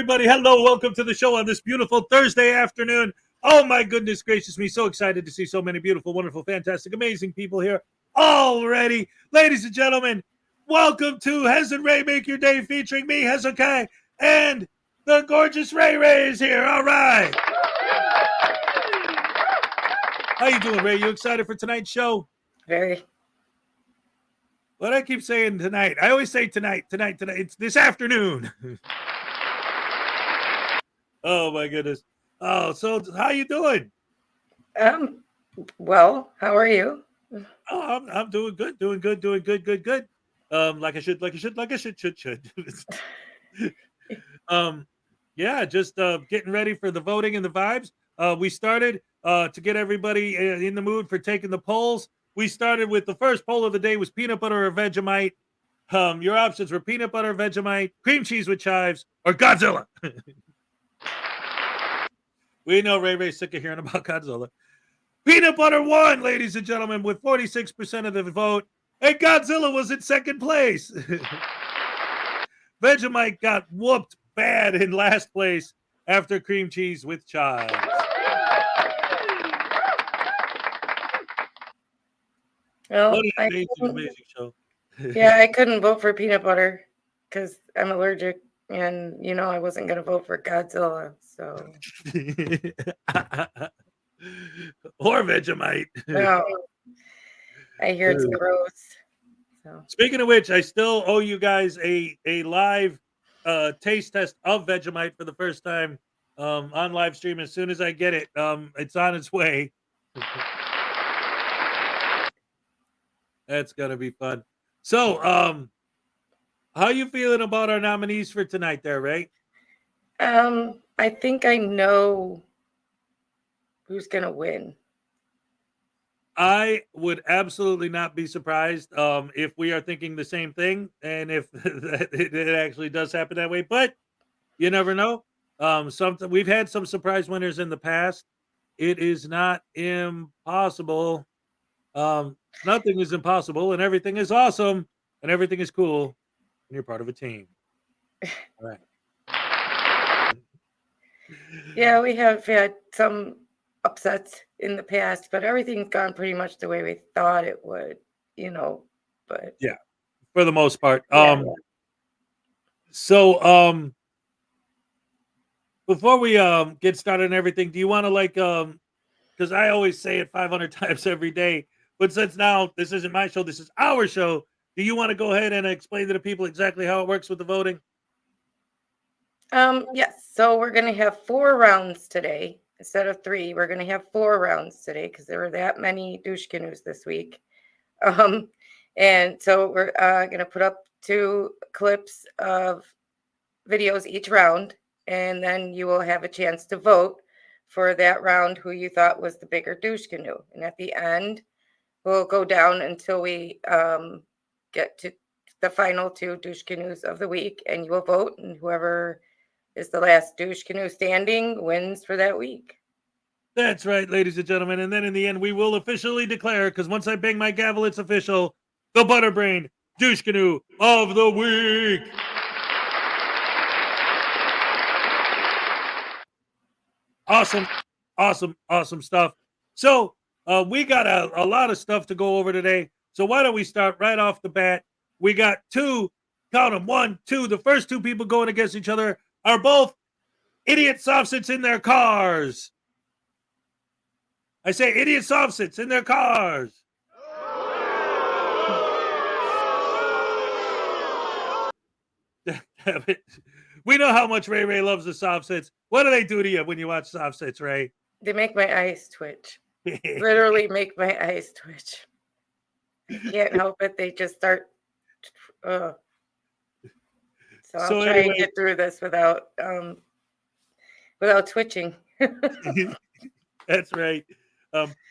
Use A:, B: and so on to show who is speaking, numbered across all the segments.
A: everybody. Hello, welcome to the show on this beautiful Thursday afternoon. Oh, my goodness gracious me. So excited to see so many beautiful, wonderful, fantastic, amazing people here already. Ladies and gentlemen, welcome to Hez and Rae Make Your Day featuring me, Hezokuai, and the gorgeous Rae Rae is here. All right. How you doing, Rae? You excited for tonight's show?
B: Very.
A: What I keep saying tonight. I always say tonight. It's this afternoon. Oh, my goodness. Oh, so how you doing?
B: Well, how are you?
A: Oh, I'm doing good. Like I should. Yeah, just getting ready for the voting and the vibes. We started to get everybody in the mood for taking the polls. We started with the first poll of the day was peanut butter or Vegemite. Your options were peanut butter, Vegemite, cream cheese with chives, or Godzilla. We know Rae Rae's sick of hearing about Godzilla. Peanut butter won, ladies and gentlemen, with 46% of the vote, and Godzilla was in second place. Vegemite got whooped bad in last place after cream cheese with chives.
B: Well,
A: What an amazing show.
B: Yeah, I couldn't vote for peanut butter because I'm allergic, and I wasn't going to vote for Godzilla. So,
A: or Vegemite.
B: No, I hear it's gross. So.
A: Speaking of which, I still owe you guys a live taste test of Vegemite for the first time on live stream. As soon as I get it, it's on its way. That's gonna be fun. So, how you feeling about our nominees for tonight, there, Rae?
B: I think I know who's gonna win.
A: I would absolutely not be surprised if we are thinking the same thing, and if it actually does happen that way. But you never know. We've had some surprise winners in the past. It is not impossible. Nothing is impossible, and everything is awesome, and everything is cool, and you're part of a team. All right.
B: Yeah, we have had some upsets in the past, but everything's gone pretty much the way we thought it would, but
A: yeah, for the most part.
B: Yeah.
A: So before we get started and everything, do you want to because I always say it 500 times every day, but since now this isn't my show, this is our show, do you want to go ahead and explain to the people exactly how it works with the voting?
B: Yes, so we're going to have 4 rounds today instead of 3. We're going to have 4 rounds today because there were that many douche canoes this week. And so we're going to put up 2 clips of videos each round, and then you will have a chance to vote for that round who you thought was the bigger douche canoe. And at the end, we'll go down until we get to the final 2 douche canoes of the week, and you will vote, and whoever is the last douche canoe standing wins for that week.
A: That's right, ladies and gentlemen. And then in the end, we will officially declare, because once I bang my gavel, it's official, the Butterbrain Douche Canoe of the Week. Awesome stuff. So we got a lot of stuff to go over today. So why don't we start right off the bat? We got 2, count them, 1, 2. The first 2 people going against each other are both idiot soft-sits in their cars. I say idiot soft-sits in their cars. Damn it. We know how much Rae Rae loves the soft-sits. What do they do to you when you watch soft-sits, Rae?
B: They make my eyes twitch. Literally make my eyes twitch. I can't help it. They just start. So I'll try and get through this without twitching.
A: That's right.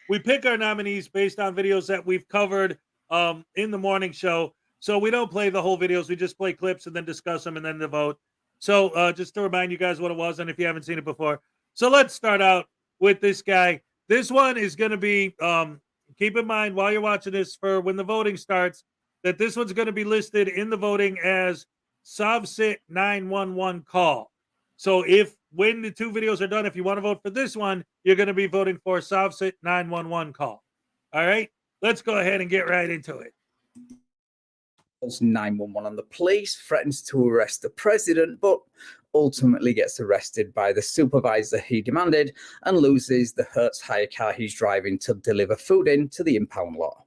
A: We pick our nominees based on videos that we've covered in the morning show. So we don't play the whole videos. We just play clips and then discuss them and then the vote. So just to remind you guys what it was, and if you haven't seen it before. So let's start out with this guy. This one is going to be, keep in mind while you're watching this for when the voting starts, that this one's going to be listed in the voting as Sovsit 911 call. So when the 2 videos are done, if you want to vote for this one, you're going to be voting for Southsit 911 call. All right, let's go ahead and get right into it.
C: 911 on the police, threatens to arrest the president, but ultimately gets arrested by the supervisor he demanded and loses the Hertz hire car he's driving to deliver food into the impound lot.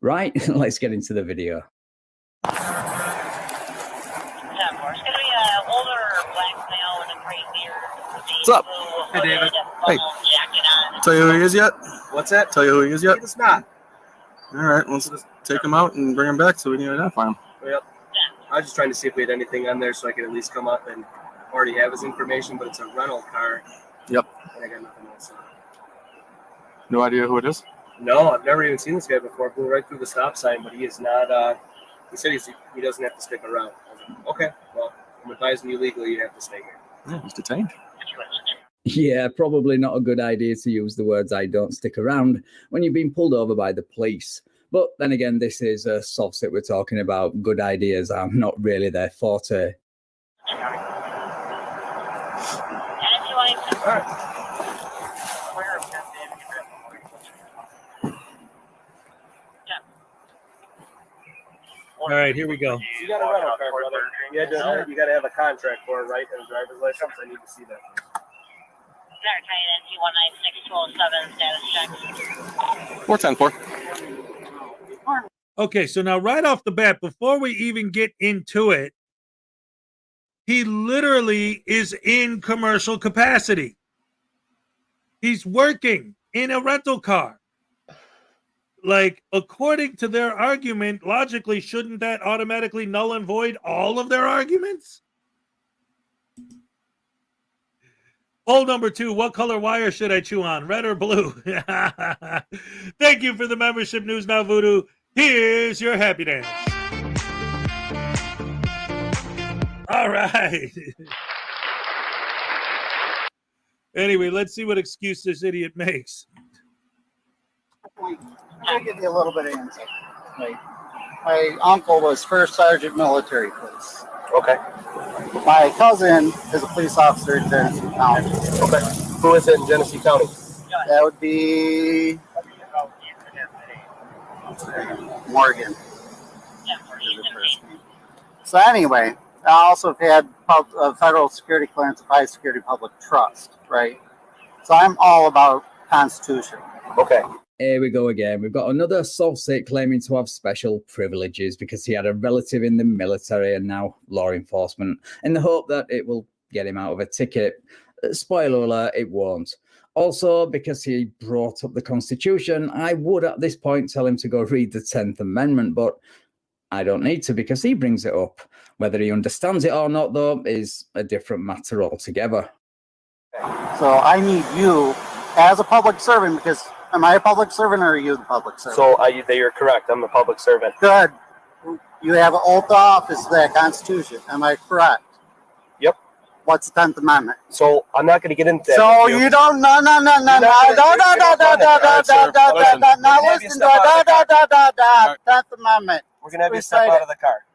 C: Right, let's get into the video.
D: Yeah, it's going to be an older black male with a gray beard.
E: What's up?
D: Hey, David.
E: Hey.
D: Jacket on.
E: Tell you who he is yet?
F: What's that?
E: Tell you who he is yet?
F: It's not.
E: All right, let's take him out and bring him back so we can identify him.
F: Yep. I was just trying to see if we had anything on there so I could at least come up and already have his information, but it's a rental car.
E: Yep.
F: And I got nothing else on it.
E: No idea who it is?
F: No, I've never even seen this guy before. Blew right through the stop sign, but he is not. He said he doesn't have to stick around. I was like, okay, well, I'm advising you legally you have to stay here.
E: Yeah, he's detained.
C: Yeah, probably not a good idea to use the words "I don't stick around" when you've been pulled over by the police. But then again, this is a Southsit we're talking about. Good ideas are not really their forte.
F: All right.
A: All right, here we go.
F: You got a rental car, brother. You got to have a contract for it, right? And a driver's license. I need to see that.
D: NT 196-207, status check.
E: 4104.
A: Okay, so now right off the bat, before we even get into it, he literally is in commercial capacity. He's working in a rental car. Like, according to their argument, logically, shouldn't that automatically null and void all of their arguments? Poll number 2, what color wire should I chew on, red or blue? Thank you for the membership, News Now Voodoo. Here's your happy dance. All right. Anyway, let's see what excuse this idiot makes.
G: I'm going to give you a little bit of insight. My uncle was first sergeant military police.
F: Okay.
G: My cousin is a police officer in Genesee County.
F: Okay. Who is it in Genesee County?
G: That would be Morgan. So anyway, I also have had federal security clearance of high security public trust, right? So I'm all about Constitution.
F: Okay.
C: Here we go again. We've got another Southsit claiming to have special privileges because he had a relative in the military and now law enforcement, in the hope that it will get him out of a ticket. Spoiler alert, it won't. Also, because he brought up the Constitution, I would at this point tell him to go read the 10th Amendment, but I don't need to because he brings it up. Whether he understands it or not, though, is a different matter altogether.
G: So I need you as a public servant because am I a public servant or are you the public servant?
F: So you're correct. I'm a public servant.
G: Good. You have an oath of office to that Constitution. Am I correct?
F: Yep.
G: What's the 10th Amendment?
F: So I'm not going to get into that.
G: So you don't, no, listen to it, 10th Amendment.
F: We're going to have you step out of the car.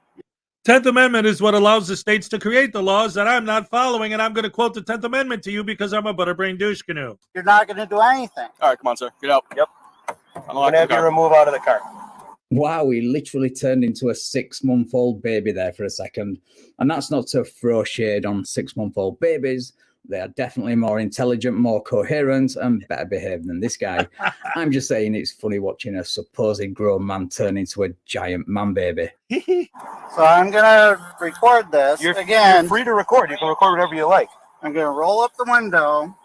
A: 10th Amendment is what allows the states to create the laws that I'm not following, and I'm going to quote the 10th Amendment to you because I'm a butterbrain douche canoe.
G: You're not going to do anything.
E: All right, come on, sir. Get out.
F: Yep.
E: Unlock
F: I'm going to
E: the
F: have you
E: car.
F: remove out of the car.
C: Wow, he literally turned into a 6-month-old baby there for a second. And that's not to throw shade on 6-month-old babies. They are definitely more intelligent, more coherent, and better behaved than this guy. I'm just saying it's funny watching a supposed grown man turn into a giant man baby.
G: So I'm going to record this
F: You're free to record. You can record whatever you like.
G: I'm going to roll up the window.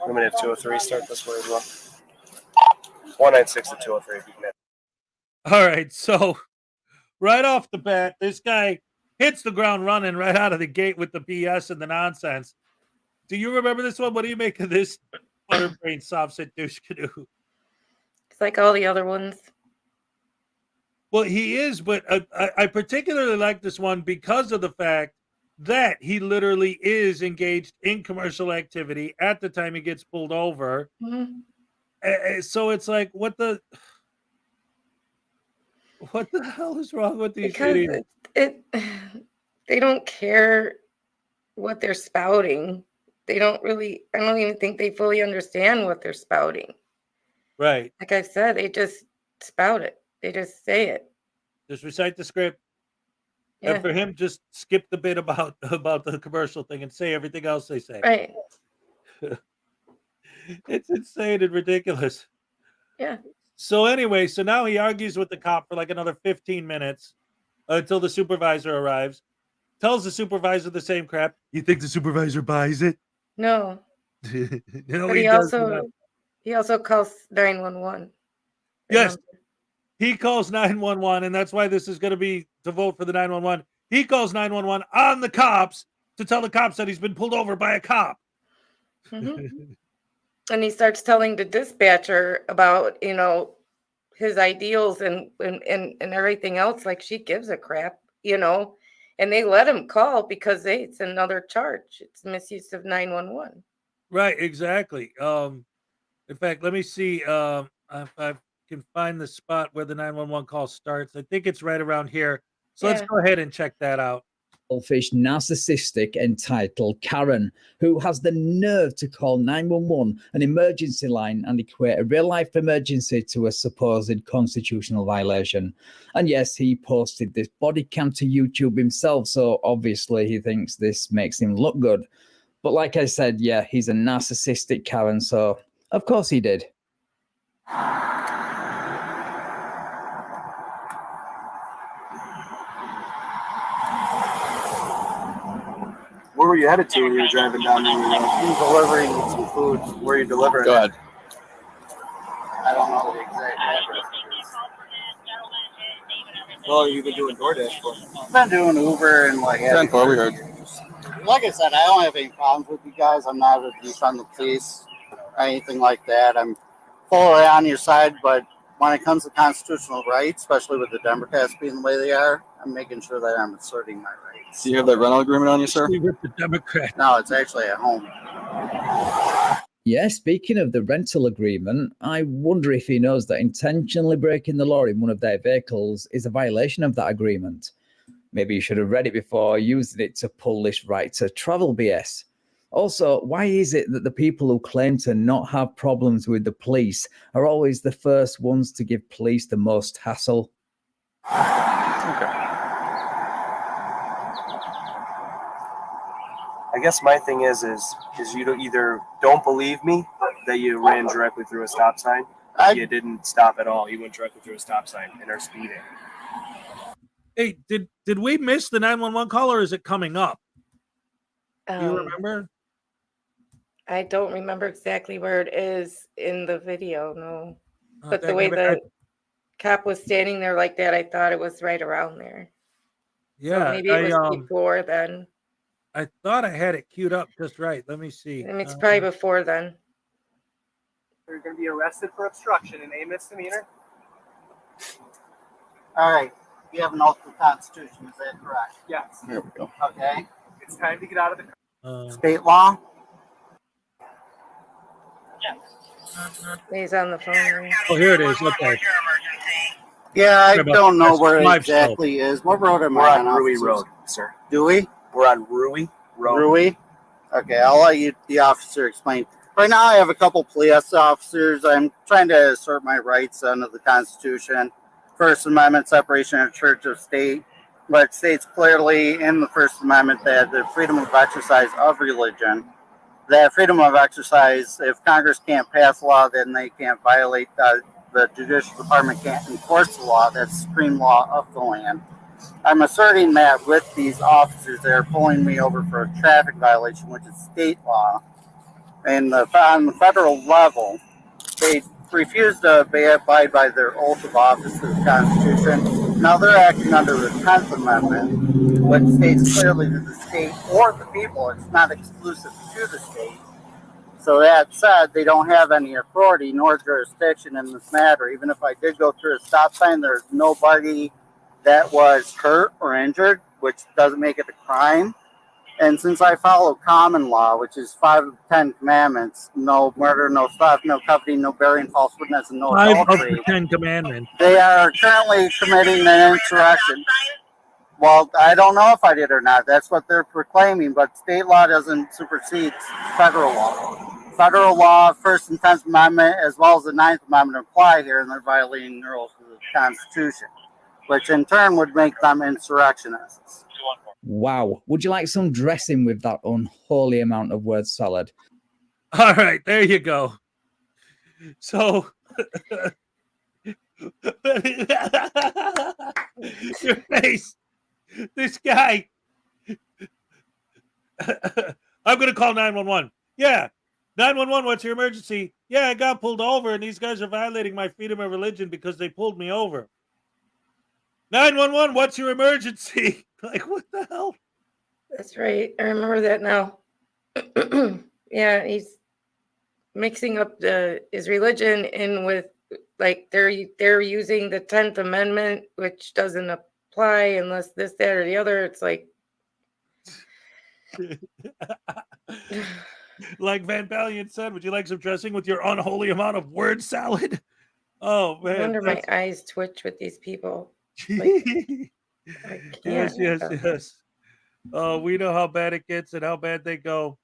F: I'm going to have 203 start this way as well. 196 to 203 if you can have.
A: All right, so right off the bat, this guy hits the ground running right out of the gate with the BS and the nonsense. Do you remember this one? What do you make of this butterbrain Southsit douche canoe?
B: It's like all the other ones.
A: Well, he is, but I particularly like this one because of the fact that he literally is engaged in commercial activity at the time he gets pulled over.
B: Mm-hmm.
A: So it's like, what the... What the hell is wrong with these
B: Because
A: idiots?
B: they don't care what they're spouting. I don't even think they fully understand what they're spouting.
A: Right.
B: Like I said, they just spout it. They just say it.
A: Just recite the script.
B: Yeah.
A: And for him, just skip the bit about the commercial thing and say everything else they say.
B: Right.
A: It's insane and ridiculous.
B: Yeah.
A: So anyway, so now he argues with the cop for like another 15 minutes until the supervisor arrives. Tells the supervisor the same crap. You think the supervisor buys it?
B: No.
A: No,
B: But
A: he doesn't.
B: he also calls 911.
A: Yes. He calls 911, and that's why this is going to be to vote for the 911. He calls 911 on the cops to tell the cops that he's been pulled over by a cop.
B: Mm-hmm. And he starts telling the dispatcher about, his ideals and everything else. Like, she gives a crap, and they let him call because it's another charge. It's misuse of 911.
A: Right, exactly. In fact, let me see if I can find the spot where the 911 call starts. I think it's right around here. So let's go ahead and check that out.
C: Selfish, narcissistic, entitled Karen, who has the nerve to call 911 an emergency line and equate a real-life emergency to a supposed constitutional violation. And yes, he posted this body cam to YouTube himself, so obviously he thinks this makes him look good. But like I said, yeah, he's a narcissistic Karen, so of course he did.
F: Where were you headed to when you were driving down there?
G: I'm delivering some food.
F: Where are you delivering?
E: Go ahead.
G: I don't know the exact address.
F: Well, you've been doing DoorDash for.
G: I've been doing Uber and like.
E: 10-4, we heard.
G: Like I said, I don't have any problems with you guys. I'm not a defund the police or anything like that. I'm fully on your side, but when it comes to constitutional rights, especially with the Democrats being the way they are, I'm making sure that I'm asserting my rights.
E: Do you have that rental agreement on you, sir?
A: With the Democrat.
G: No, it's actually at home.
C: Yeah, speaking of the rental agreement, I wonder if he knows that intentionally breaking the law in one of their vehicles is a violation of that agreement. Maybe you should have read it before using it to pull this right to travel BS. Also, why is it that the people who claim to not have problems with the police are always the first ones to give police the most hassle?
F: Okay. I guess my thing is you either don't believe me that you ran directly through a stop sign, or you didn't stop at all. You went directly through a stop sign and are speeding.
A: Hey, did we miss the 911 call, or is it coming up? Do you remember?
B: I don't remember exactly where it is in the video, no. But the
A: Okay,
B: way
A: maybe
B: the cop was standing there like that, I thought it was right around there.
A: Yeah,
B: So maybe it was before then.
A: I thought I had it queued up just right. Let me see.
B: I mean, it's probably before then.
F: You're going to be arrested for obstruction and a misdemeanor.
G: All right. You have an oath to the Constitution, is that correct?
F: Yes.
E: Here we go.
G: Okay.
F: It's time to get out of the car.
G: State law?
B: He's on the phone. Right?
A: Oh, here it is. Okay.
G: Yeah, I don't know where it
A: Live
G: exactly is. What road am
F: We're
G: I
F: on
G: on?
F: Rui
G: officers?
F: Road, sir.
G: Do we?
F: We're on Rui Road.
G: Rui? Okay, I'll let you, the officer, explain. Right now, I have a couple police officers. I'm trying to assert my rights under the Constitution. First Amendment, separation of church of state. But it states clearly in the First Amendment that the freedom of exercise of religion, that freedom of exercise, if Congress can't pass a law, then they can't violate, the Judicial Department can't enforce the law. That's supreme law of the land. I'm asserting that with these officers that are pulling me over for a traffic violation, which is state law. And on the federal level, they refuse to abide by their oath of office to the Constitution. Now they're acting under the 10th Amendment, which states clearly that the state or the people, it's not exclusive to the state. So that said, they don't have any authority nor jurisdiction in this matter. Even if I did go through a stop sign, there's nobody that was hurt or injured, which doesn't make it a crime. And since I follow common law, which is 5 of the 10 commandments, no murder, no theft, no coveting, no bearing false witness, and no
A: 5 of
G: adultery,
A: the 10 commandments.
G: they are currently committing an insurrection. Well, I don't know if I did or not. That's what they're proclaiming, but state law doesn't supersede federal law. Federal law, First and 10th Amendment, as well as the 9th Amendment apply here, and they're violating the rules of the Constitution, which in turn would make them insurrectionists.
C: Wow. Would you like some dressing with that unholy amount of word salad?
A: All right, there you go. So, your face. This guy. I'm going to call 911. Yeah. 911, what's your emergency? Yeah, I got pulled over, and these guys are violating my freedom of religion because they pulled me over. 911, what's your emergency? Like, what the hell?
B: That's right. I remember that now. Yeah, he's mixing up his religion in with, like, they're using the 10th Amendment, which doesn't apply unless this, that, or the other. It's like,
A: like Van Valiant said, would you like some dressing with your unholy amount of word salad? Oh,
B: I
A: man.
B: wonder my eyes twitch with these people. Like, I can't.
A: Yes. Oh, we know how bad it gets and how bad they go.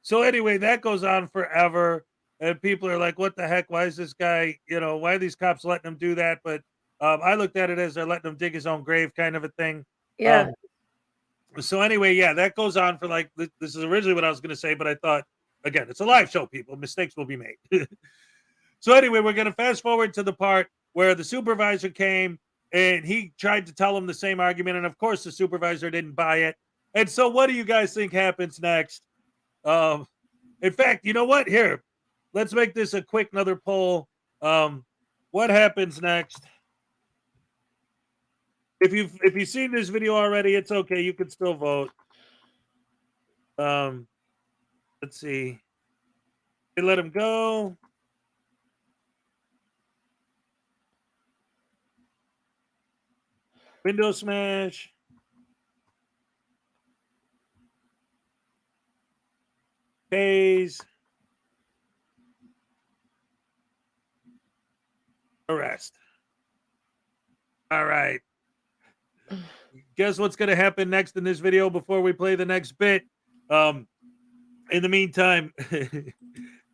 A: So anyway, that goes on forever. And people are like, what the heck? Why is this guy, why are these cops letting him do that? But I looked at it as they're letting him dig his own grave kind of a thing.
B: Yeah.
A: So anyway, yeah, that goes on for like, this is originally what I was going to say, but I thought, again, it's a live show, people. Mistakes will be made. So anyway, we're going to fast forward to the part where the supervisor came and he tried to tell him the same argument. And of course, the supervisor didn't buy it. And so what do you guys think happens next? In fact, you know what? Here, let's make this a quick another poll. What happens next? If you've seen this video already, it's okay. You can still vote. Let's see. They let him go. Window smash. Pays. Arrest. All right. Guess what's going to happen next in this video before we play the next bit? In the meantime,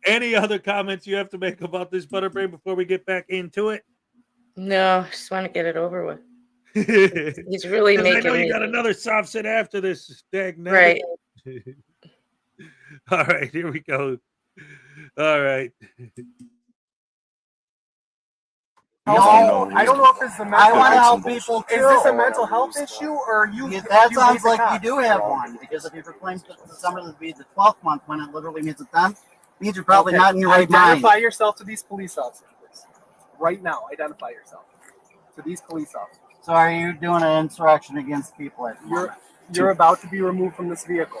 A: any other comments you have to make about this Butterbrain before we get back into it?
B: No, I just want to get it over with.
A: He's
B: He's really making
A: I know you
B: me.
A: got another soft sit after this.
B: Right.
A: All right, here we go. All right.
H: No, I don't know if it's the mental
G: I want to
H: health.
G: help people too.
H: Is this a mental health issue, or are you?
G: That
H: you
G: sounds
H: hate the
G: like you
H: cops?
G: do have one, because if you proclaim December to be the 12th month when it literally means the 10th, means you're probably
H: Okay.
G: not in your right mind.
H: Identify yourself to these police officers, please. Right now, identify yourself to these police officers.
G: So are you doing an insurrection against people at the moment?
H: You're about to be removed from this vehicle.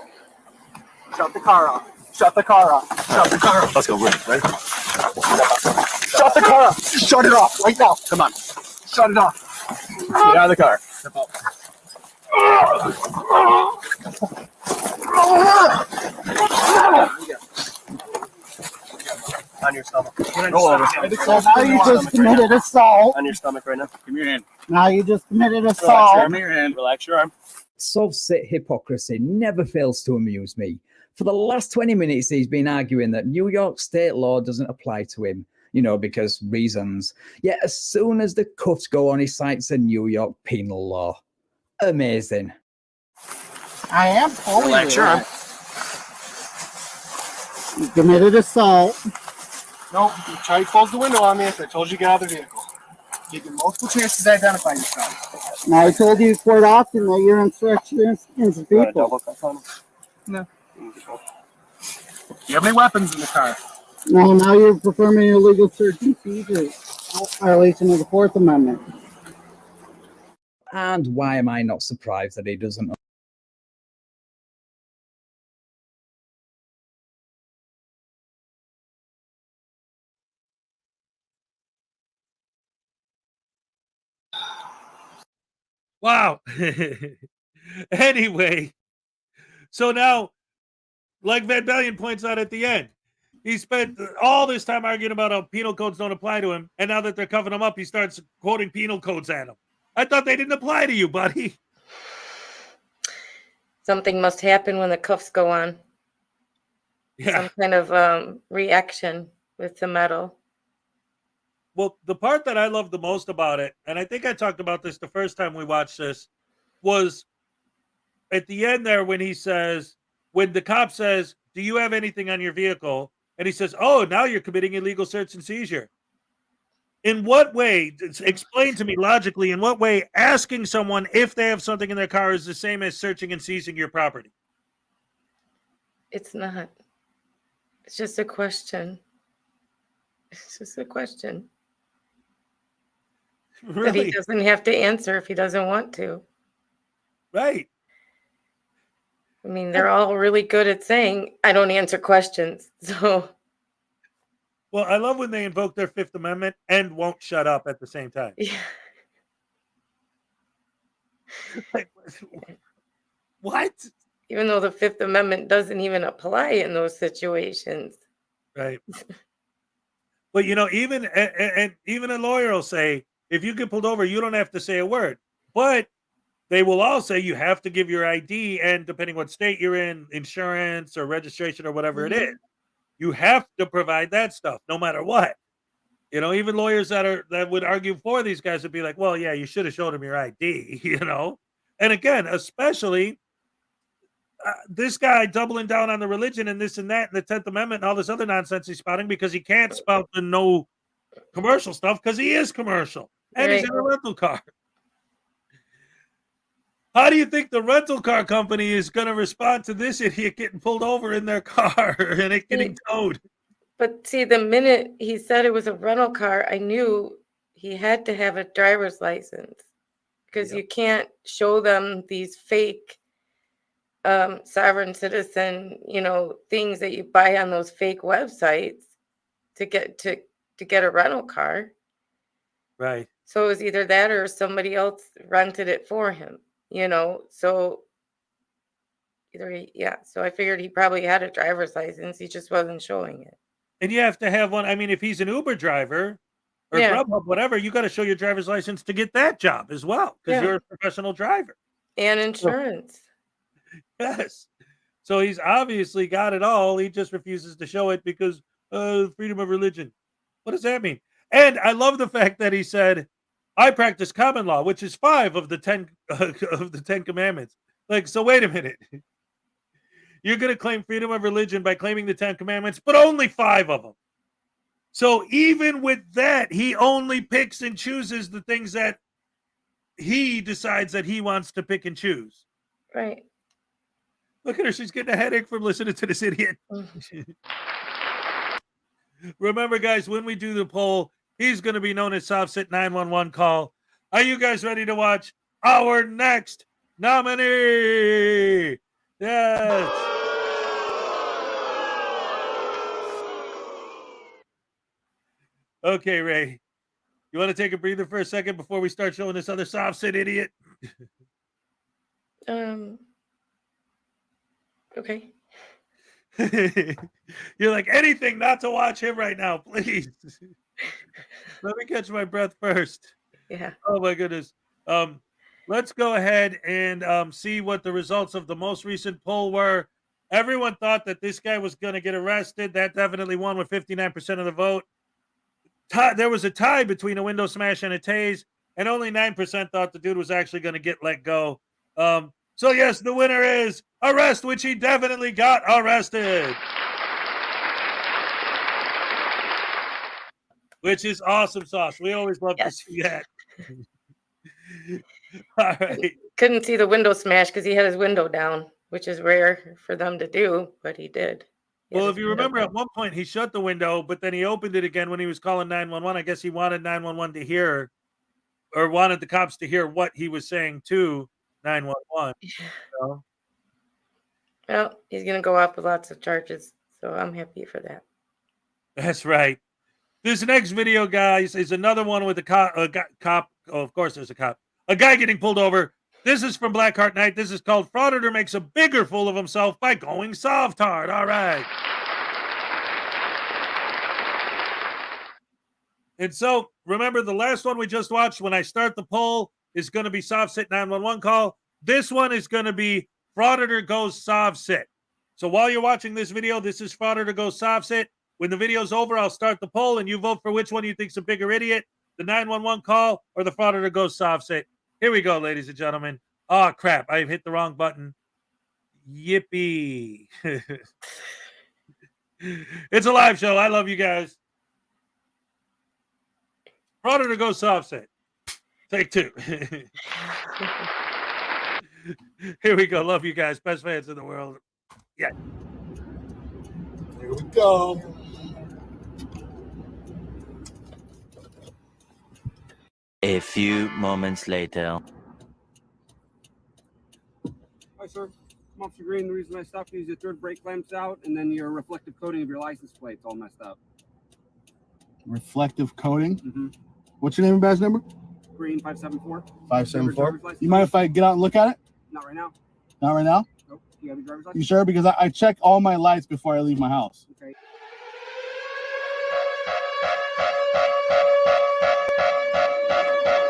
H: Shut the car off. Shut the car off. Shut the car off.
F: Let's go. Ready?
H: Shut the car off. Shut it off right now. Come on. Shut it off.
F: Get out of the car.
H: Step out.
F: On your stomach.
H: Roll over.
G: So now you just committed assault.
F: On your stomach right now. Give me your hand.
G: Now you just committed
F: Relax
G: assault.
F: your arm. Your hand. Relax your arm.
C: Soft-sit hypocrisy never fails to amuse me. For the last 20 minutes, he's been arguing that New York state law doesn't apply to him, because reasons. Yet as soon as the cuffs go on, he cites a New York penal law. Amazing.
G: I am fully
F: Relax your arm.
G: You committed assault.
H: No, you try to close the window on me after I told you to get out of the vehicle. Give you multiple chances to identify yourself.
G: Now I told you quite often that you're insurrectionists against
F: You want a
G: people.
F: double cuff on him?
H: No. Do you have any weapons in the car?
G: No, now you're performing illegal search and seizure. Violation of the 4th Amendment.
C: And why am I not surprised that he doesn't?
A: Wow. Anyway, So now, like Van Bellion points out at the end, he spent all this time arguing about how penal codes don't apply to him, and now that they're covering him up, he starts quoting penal codes at him. I thought they didn't apply to you, buddy.
B: Something must happen when the cuffs go on.
A: Yeah.
B: Some kind of reaction with the metal.
A: Well, the part that I love the most about it, and I think I talked about this the first time we watched this, was at the end there when he says, when the cop says, "Do you have anything on your vehicle?" And he says, "Oh, now you're committing illegal search and seizure." In what way, explain to me logically, in what way asking someone if they have something in their car is the same as searching and seizing your property?
B: It's not. It's just a question. It's just a question that he
A: Really?
B: doesn't have to answer if he doesn't want to.
A: Right.
B: I mean, they're all really good at saying, I don't answer questions. So,
A: Well, I love when they invoke their Fifth Amendment and won't shut up at the same time.
B: yeah.
A: Like, what?
B: Even though the Fifth Amendment doesn't even apply in those situations.
A: Right. But you know, even and even a lawyer will say, if you get pulled over, you don't have to say a word. But they will all say you have to give your ID, and depending what state you're in, insurance or registration or whatever it is, you have to provide that stuff no matter what. You know, even lawyers that would argue for these guys would be like, well, yeah, you should have showed them your ID, you know. And again, especially this guy doubling down on the religion and this and that and the 10th Amendment and all this other nonsense he's spouting because he can't spout the no commercial stuff because he is commercial and he's in a rental car. How do you think the rental car company is going to respond to this idiot getting pulled over in their car and it getting towed?
B: But see, the minute he said it was a rental car, I knew he had to have a driver's license because you can't show them these fake sovereign citizen, you know, things that you buy on those fake websites to get a rental car.
A: Right.
B: So it was either that or somebody else rented it for him, you know. So so I figured he probably had a driver's license. He just wasn't showing it.
A: And you have to have one. I mean, if he's an Uber driver or Grubhub, whatever, you got to show your driver's license to get that job as well because you're a professional driver.
B: And insurance.
A: Yes. So he's obviously got it all. He just refuses to show it because freedom of religion. What does that mean? And I love the fact that he said, I practice common law, which is 5 of the 10 of the 10 commandments. Like, so wait a minute. You're going to claim freedom of religion by claiming the 10 commandments, but only 5 of them. So even with that, he only picks and chooses the things that he decides that he wants to pick and choose.
B: Right.
A: Look at her. She's getting a headache from listening to this idiot. Remember, guys, when we do the poll, he's going to be known as Soft Sit 911 Call. Are you guys ready to watch our next nominee? Yes. Okay, Ray. You want to take a breather for a second before we start showing this other Soft Sit idiot?
B: Okay.
A: You're like, anything not to watch him right now, please. Let me catch my breath first.
B: Yeah.
A: Oh my goodness. Let's go ahead and see what the results of the most recent poll were. Everyone thought that this guy was going to get arrested. That definitely won with 59% of the vote. There was a tie between a window smash and a tase, and only 9% thought the dude was actually going to get let go. So yes, the winner is arrest, which he definitely got arrested. Which is awesome sauce. We always love to see that. All right.
B: Couldn't see the window smash because he had his window down, which is rare for them to do, but he did.
A: Well, if you remember, at one point he shut the window, but then he opened it again when he was calling 911. I guess he wanted 911 to hear, or wanted the cops to hear what he was saying to 911. So.
B: Well, he's going to go off with lots of charges, so I'm happy for that.
A: That's right. This next video, guys, is another one with a cop. Oh, of course, there's a cop. A guy getting pulled over. This is from Blackheart Night. This is called Frauditor Makes a Bigger Fool of Himself by Going Soft-Hard. All right. And so, remember the last one we just watched, when I start the poll, is going to be Soft Sit 911 call. This one is going to be Frauditor Goes Soft Sit. So while you're watching this video, this is Frauditor Goes Soft Sit. When the video's over, I'll start the poll, and you vote for which one you think's a bigger idiot, the 911 call or the Frauditor Goes Soft Sit. Here we go, ladies and gentlemen. Oh, crap. I hit the wrong button. Yippee. It's a live show. I love you guys. Frauditor Goes Soft Sit. Take two. Here we go. Love you guys. Best fans in the world. Yeah.
H: Here we go.
I: A few moments later.
J: Hi, sir. I'm Officer Green. The reason I stopped you is your third brake lamp's out, and then your reflective coating of your license plate's all messed up.
H: Reflective coating.
J: Mm-hmm.
H: What's your name and badge number?
J: Green 574.
H: 574. You mind if I get out and look at it?
J: Not right now.
H: Not right now?
J: Nope. You have your driver's license?
H: You sure? Because I check all my lights before I leave my house.
J: Okay.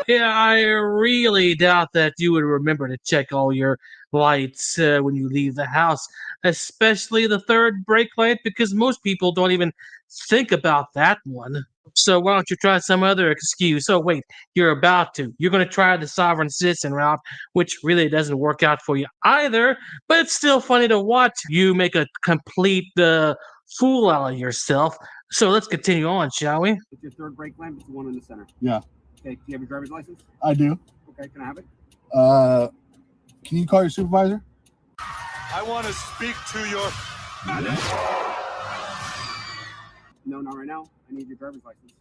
K: Yeah, I really doubt that you would remember to check all your lights when you leave the house, especially the third brake light, because most people don't even think about that one. So why don't you try some other excuse? Oh, wait, you're about to. You're going to try the sovereign citizen route, which really doesn't work out for you either, but it's still funny to watch you make a complete fool out of yourself. So let's continue on, shall we?
J: It's your third brake lamp. It's the one in the center.
H: Yeah.
J: Okay. Do you have your driver's license?
H: I do.
J: Okay. Can I have it?
H: Can you call your supervisor?
L: I want to speak to your manager.
J: No, not right now. I need your driver's license.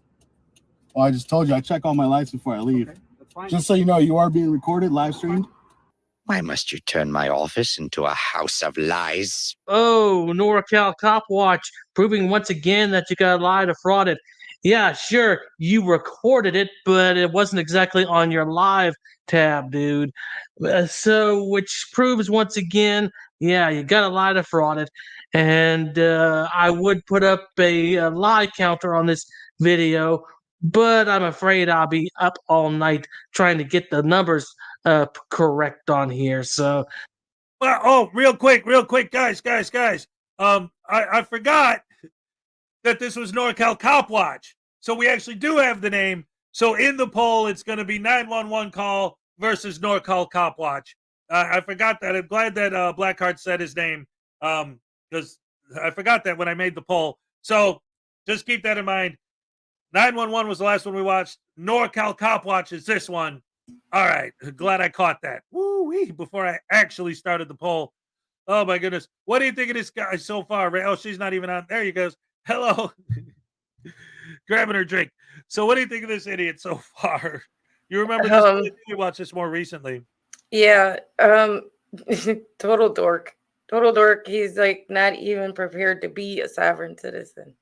H: Well, I just told you I check all my lights before I leave.
J: Okay. That's fine.
H: Just so you know, you are being recorded, live streamed.
M: Why must you turn my office into a house of lies?
K: Oh, NorCal Copwatch, proving once again that you got lied to frauded. Yeah, sure, you recorded it, but it wasn't exactly on your live tab, dude. So, which proves once again, yeah, you got a lie to frauded. And I would put up a lie counter on this video, but I'm afraid I'll be up all night trying to get the numbers correct on here. So,
A: well, oh, real quick, guys. I forgot that this was NorCal Copwatch. So we actually do have the name. So in the poll, it's going to be 911 call versus NorCal Copwatch. I forgot that. I'm glad that Blackheart said his name because I forgot that when I made the poll. So just keep that in mind. 911 was the last one we watched. NorCal Copwatch is this one. All right. Glad I caught that. Woo-wee, before I actually started the poll. Oh, my goodness. What do you think of this guy so far, Ray? Oh, she's not even on. There you go. Hello. Grabbing her drink. So what do you think of this idiot so far? You remember this? You watched this more recently.
B: Yeah. Total dork. He's like not even prepared to be a sovereign citizen.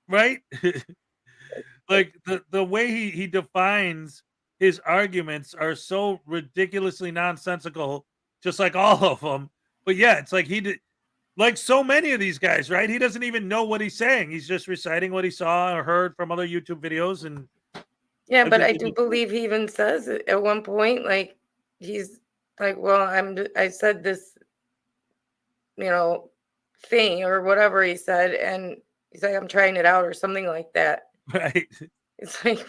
A: Right? Like the way he defines his arguments are so ridiculously nonsensical, just like all of them. But yeah, it's like like so many of these guys, right? He doesn't even know what he's saying. He's just reciting what he saw or heard from other YouTube videos. And
B: yeah, but I do believe he even says it at one point, like he's like, well, I said this, thing or whatever he said, and he's like, I'm trying it out or something like that.
A: Right.
B: It's like,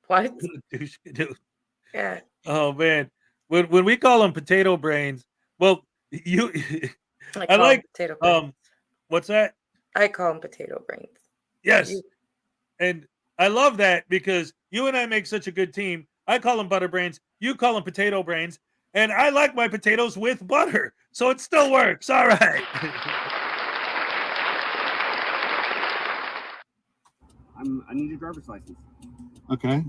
B: what?
A: Douche canoe.
B: Yeah.
A: Oh man, when we call them potato brains, well, I like
B: potato brains.
A: What's that?
B: I call them potato brains.
A: Yes, and I love that because you and I make such a good team. I call them butter brains. You call them potato brains, and I like my potatoes with butter, so it still works. All right.
J: I need your driver's license.
H: Okay.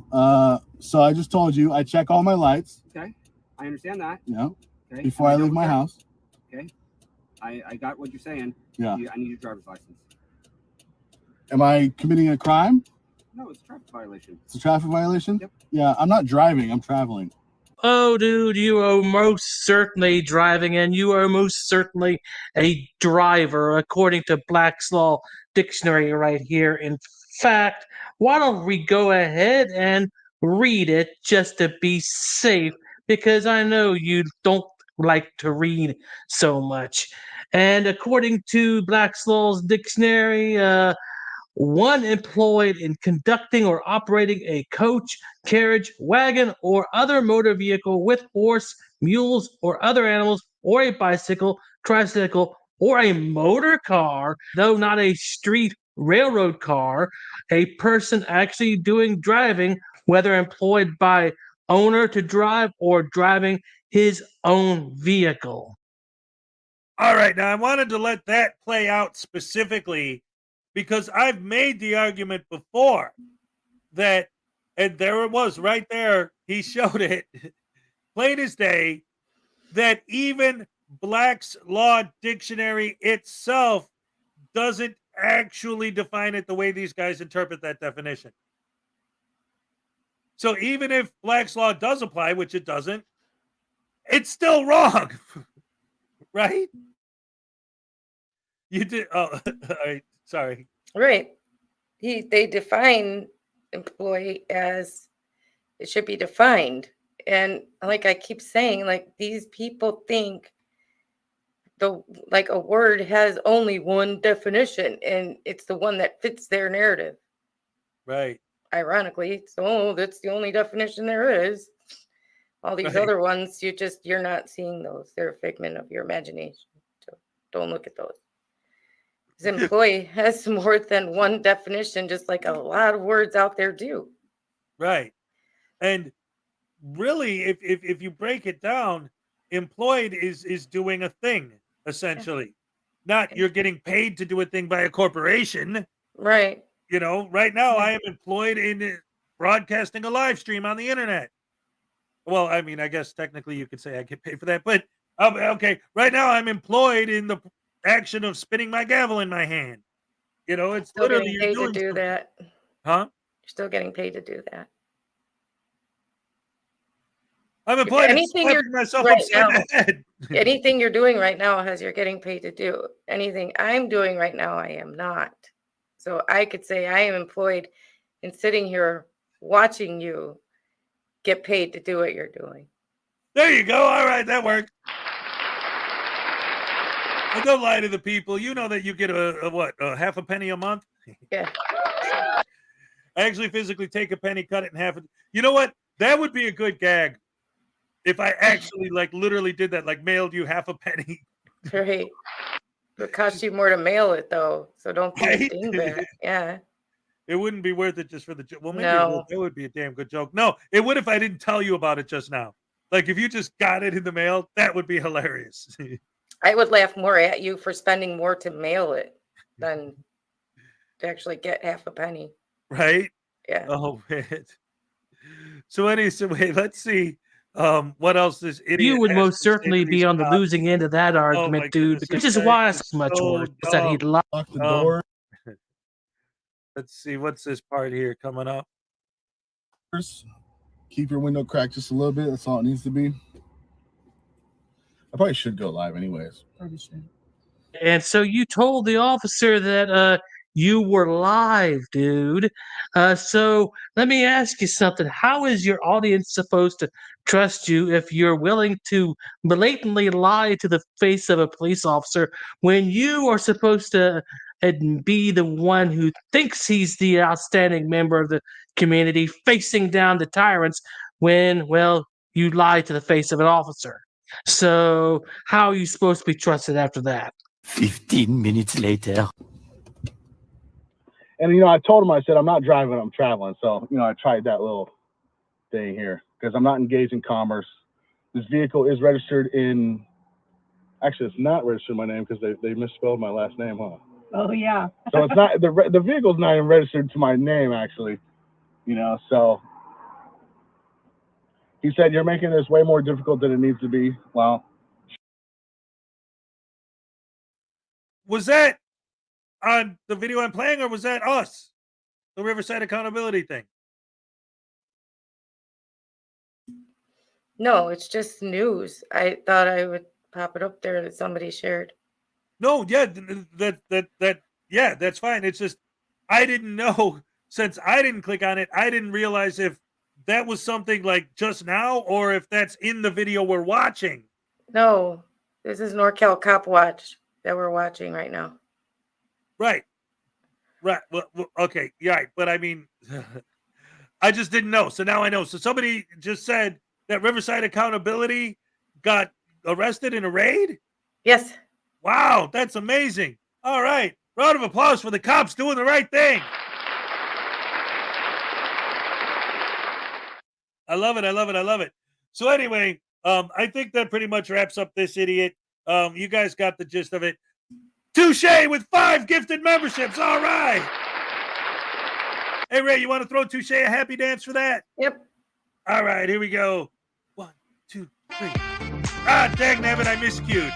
H: So I just told you I check all my lights.
J: Okay. I understand that.
H: Yeah.
J: Okay.
H: Before I leave my house.
J: Okay. I got what you're saying.
H: Yeah.
J: I need your driver's license.
H: Am I committing a crime?
J: No, it's a traffic violation.
H: It's a traffic violation?
J: Yep.
H: Yeah, I'm not driving. I'm traveling.
K: Oh, dude, you are most certainly driving, and you are most certainly a driver, according to Black's Law Dictionary right here. In fact, why don't we go ahead and read it just to be safe? Because I know you don't like to read so much. And according to Black's Law's Dictionary, one employed in conducting or operating a coach, carriage, wagon, or other motor vehicle with horse, mules, or other animals, or a bicycle, tricycle, or a motor car, though not a street railroad car, a person actually doing driving, whether employed by owner to drive or driving his own vehicle.
A: All right, now I wanted to let that play out specifically because I've made the argument before that, and there it was right there. He showed it plain as day that even Black's Law Dictionary itself doesn't actually define it the way these guys interpret that definition. So even if Black's Law does apply, which it doesn't, it's still wrong, right? You did. Oh, all right. Sorry.
B: Right. They define employee as it should be defined. And like I keep saying, like these people think a word has only one definition and it's the one that fits their narrative.
A: Right.
B: Ironically. So that's the only definition there is. All these other ones, you're not seeing those. They're a figment of your imagination. So don't look at those. This employee has more than one definition, just like a lot of words out there do.
A: Right. And really, if you break it down, employed is doing a thing, essentially. Not you're getting paid to do a thing by a corporation.
B: Right.
A: You know, right now I am employed in broadcasting a live stream on the internet. Well, I mean, I guess technically you could say I get paid for that, but okay. Right now I'm employed in the action of spinning my gavel in my hand. You know, it's
B: still
A: literally
B: getting paid
A: you're
B: to
A: doing
B: do
A: something.
B: that.
A: Huh?
B: You're still getting paid to do that.
A: I'm employed in
B: Anything you're
A: slapping myself
B: right
A: upside
B: now,
A: the head.
B: anything you're doing right now has you're getting paid to do. Anything I'm doing right now, I am not. So I could say I am employed in sitting here watching you get paid to do what you're doing.
A: There you go. All right, that worked. And don't lie to the people. You know that you get a half a penny a month?
B: Yeah.
A: I actually physically take a penny, cut it in half. You know what? That would be a good gag. If I actually literally did that, mailed you half a penny.
B: Right. It would cost you more to mail it though. So don't be a dingbat. Yeah.
A: It wouldn't be worth it just for the joke. Well, maybe
B: No.
A: it would be a damn good joke. No, it would if I didn't tell you about it just now. Like if you just got it in the mail, that would be hilarious.
B: I would laugh more at you for spending more to mail it than to actually get half a penny.
A: Right?
B: Yeah.
A: Oh man. So anyway, let's see. What else is idiot?
K: You would
A: has
K: most
A: to say to
K: certainly
A: these
K: be on the
A: cops?
K: losing end of that argument,
A: my
K: dude.
A: goodness,
K: Which
A: this
K: is
A: guy
K: why it's
A: is
K: much
A: so
K: worse that he
A: dumb.
K: lied.
E: Lock the door.
A: Let's see, what's this part here coming up?
E: Keep your window cracked just a little bit. That's all it needs to be. I probably should go live anyways.
K: And so you told the officer that you were live, dude. So let me ask you something. How is your audience supposed to trust you if you're willing to blatantly lie to the face of a police officer when you are supposed to be the one who thinks he's the outstanding member of the community facing down the tyrants when, well, you lie to the face of an officer? So how are you supposed to be trusted after that?
I: 15 minutes later.
E: And I told him, I said, I'm not driving, I'm traveling. So, I tried that little thing here because I'm not engaged in commerce. This vehicle is registered in, actually, it's not registered in my name because they misspelled my last name, huh?
N: Oh, yeah.
E: So it's not, the vehicle's not even registered to my name, actually, so he said, you're making this way more difficult than it needs to be. Well,
A: Was that on the video I'm playing, or was that us? The Riverside accountability thing?
B: No, it's just news. I thought I would pop it up there that somebody shared.
A: No, yeah, yeah, that's fine. It's just I didn't know since I didn't click on it. I didn't realize if that was something like just now or if that's in the video we're watching.
B: No, this is NorCal Copwatch that we're watching right now.
A: Right. Well, okay. Yeah. Right. But I mean, I just didn't know. So now I know. So somebody just said that Riverside Accountability got arrested in a raid.
B: Yes.
A: Wow. That's amazing. All right. Round of applause for the cops doing the right thing. I love it. I love it. I love it. So anyway, I think that pretty much wraps up this idiot. You guys got the gist of it. Touche with 5 gifted memberships. All right. Hey, Ray, you want to throw Touche a happy dance for that?
B: Yep.
A: All right, here we go. 1, 2, 3. Ah, dang nabbit, I miscued.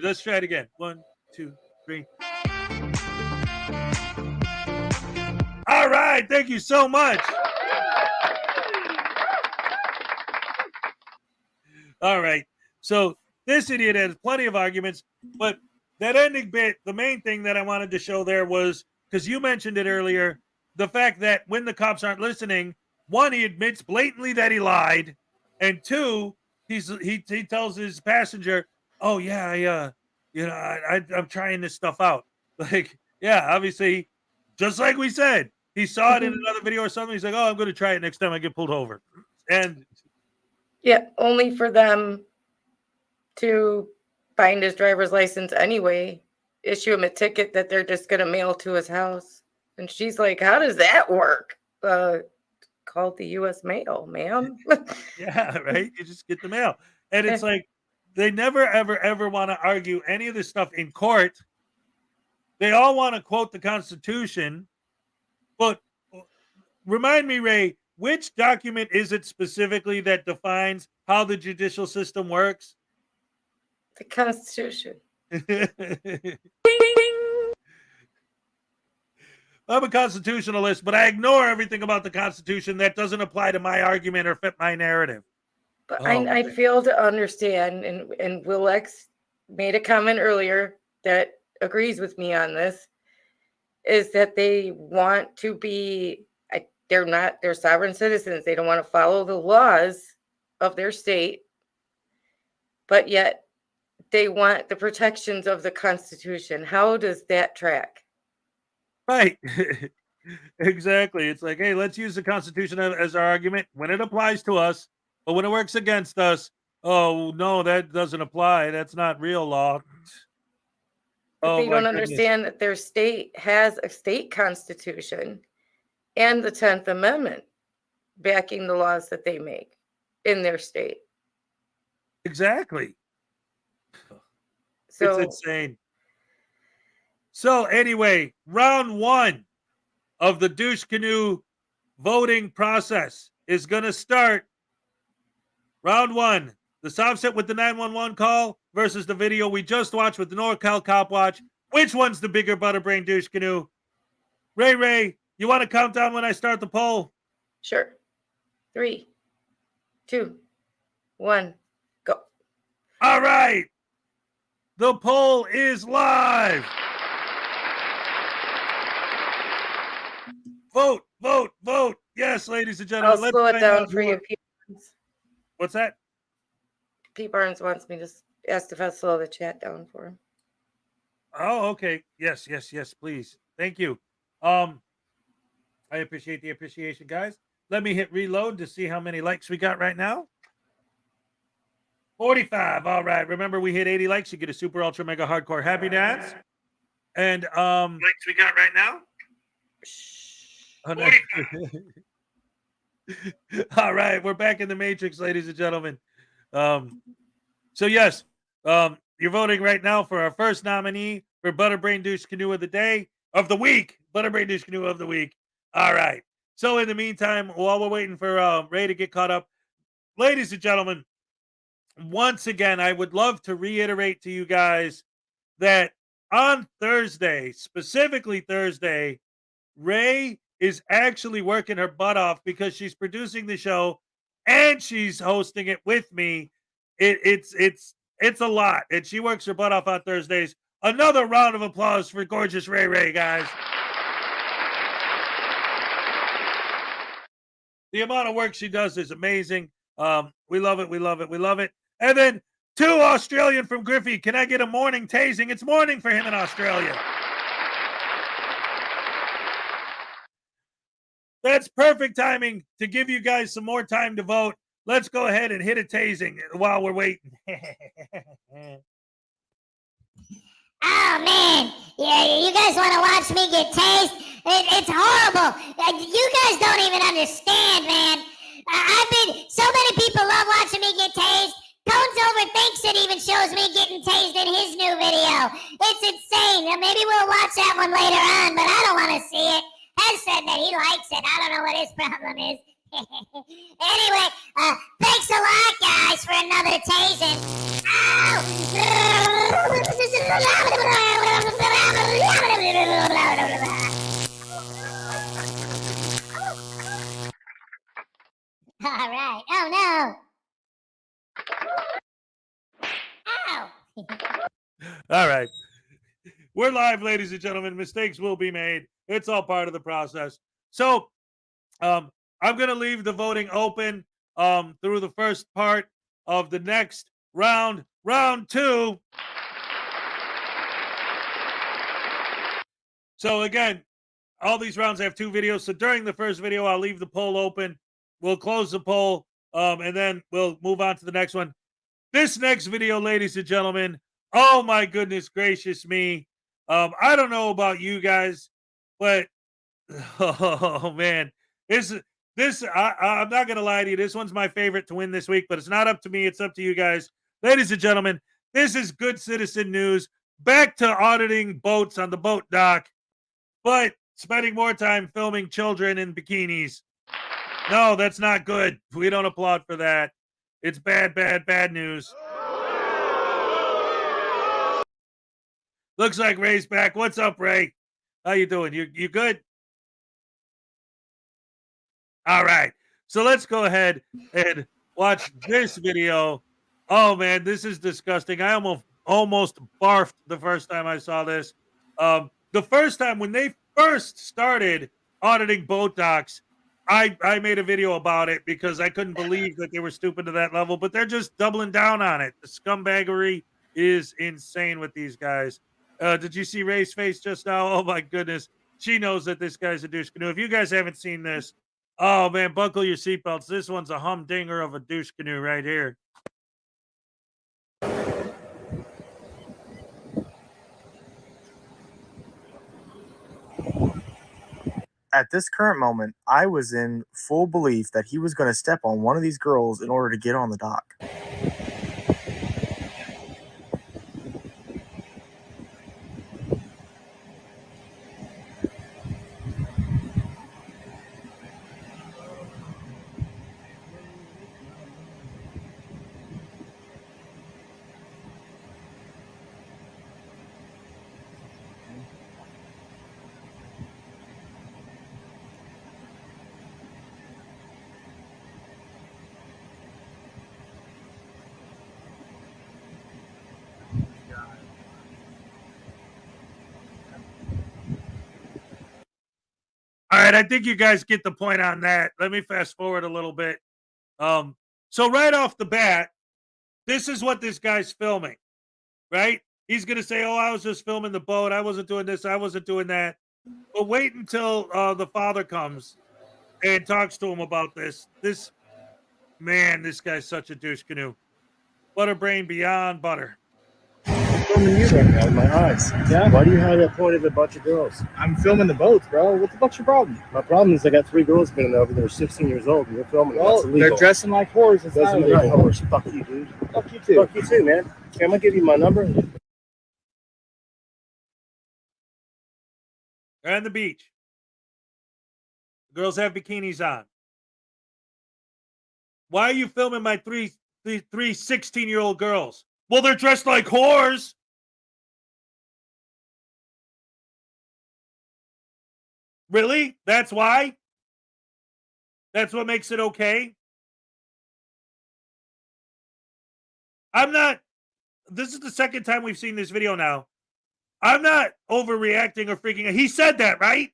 A: Let's try it again. 1, 2, 3. All right, thank you so much. All right, so this idiot has plenty of arguments, but that ending bit, the main thing that I wanted to show there was, because you mentioned it earlier, the fact that when the cops aren't listening, 1, he admits blatantly that he lied, and 2, he tells his passenger, "Oh yeah, I'm trying this stuff out." Like, yeah, obviously, just like we said, he saw it in another video or something. He's like, "Oh, I'm going to try it next time I get pulled over," and
B: yeah, only for them to find his driver's license anyway, issue him a ticket that they're just going to mail to his house. And she's like, how does that work? Called the U.S. mail, ma'am.
A: Yeah, right. You just get the mail. And it's like, they never, ever want to argue any of this stuff in court. They all want to quote the Constitution. But remind me, Ray, which document is it specifically that defines how the judicial system works?
B: The Constitution.
A: I'm a constitutionalist, but I ignore everything about the Constitution that doesn't apply to my argument or fit my narrative.
B: But I fail to understand, and Will X made a comment earlier that agrees with me on this, is that they want to be, they're sovereign citizens. They don't want to follow the laws of their state, but yet they want the protections of the Constitution. How does that track?
A: Right. Exactly. It's like, hey, let's use the Constitution as our argument when it applies to us, but when it works against us, oh, no, that doesn't apply. That's not real law.
B: But they don't understand that their state has a state constitution and the 10th Amendment backing the laws that they make in their state.
A: Exactly.
B: So
A: it's insane. So anyway, round 1 of the douche canoe voting process is going to start. Round 1, the subset with the 911 call versus the video we just watched with the NorCal Copwatch. Which one's the bigger butterbrain douche canoe? Ray, you want to count down when I start the poll?
B: Sure. 3, 2, 1, go.
A: All right. The poll is live. Vote. Yes, ladies and gentlemen.
B: I'll slow it down for you, P.
A: What's that?
B: P. Barnes wants me to ask if I slow the chat down for him.
A: Oh, okay. Yes, please. Thank you. I appreciate the appreciation, guys. Let me hit reload to see how many likes we got right now. 45. All right. Remember, we hit 80 likes. You get a super ultra mega hardcore happy dance. And likes we got right now. Oh, no. All right, we're back in the Matrix, ladies and gentlemen. So yes, you're voting right now for our first nominee for Butterbrain Douche Canoe of the week. Butterbrain Douche Canoe of the week. All right. So in the meantime, while we're waiting for Ray to get caught up, ladies and gentlemen, once again, I would love to reiterate to you guys that on Thursday, specifically Thursday, Ray is actually working her butt off because she's producing the show and she's hosting it with me. It's a lot, and she works her butt off on Thursdays. Another round of applause for gorgeous Rae Rae, guys. The amount of work she does is amazing. We love it. We love it. We love it. And then 2 Australian from Griffey. Can I get a morning tasing? It's morning for him in Australia. That's perfect timing to give you guys some more time to vote. Let's go ahead and hit a tasing while we're waiting.
N: Oh man, yeah, you guys want to watch me get tased? It's horrible. You guys don't even understand, man. I've been, so many people love watching me get tased. Cones Overthinks it even shows me getting tased in his new video. It's insane. Now, maybe we'll watch that one later on, but I don't want to see it. Hez said that he likes it. I don't know what his problem is. Anyway, thanks a lot, guys, for another tasing. All right. Oh, no. Ow.
A: All right. We're live, ladies and gentlemen. Mistakes will be made. It's all part of the process. So, I'm going to leave the voting open through the first part of the next round, round 2. So, again, all these rounds have 2 videos. So, during the first video, I'll leave the poll open. We'll close the poll, and then we'll move on to the next one. This next video, ladies and gentlemen, oh my goodness gracious me. I don't know about you guys, but oh man, I'm not gonna lie to you. This one's my favorite to win this week, but it's not up to me. It's up to you guys, ladies and gentlemen. This is good citizen news. Back to auditing boats on the boat dock, but spending more time filming children in bikinis. No, that's not good. We don't applaud for that. It's bad, bad, bad news. Looks like Ray's back. What's up, Ray? How you doing? You good? All right. So let's go ahead and watch this video. Oh man, this is disgusting. I almost barfed the first time I saw this. The first time when they first started auditing boat docks, I made a video about it because I couldn't believe that they were stupid to that level, but they're just doubling down on it. The scumbaggery is insane with these guys. Did you see Ray's face just now? Oh my goodness. She knows that this guy's a douche canoe. If you guys haven't seen this, oh man, buckle your seatbelts. This one's a humdinger of a douche canoe right here.
O: At this current moment, I was in full belief that he was going to step on one of these girls in order to get on the dock.
A: All right, I think you guys get the point on that. Let me fast forward a little bit. So right off the bat, this is what this guy's filming, right? He's going to say, oh, I was just filming the boat. I wasn't doing this. I wasn't doing that. But wait until the father comes and talks to him about this. This guy's such a douche canoe. Butterbrain beyond butter.
H: Filming you right now with my eyes. Yeah. Why do you have that pointed at a bunch of girls? I'm filming the boats, bro. What the fuck's your problem? My problem is I got 3 girls bending over. They're 16 years old, and you're filming. Well, they're dressing like whores. It's not illegal. Horse. Fuck you, dude. Fuck you too. Fuck you too, man. Okay, I'm gonna give you my number.
A: They're on the beach. The girls have bikinis on. Why are you filming my three 16-year-old girls? Well, they're dressed like whores. Really? That's why? That's what makes it okay? I'm not. This is the second time we've seen this video now. I'm not overreacting or freaking out. He said that, right?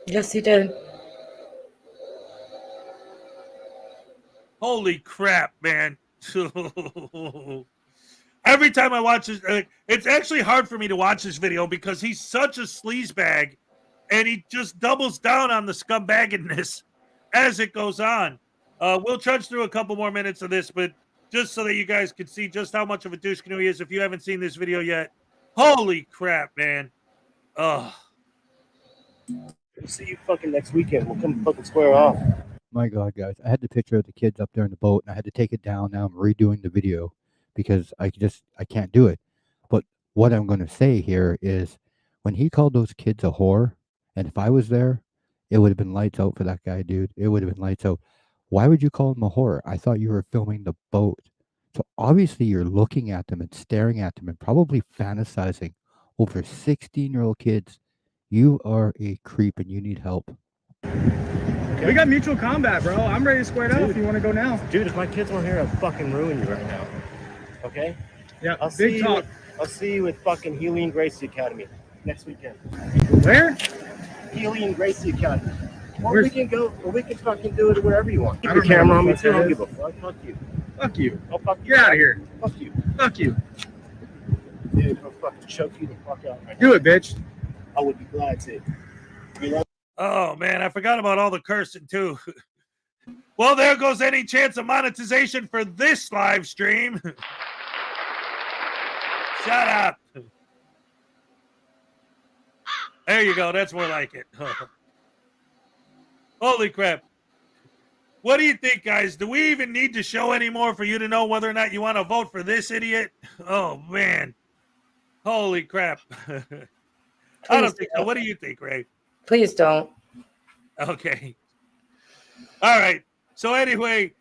B: Yes, he did.
A: Holy crap, man. Every time I watch this, it's actually hard for me to watch this video because he's such a sleazebag and he just doubles down on the scumbaggedness as it goes on. We'll trudge through a couple more minutes of this, but just so that you guys can see just how much of a douche canoe he is if you haven't seen this video yet. Holy crap, man.
H: We'll see you fucking next weekend. We'll come fucking square off.
P: My God, guys, I had the picture of the kids up there in the boat, and I had to take it down. Now I'm redoing the video because I can't do it. But what I'm going to say here is when he called those kids a whore, and if I was there, it would have been lights out for that guy, dude. It would have been lights out. Why would you call him a whore? I thought you were filming the boat. So obviously you're looking at them and staring at them and probably fantasizing over 16-year-old kids. You are a creep and you need help.
H: We got mutual combat, bro. I'm ready to square it out if you want to go now. Dude, if my kids weren't here, I'd fucking ruin you right now. Okay? Yeah, I'll see you with fucking Healy and Gracie Academy next weekend. Where? Healy and Gracie Academy. Or we can go, or we can fucking do it wherever you want. Keep your camera on me too. I don't give a fuck. Fuck you. Fuck you. I'll fuck you. Get out of here. Fuck you. Fuck you. Dude, I'll fucking choke you the fuck out right now. Do it, bitch. I would be glad to.
A: Oh, man, I forgot about all the cursing, too. Well, there goes any chance of monetization for this live stream. Shut up. There you go. That's more like it. Holy crap. What do you think, guys? Do we even need to show anymore for you to know whether or not you want to vote for this idiot? Oh, man. Holy crap. I don't think so. What do you think, Ray?
B: Please don't.
A: Okay. All right. So anyway,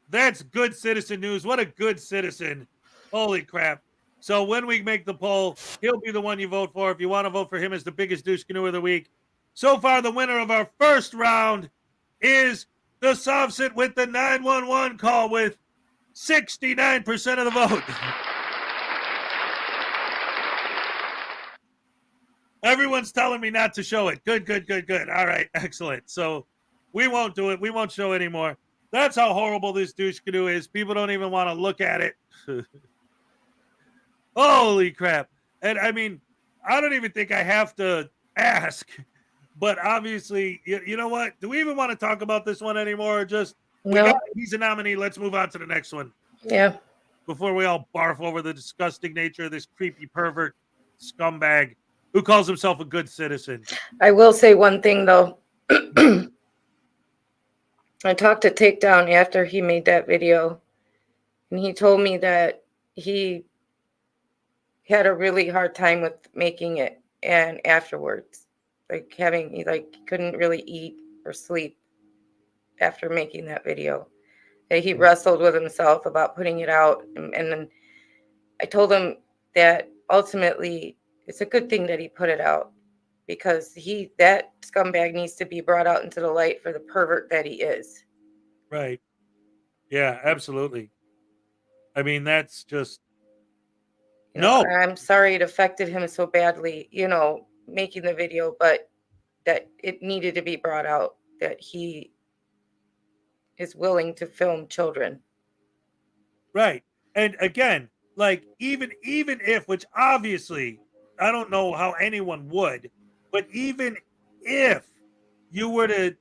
A: that's good citizen news. What a good citizen. Holy crap. So when we make the poll, he'll be the one you vote for if you want to vote for him as the biggest douche canoe of the week. So far, the winner of our first round is the soft sit with the 911 call with 69% of the vote. Everyone's telling me not to show it. Good. All right, excellent. So we won't do it. We won't show anymore. That's how horrible this douche canoe is. People don't even want to look at it. Holy crap. And I mean, I don't even think I have to ask, but obviously, you know what? Do we even want to talk about this one anymore? Or just, he's a nominee. Let's move on to the next one.
B: Yeah.
A: Before we all barf over the disgusting nature of this creepy pervert scumbag who calls himself a good citizen.
B: I will say one thing, though. I talked to Takedown after he made that video, and he told me that he had a really hard time with making it and afterwards. He couldn't really eat or sleep after making that video. He wrestled with himself about putting it out. And then I told him that ultimately it's a good thing that he put it out, because that scumbag needs to be brought out into the light for the pervert that he is.
A: Right. Yeah, absolutely. I mean, that's just
B: I'm sorry it affected him so badly, making the video, but that it needed to be brought out that he is willing to film children.
A: Right. And again, even if, which obviously I don't know how anyone would, but even if you were to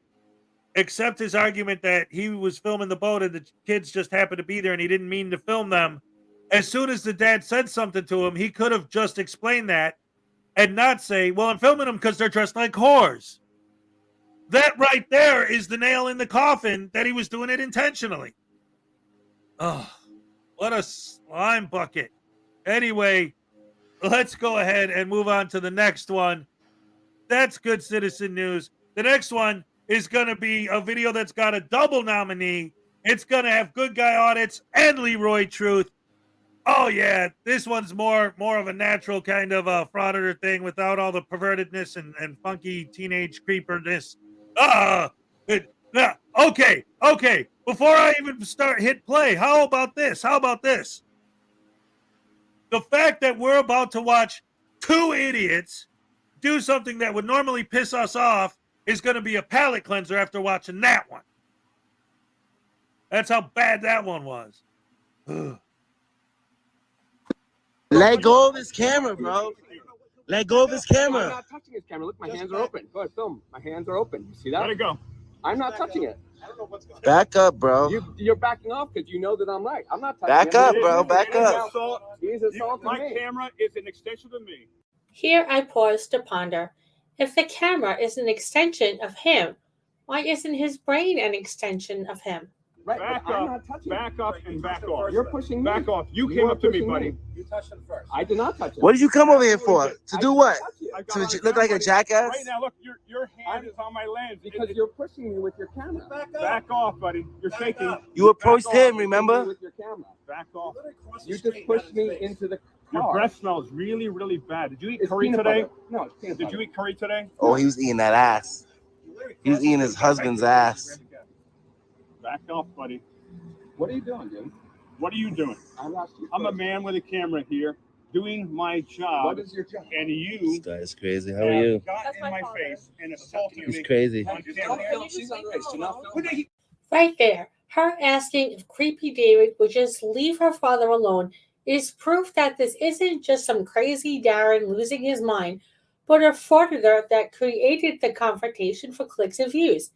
A: accept his argument that he was filming the boat and the kids just happened to be there and he didn't mean to film them, as soon as the dad said something to him, he could have just explained that and not say, well, I'm filming them because they're dressed like whores. That right there is the nail in the coffin that he was doing it intentionally. Oh, what a slime bucket. Anyway, let's go ahead and move on to the next one. That's good citizen news. The next one is going to be a video that's got a double nominee. It's going to have Good Guy Audits and Leroy Truth. Oh, yeah, this one's more of a natural kind of a Frauditor thing without all the pervertedness and funky teenage creeperness. Okay. Before I even hit play, how about this? The fact that we're about to watch two idiots do something that would normally piss us off is going to be a palate cleanser after watching that one. That's how bad that one was. Ugh.
Q: Let go of his camera, bro. Let go of his
J: I'm
Q: camera.
J: not touching his camera. Look, my hands are open. Go ahead, film. My hands are open. You see that? Let it go. I'm not touching it.
Q: Back up, bro.
J: You're backing off because you know that I'm right. I'm not touching
Q: Back
J: it.
Q: up, bro. Back up.
J: He's assaulting
L: My
J: me.
L: camera is an extension of me.
R: Here I pause to ponder. If the camera is an extension of him, why isn't his brain an extension of him?
J: Right,
L: Back
J: but I'm
L: up,
J: not touching
L: back
J: it.
L: up, and back off.
J: You're pushing me.
L: Back off. You came up to me, buddy.
J: You touched him first. I did not touch him.
Q: What did you come over here for? To do what?
L: I got
Q: To
L: on
Q: look like a
L: camera.
Q: jackass?
L: Right now, look, your hand is on my lens.
J: Because you're pushing me with your camera.
L: Back off, buddy. You're shaking.
Q: You approached
L: Back
Q: him,
L: off.
Q: remember?
J: With your camera.
L: Back off.
J: You just pushed me into the car.
L: Your breath smells really, really bad. Did you eat
J: It's
L: curry
J: peanut
L: today?
J: butter. No, it's peanut
L: Did
J: butter.
L: you eat curry today?
Q: Oh, he was eating that ass. He was eating his husband's ass.
L: Back off, buddy.
J: What are you doing, dude?
L: What are you doing? I'm a man with a camera here doing my job.
J: What is your job?
L: And you
Q: This guy is crazy. How are you?
L: got in my face and assaulted
Q: He's
L: me.
Q: crazy.
L: on camera.
J: She's unraced. Do not film.
R: Right there, her asking if Creepy David would just leave her father alone is proof that this isn't just some crazy Darren losing his mind, but a frauditor that created the confrontation for clicks and views.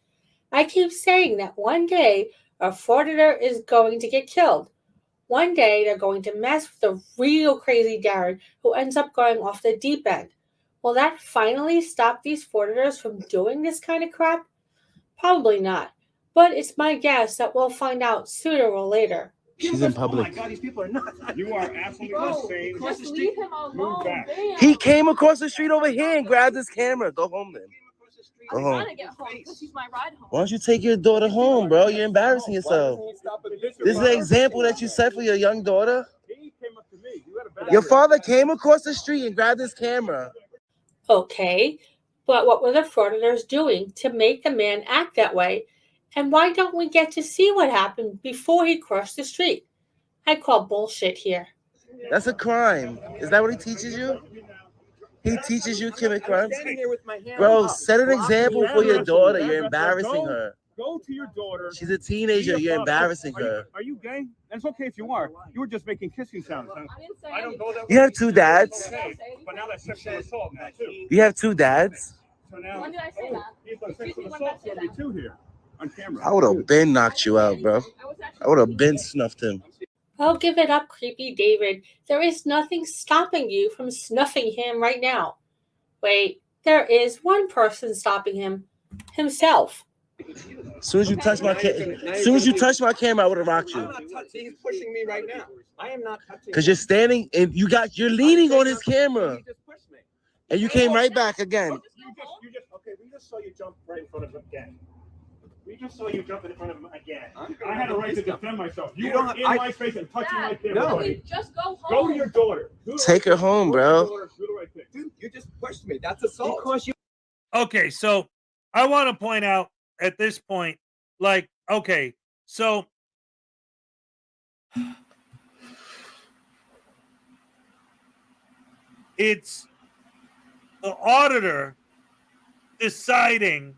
R: I keep saying that one day a frauditor is going to get killed. One day they're going to mess with the real crazy Darren who ends up going off the deep end. Will that finally stop these frauditors from doing this kind of crap? Probably not. But it's my guess that we'll find out sooner or later.
Q: She's in public.
L: Oh my God, these people are nuts. You are absolutely insane.
R: Just leave him alone.
L: Move back.
Q: He came across the street over here and grabbed his camera. Go home then. Go home.
R: Get home because he's my ride home.
Q: Why don't you take your daughter home, bro? You're embarrassing yourself. This is an example that you set for your young daughter.
L: He came up to me. You had a bad
Q: Your father came across the street and grabbed his camera.
R: Okay, but what were the frauditors doing to make the man act that way? And why don't we get to see what happened before he crossed the street? I call bullshit here.
Q: That's a crime. Is that what he teaches you? He teaches you commit crimes? Bro, set an example for your daughter. You're embarrassing her.
L: Go to your daughter.
Q: She's a teenager. You're embarrassing her.
L: Are you gay? That's okay if you are. You were just making kissing sounds. I don't go that way.
Q: You have two dads.
L: Okay, but now that's sexual assault now too.
Q: You have two dads.
L: So now
R: When did I say that?
L: he's a sexual assault for me too here on camera.
Q: I would have been knocked you out, bro. I would have been snuffed him.
R: Oh, give it up, Creepy David. There is nothing stopping you from snuffing him right now. Wait, there is one person stopping him. Himself.
Q: As soon as you touch my camera, I would have rocked you.
J: I'm not touching. He's pushing me right now. I am not touching.
Q: Because you're standing and you're leaning on his camera.
J: He just pushed me.
Q: And you came right back again.
L: Okay, we just saw you jump right in front of him again. We just saw you jump in front of him again. I had a right to defend myself. You were in my face and touching my camera.
J: No.
L: buddy.
R: Just go home.
L: Go to your daughter.
Q: Take her home, bro.
L: Do the right thing.
J: Dude, you just pushed me. That's assault. Because you.
A: Okay, so I want to point out at this point, like, okay, so it's the auditor deciding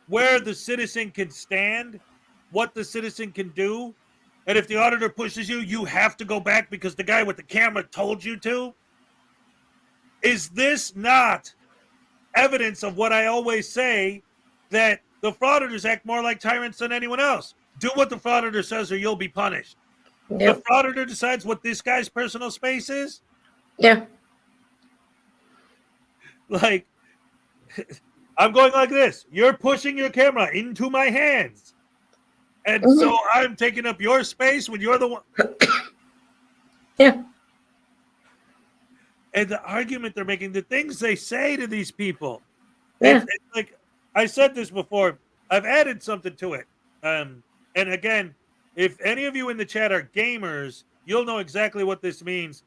A: where the citizen can stand, what the citizen can do, and if the auditor pushes you, you have to go back because the guy with the camera told you to. Is this not evidence of what I always say, that the frauditors act more like tyrants than anyone else? Do what the frauditor says or you'll be punished.
B: Yep.
A: The frauditor decides what this guy's personal space is.
B: Yeah.
A: Like, I'm going like this. You're pushing your camera into my hands. And so I'm taking up your space when you're the one.
B: Yeah.
A: And the argument they're making, the things they say to these people.
B: Yeah.
A: It's like, I said this before. I've added something to it. And again, if any of you in the chat are gamers, you'll know exactly what this means.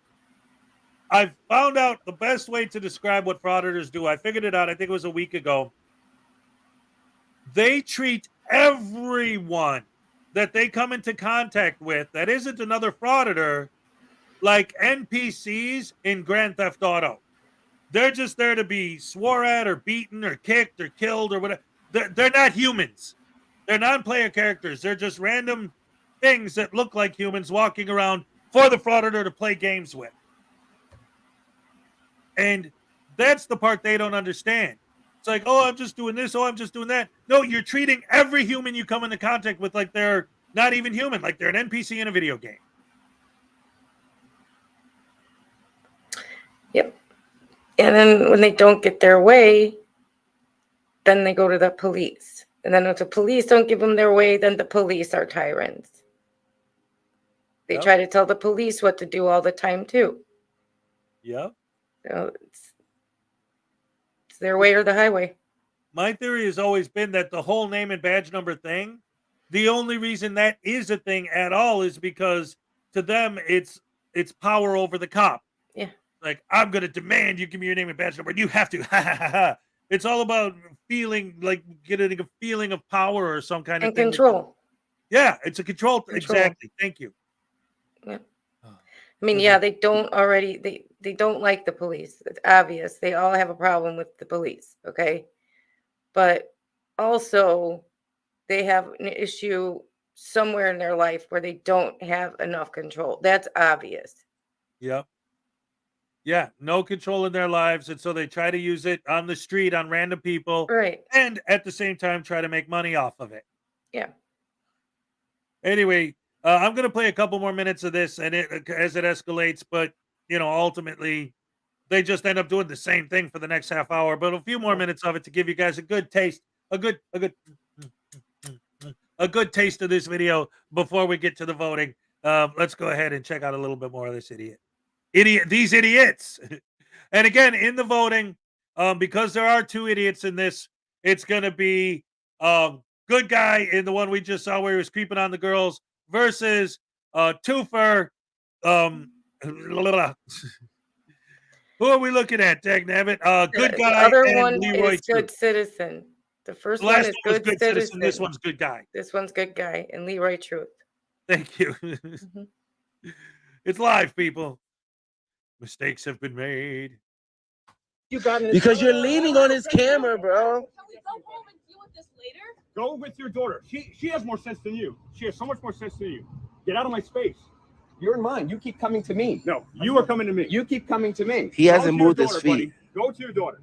A: I've found out the best way to describe what frauditors do. I figured it out, I think it was a week ago. They treat everyone that they come into contact with that isn't another frauditor like NPCs in Grand Theft Auto. They're just there to be swore at or beaten or kicked or killed or whatever. They're not humans. They're non-player characters. They're just random things that look like humans walking around for the Frauditor to play games with. And that's the part they don't understand. It's like, oh, I'm just doing this. Oh, I'm just doing that. No, you're treating every human you come into contact with like they're not even human, like they're an NPC in a video game.
B: Yep. And then when they don't get their way, then they go to the police. And then if the police don't give them their way, then the police are tyrants. They try to tell the police what to do all the time, too.
A: Yep.
B: So it's their way or the highway.
A: My theory has always been that the whole name and badge number thing, the only reason that is a thing at all is because to them it's power over the cop.
B: Yeah.
A: Like, I'm going to demand you give me your name and badge number. And you have to. It's all about feeling like getting a feeling of power or some kind of thing.
B: Control.
A: Yeah, it's a control. Exactly. Thank you.
B: Yeah. I mean, yeah, they don't already, they don't like the police. It's obvious. They all have a problem with the police. Okay. But also they have an issue somewhere in their life where they don't have enough control. That's obvious.
A: Yep. Yeah, no control in their lives. And so they try to use it on the street on random people.
B: Right.
A: And at the same time, try to make money off of it.
B: Yeah.
A: Anyway, I'm going to play a couple more minutes of this and as it escalates. But, ultimately, they just end up doing the same thing for the next half hour. But a few more minutes of it to give you guys a good taste, a good taste of this video before we get to the voting. Let's go ahead and check out a little bit more of this these idiots. And again, in the voting, because there are two idiots in this, it's going to be good guy in the one we just saw where he was creeping on the girls versus twofer. Who are we looking at, Dag Nabbit? Good guy.
B: The other
A: and
B: one
A: Leroy
B: is good citizen. The first
A: last
B: one is
A: was
B: good
A: citizen.
B: citizen.
A: This one's good guy.
B: This one's good guy and Leroy Truth.
A: Thank you. It's live, people. Mistakes have been made.
Q: You got it. Because you're leaning on his camera, bro.
L: Can we go home and deal with this later? Go with your daughter. She has more sense than you. She has so much more sense than you. Get out of my space.
J: You're in mine. You keep coming to me.
L: No, you are coming to me.
J: You keep coming to me.
Q: He hasn't moved his feet.
L: Buddy. Go to your daughter.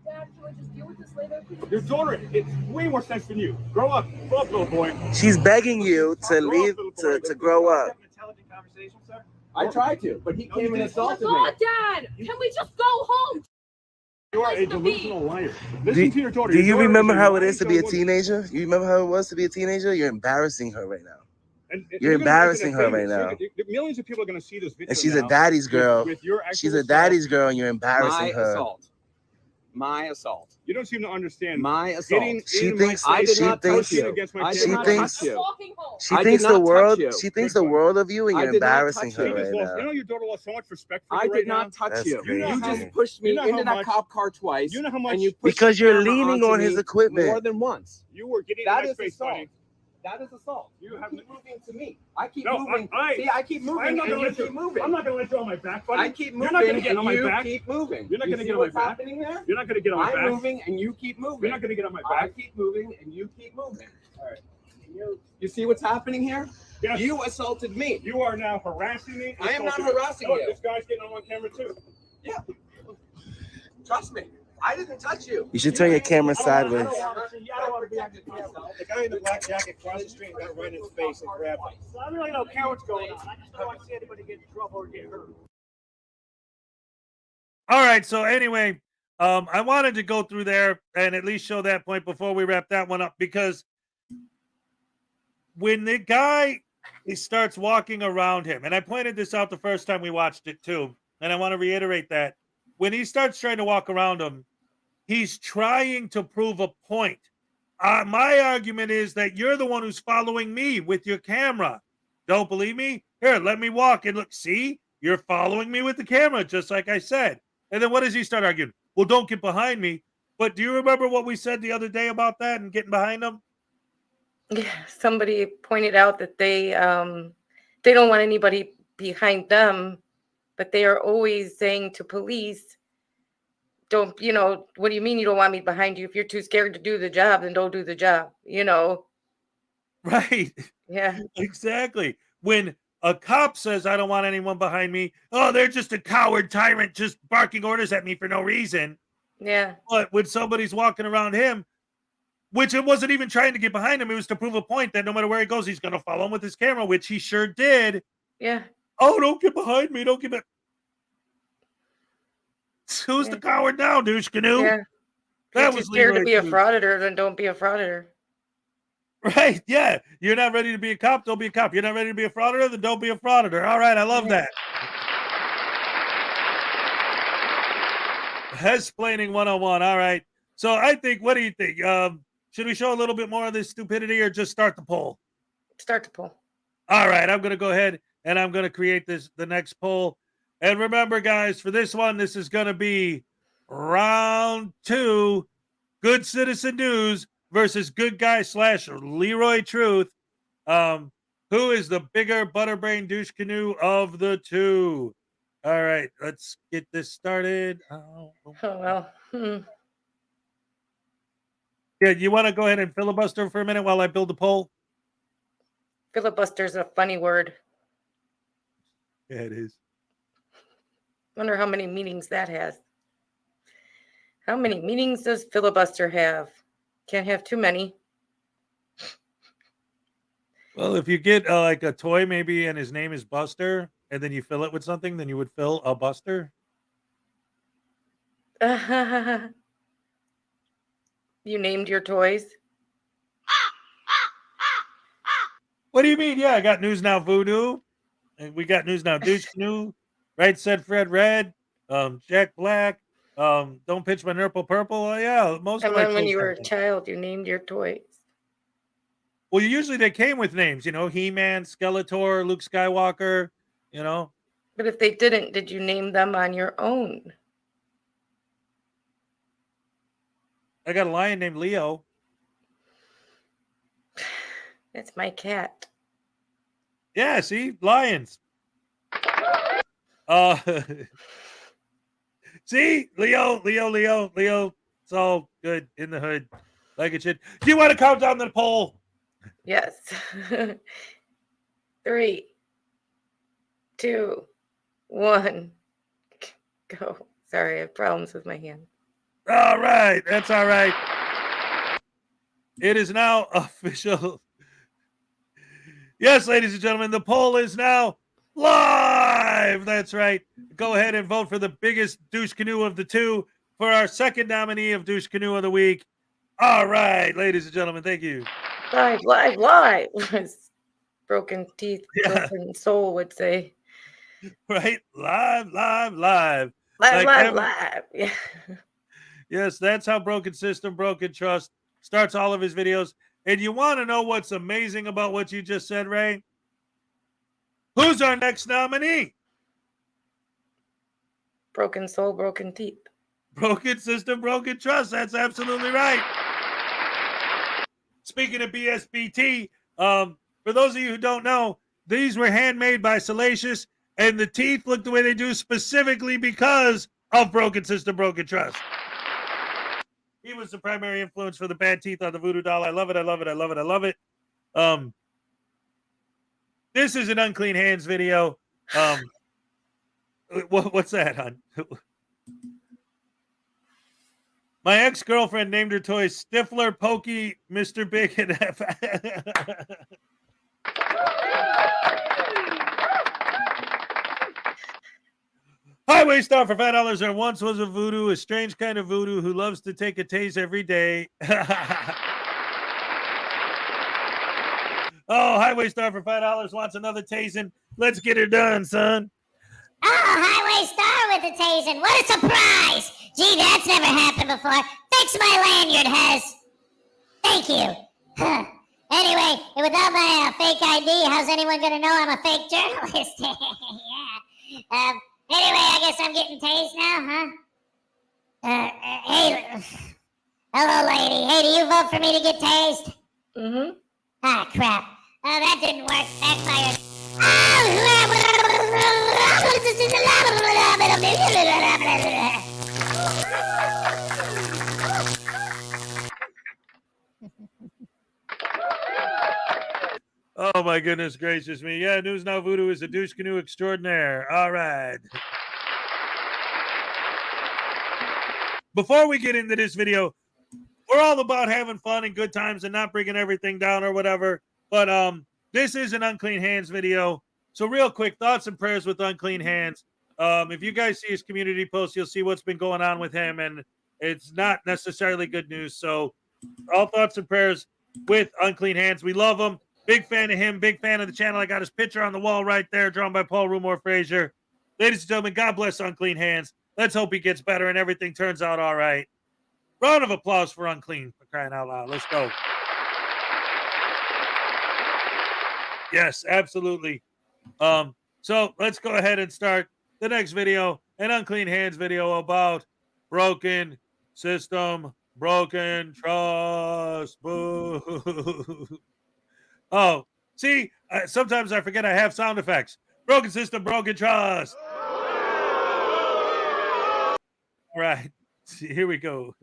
S: Dad, can we just deal with this later, please?
L: Your daughter, it's way more sense than you. Grow up, little boy.
Q: She's begging you to leave, to grow up.
L: Intelligent conversation, sir.
J: I tried to, but he came and assaulted me.
S: Oh, Dad, can we just go home?
L: You are a delusional liar. Listen to your daughter.
Q: Do you remember how it is to be a teenager? You remember how it was to be a teenager? You're embarrassing her right now. You're embarrassing her right now.
L: Millions of people are going to see this video.
Q: And she's a daddy's girl. She's a daddy's girl, and you're embarrassing her.
J: My assault.
L: You don't seem to understand.
J: My assault.
Q: She thinks
J: I did not touch you.
Q: She thinks the world. She thinks the world of you, and you're embarrassing her right now.
L: You know your daughter lost so much respect for you.
J: I did not touch you. You just pushed me into that cop car twice.
L: You know how much?
J: And you pushed
Q: because you're leaning on his equipment
J: more than once.
L: You were getting
J: that
L: in
J: is
L: space,
J: assault.
L: buddy.
J: That is assault. You keep moving to me. I keep
L: No,
J: moving.
L: I
J: keep moving.
L: I'm not
J: and
L: gonna
J: you
L: let you
J: keep moving.
L: I'm not going to let you on my back, buddy.
J: I keep moving.
L: You're not going to get on my
J: and
L: back.
J: You keep moving.
L: You're not going to get on my
J: what's
L: back.
J: happening there?
L: You're not going to get on my back.
J: I'm moving and you keep moving.
L: You're not going to get on my
J: I
L: back.
J: keep moving and you keep moving. All right. You see what's happening here?
L: Yes.
J: You assaulted me.
L: You are now harassing me.
J: I am not
L: assaulting me.
J: harassing
L: Oh,
J: you.
L: This guy's getting on camera too.
J: Yeah. Trust me. I didn't touch you.
Q: You should turn your camera sideways.
L: I don't want to be acting myself. The guy in the black jacket crossed the street and got right in his face and grabbed him. I really don't care what's going on. I just don't want to see anybody get in trouble or get hurt.
A: All right. So anyway, I wanted to go through there and at least show that point before we wrap that one up, because when the guy starts walking around him, and I pointed this out the first time we watched it too, and I want to reiterate that when he starts trying to walk around him, he's trying to prove a point. My argument is that you're the one who's following me with your camera. Don't believe me? Here, let me walk and look. See, you're following me with the camera, just like I said. And then what does he start arguing? Well, don't get behind me. But do you remember what we said the other day about that and getting behind them?
B: Yeah, somebody pointed out that they don't want anybody behind them, but they are always saying to police, don't, what do you mean you don't want me behind you? If you're too scared to do the job, then don't do the job,
A: Right.
B: Yeah.
A: Exactly. When a cop says, I don't want anyone behind me, oh, they're just a coward tyrant just barking orders at me for no reason.
B: Yeah.
A: But when somebody's walking around him, which it wasn't even trying to get behind him, it was to prove a point that no matter where he goes, he's going to follow him with his camera, which he sure did.
B: Yeah.
A: Oh, don't get behind me. Don't get back. Who's the coward now, douche canoe?
B: Yeah. If you're too scared to be a frauditor, then don't be a frauditor.
A: Right, yeah. You're not ready to be a cop, don't be a cop. You're not ready to be a frauditor, then don't be a frauditor. All right, I love that. Hesplaining 101. All right. So I think, what do you think? Should we show a little bit more of this stupidity or just start the poll?
B: Start the poll.
A: All right, I'm going to go ahead and I'm going to create the next poll. And remember, guys, for this one, this is going to be round 2, Good Citizen News versus Good Guy / Leroy Truth. Who is the bigger butterbrain douche canoe of the two? All right, let's get this started.
B: Oh, well.
A: Yeah, you want to go ahead and filibuster for a minute while I build the poll?
B: Filibuster's a funny word.
A: Yeah, it is.
B: Wonder how many meanings that has. How many meanings does filibuster have? Can't have too many.
A: Well, if you get like a toy maybe and his name is Buster and then you fill it with something, then you would fill a Buster.
B: You named your toys?
A: What do you mean? Yeah, I got News Now Voodoo. And we got News Now Douche Canoe. Right Said Fred Red. Jack Black. Don't Pitch My Nurple Purple. Yeah, most
B: And
A: of
B: when you were a child, you named your toys.
A: Well, usually they came with names, He-Man, Skeletor, Luke Skywalker,
B: But if they didn't, did you name them on your own?
A: I got a lion named Leo.
B: That's my cat.
A: Yeah, see? Lions. See? Leo. It's all good in the hood. Like it should. Do you want to count down the poll?
B: Yes. 3, 2, 1. Go. Sorry, I have problems with my hand.
A: All right. That's all right. It is now official. Yes, ladies and gentlemen, the poll is now live. That's right. Go ahead and vote for the biggest douche canoe of the two for our second nominee of douche canoe of the week. All right, ladies and gentlemen, thank you.
B: Live. As Broken Teeth, Broken Soul would say.
A: Right? Live.
B: Live. Yeah.
A: Yes, that's how Broken System, Broken Trust starts all of his videos. And you want to know what's amazing about what you just said, Ray? Who's our next nominee?
B: Broken Soul, Broken Teeth.
A: Broken System, Broken Trust. That's absolutely right. Speaking of BSBT, for those of you who don't know, these were handmade by Salacious, and the teeth look the way they do specifically because of Broken System, Broken Trust. He was the primary influence for the bad teeth on the voodoo doll. I love it. This is an unclean hands video. What's that, hon? My ex-girlfriend named her toy Stifler, Pokey, Mr. Big, and F. Highway star for $5. There once was a voodoo, a strange kind of voodoo who loves to take a tase every day. Oh, highway star for $5 wants another tasing. Let's get her done, son.
N: Oh, highway star with the tasing. What a surprise. Gee, that's never happened before. Fix my lanyard, Hez. Thank you. Anyway, without my fake ID, how's anyone going to know I'm a fake journalist? Yeah. Anyway, I guess I'm getting tased now, huh? Hey, hello, lady. Hey, do you vote for me to get tased?
B: Mm-hmm.
N: Ah, crap. Oh, that didn't work. Backfired. Oh,
A: my goodness gracious me. Yeah, News Now Voodoo is a douche canoe extraordinaire. All right. Before we get into this video, we're all about having fun and good times and not bringing everything down or whatever. But this is an Unclean Hands video. So real quick, thoughts and prayers with Unclean Hands. If you guys see his community post, you'll see what's been going on with him, and it's not necessarily good news. So all thoughts and prayers with Unclean Hands. We love him. Big fan of him. Big fan of the channel. I got his picture on the wall right there, drawn by Paul Rumor Frazier. Ladies and gentlemen, God bless Unclean Hands. Let's hope he gets better and everything turns out all right. Round of applause for Unclean, for crying out loud. Let's go. Yes, absolutely. So let's go ahead and start the next video, an Unclean Hands video about broken system, broken trust. Boo. Oh, see, sometimes I forget I have sound effects. Broken system, broken trust. All right, here we go.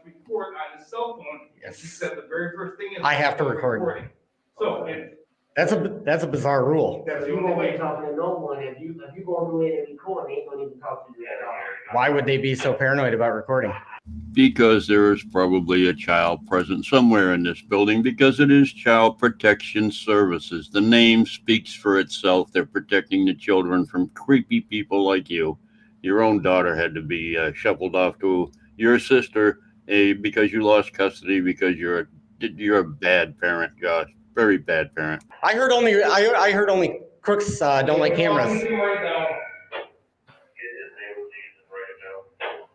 L: Record on the cell phone.
T: Yes.
L: You said the very first thing is
T: I have to record.
L: recording. So if
T: That's a bizarre rule.
L: that's the
U: You
L: only
U: won't be
L: way.
U: talking to no one. If you go to it and record, ain't gonna even talk to you at all.
T: Why would they be so paranoid about recording?
V: Because there is probably a child present somewhere in this building, because it is Child Protection Services. The name speaks for itself. They're protecting the children from creepy people like you. Your own daughter had to be shuffled off to your sister because you lost custody because you're a bad parent, Josh. Very bad parent.
T: I heard only crooks don't like cameras.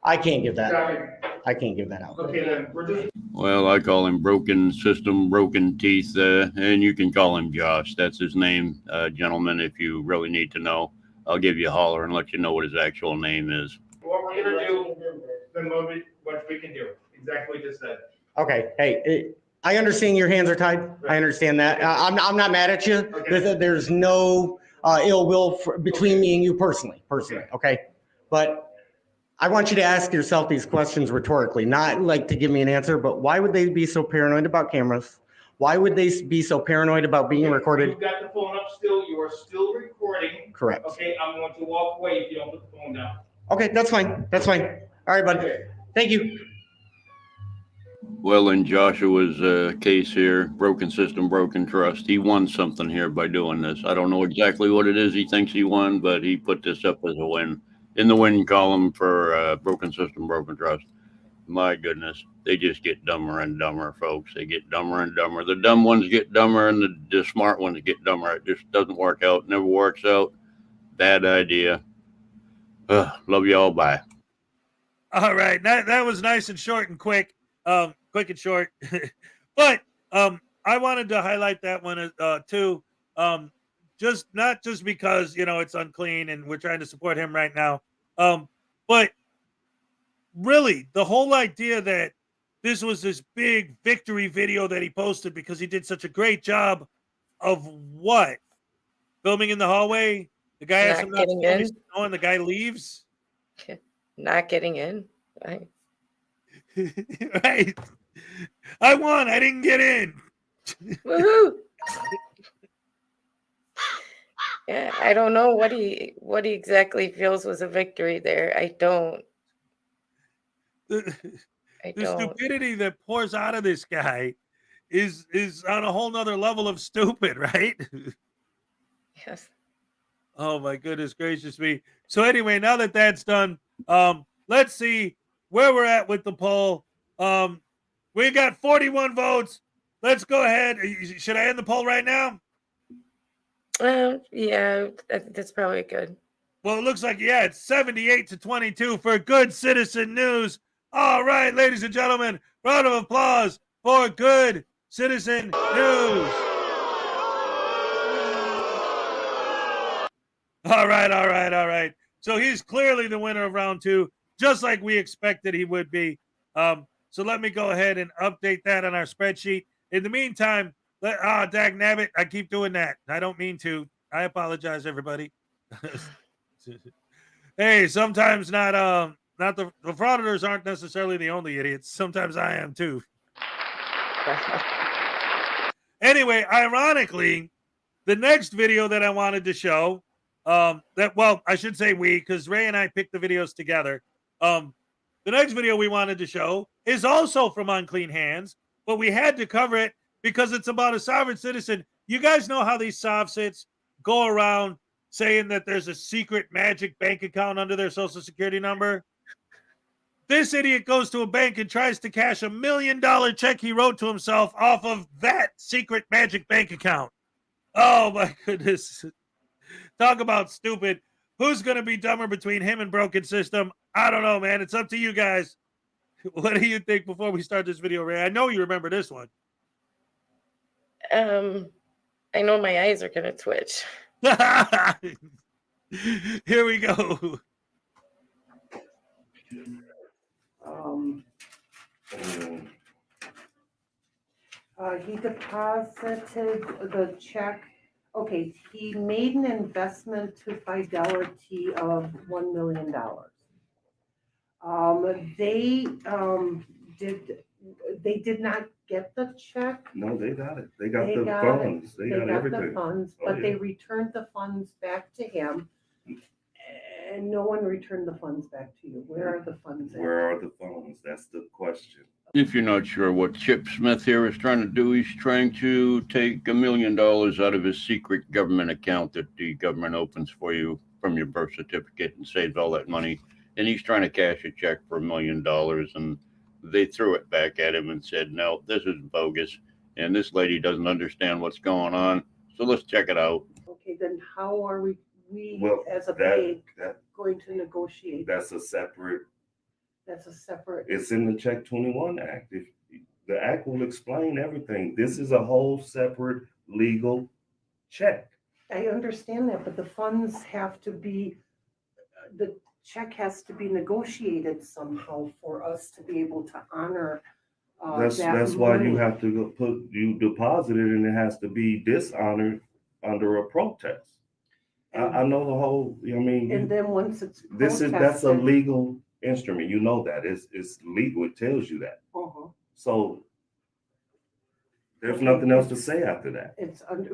T: I can't give that. I can't give that out.
L: Okay, then we're just.
V: Well, I call him Broken System, Broken Teeth, and you can call him Josh. That's his name, gentlemen. If you really need to know, I'll give you a holler and let you know what his actual name is.
L: What we're gonna do, then what we can do. Exactly what you just said.
T: Okay. Hey, I understand your hands are tied. I understand that. I'm not mad at you.
L: Okay.
T: There's no ill will between me and you personally. Okay. But I want you to ask yourself these questions rhetorically, not like to give me an answer, but why would they be so paranoid about cameras? Why would they be so paranoid about being recorded?
L: You've got the phone up still. You are still recording.
T: Correct.
L: Okay, I'm going to walk away if you don't put the phone down.
T: Okay, that's fine. That's fine. All right, buddy.
L: Okay.
T: Thank you.
V: Well, in Joshua's case here, broken system, broken trust, he won something here by doing this. I don't know exactly what it is he thinks he won, but he put this up as a win in the win column for broken system, broken trust. My goodness, they just get dumber and dumber, folks. They get dumber and dumber. The dumb ones get dumber and the smart ones get dumber. It just doesn't work out. Never works out. Bad idea. Love y'all. Bye.
A: All right. That was nice and short and quick. Quick and short. But I wanted to highlight that one too. Just not just because, it's unclean and we're trying to support him right now. But really, the whole idea that this was this big victory video that he posted because he did such a great job of what? Filming in the hallway? The guy has some
B: getting in.
A: And the guy leaves?
B: Not getting in. Right.
A: Right. I won. I didn't get in.
B: Woohoo. Yeah, I don't know what he exactly feels was a victory there. I don't.
A: The stupidity that pours out of this guy is on a whole nother level of stupid, right?
B: Yes.
A: Oh my goodness gracious me. So anyway, now that that's done, let's see where we're at with the poll. We got 41 votes. Let's go ahead. Should I end the poll right now?
B: Yeah, that's probably good.
A: Well, it looks like, it's 78-22 for Good Citizen News. All right, ladies and gentlemen, round of applause for Good Citizen News. All right. So he's clearly the winner of round 2, just like we expected he would be. So let me go ahead and update that on our spreadsheet. In the meantime, dag nabbit, I keep doing that. I don't mean to. I apologize, everybody. Hey, sometimes not the frauditors aren't necessarily the only idiots. Sometimes I am too. Anyway, ironically, the next video that I wanted to show, I should say we, because Ray and I picked the videos together. The next video we wanted to show is also from Unclean Hands, but we had to cover it because it's about a sovereign citizen. You guys know how these sovcits go around saying that there's a secret magic bank account under their social security number? This idiot goes to a bank and tries to cash $1 million check he wrote to himself off of that secret magic bank account. Oh my goodness. Talk about stupid. Who's going to be dumber between him and Broken System? I don't know, man. It's up to you guys. What do you think before we start this video, Ray? I know you remember this one.
B: I know my eyes are going to twitch.
A: Here we go.
D: He deposited the check. Okay, he made an investment to Fidelity of $1 million. They did not get the check.
F: No, they got it. They got the funds. They got everything.
D: The funds, but they returned the funds back to him. And no one returned the funds back to you. Where are the funds?
F: Where are the funds? That's the question.
V: If you're not sure what Chip Smith here is trying to do, he's trying to take $1 million out of his secret government account that the government opens for you from your birth certificate and saves all that money. And he's trying to cash a check for $1 million. And they threw it back at him and said, no, this is bogus. And this lady doesn't understand what's going on. So let's check it out.
D: Okay, then how are we as a bank going to negotiate?
F: That's a separate.
D: It's
F: in the Check 21 Act. The act will explain everything. This is a whole separate legal check.
D: I understand that, but the funds have to be, the check has to be negotiated somehow for us to be able to honor.
F: That's why you have to you deposit it, and it has to be dishonored under a protest. I know the whole. I mean,
D: and then once it's
F: that's a legal instrument. You know that it's legal. It tells you that. So there's nothing else to say after that.
D: It's but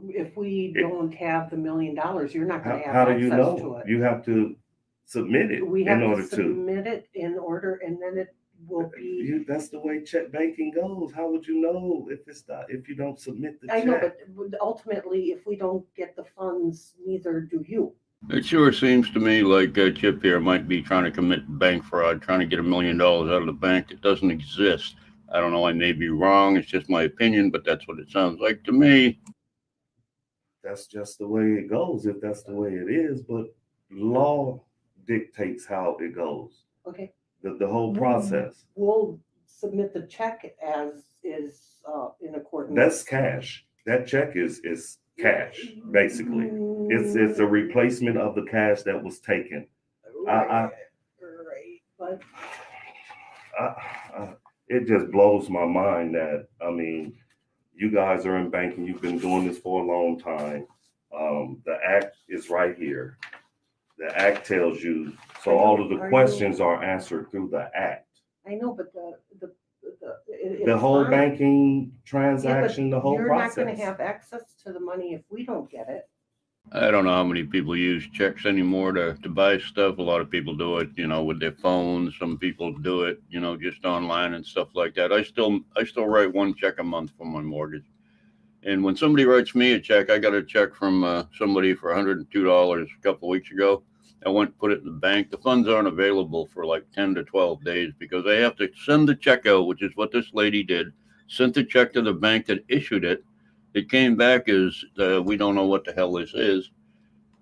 D: if we don't have the $1 million, you're not going to have
F: how
D: access
F: do you know?
D: to it.
F: You have to submit it in order to
D: submit it in order, and then it will be.
F: That's the way check banking goes. How would you know if it's not if you don't submit the check?
D: I know, but ultimately, if we don't get the funds, neither do you.
V: It sure seems to me like Chip here might be trying to commit bank fraud, trying to get $1 million out of the bank that doesn't exist. I don't know. I may be wrong. It's just my opinion, but that's what it sounds like to me.
F: That's just the way it goes, if that's the way it is. But law dictates how it goes.
D: Okay.
F: The whole process.
D: We'll submit the check as is in accordance.
F: That's cash. That check is cash, basically. It's a replacement of the cash that was taken.
D: But
F: it just blows my mind that, I mean, you guys are in banking. You've been doing this for a long time. The act is right here. The act tells you, so all of the questions are answered through the act.
D: I know, but
F: the whole banking transaction, the whole process.
D: You're not going to have access to the money if we don't get it.
V: I don't know how many people use checks anymore to buy stuff. A lot of people do it, with their phones. Some people do it, just online and stuff like that. I still write one check a month for my mortgage. And when somebody writes me a check, I got a check from somebody for $102 a couple of weeks ago. I went and put it in the bank. The funds aren't available for like 10 to 12 days because they have to send the check out, which is what this lady did. Sent the check to the bank that issued it. It came back as we don't know what the hell this is.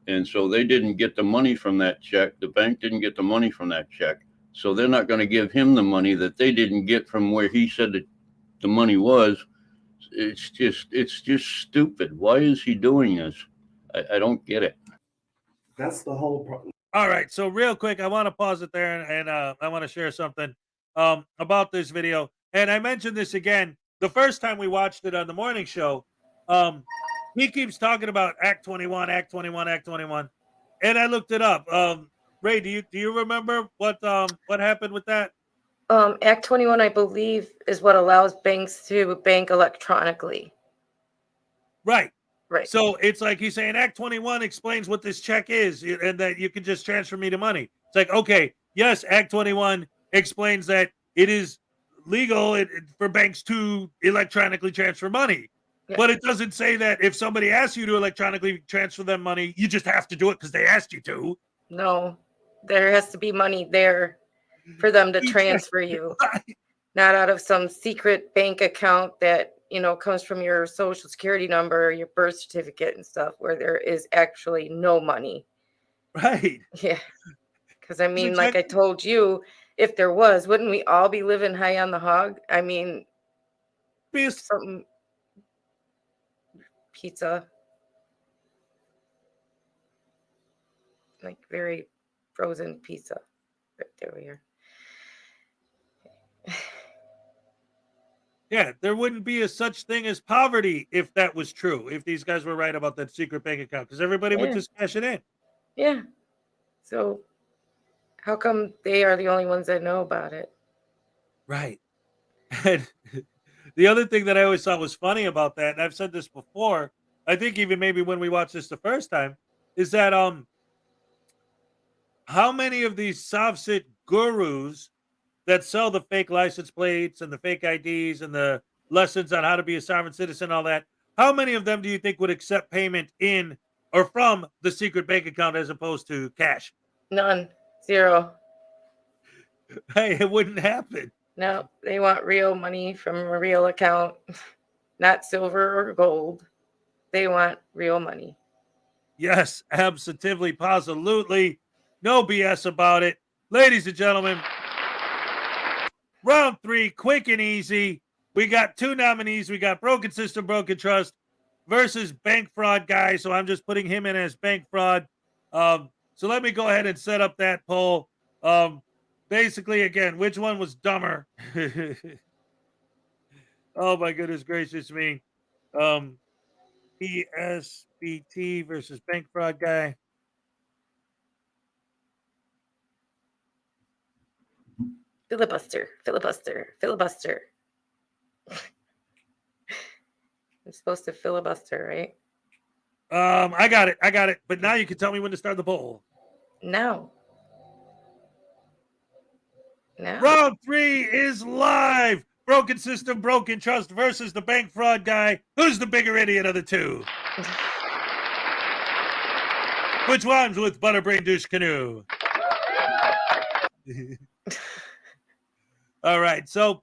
V: And so they didn't get the money from that check. The bank didn't get the money from that check. So they're not going to give him the money that they didn't get from where he said that the money was. It's just stupid. Why is he doing this? I don't get it.
F: That's the whole problem.
A: All right. So real quick, I want to pause it there and I want to share something about this video. And I mentioned this again the first time we watched it on the morning show. He keeps talking about Act 21, Act 21, Act 21. And I looked it up. Ray, do you remember what happened with that?
B: Act 21, I believe, is what allows banks to bank electronically.
A: Right.
B: Right.
A: So it's like he's saying Act 21 explains what this check is and that you can just transfer me the money. It's like, okay, yes, Act 21 explains that it is legal for banks to electronically transfer money.
B: Yeah.
A: But it doesn't say that if somebody asks you to electronically transfer them money, you just have to do it because they asked you to.
B: No, there has to be money there for them to transfer you, not out of some secret bank account that, you know, comes from your social security number, your birth certificate and stuff, where there is actually no money.
A: Right.
B: Yeah. Because I mean, like I told you, if there was, wouldn't we all be living high on the hog? I mean, something pizza, like very frozen pizza. Right there we are.
A: Yeah, there wouldn't be a such thing as poverty if that was true, if these guys were right about that secret bank account, because everybody would
B: Yeah.
A: just cash it in.
B: Yeah. So how come they are the only ones that know about it?
A: Right. And the other thing that I always thought was funny about that, and I've said this before, I think even maybe when we watched this the first time, is that how many of these Sovsit gurus that sell the fake license plates and the fake IDs and the lessons on how to be a sovereign citizen, all that, how many of them do you think would accept payment in or from the secret bank account as opposed to cash?
B: None. Zero.
A: Hey, it wouldn't happen.
B: No, they want real money from a real account, not silver or gold. They want real money.
A: Yes, absolutely, positively. No BS about it. Ladies and gentlemen, round 3, quick and easy. We got 2 nominees. We got Broken System, Broken Trust versus Bank Fraud Guy. So I'm just putting him in as Bank Fraud. So let me go ahead and set up that poll. Basically, again, which one was dumber? Oh, my goodness gracious me. PSBT versus Bank Fraud Guy.
B: Filibuster, filibuster, filibuster. I'm supposed to filibuster, right?
A: I got it. But now you can tell me when to start the poll.
B: No. No.
A: Round 3 is live. Broken System, Broken Trust versus the Bank Fraud Guy. Who's the bigger idiot of the two? Which rhymes with Butterbrain Douche Canoe? All right. So,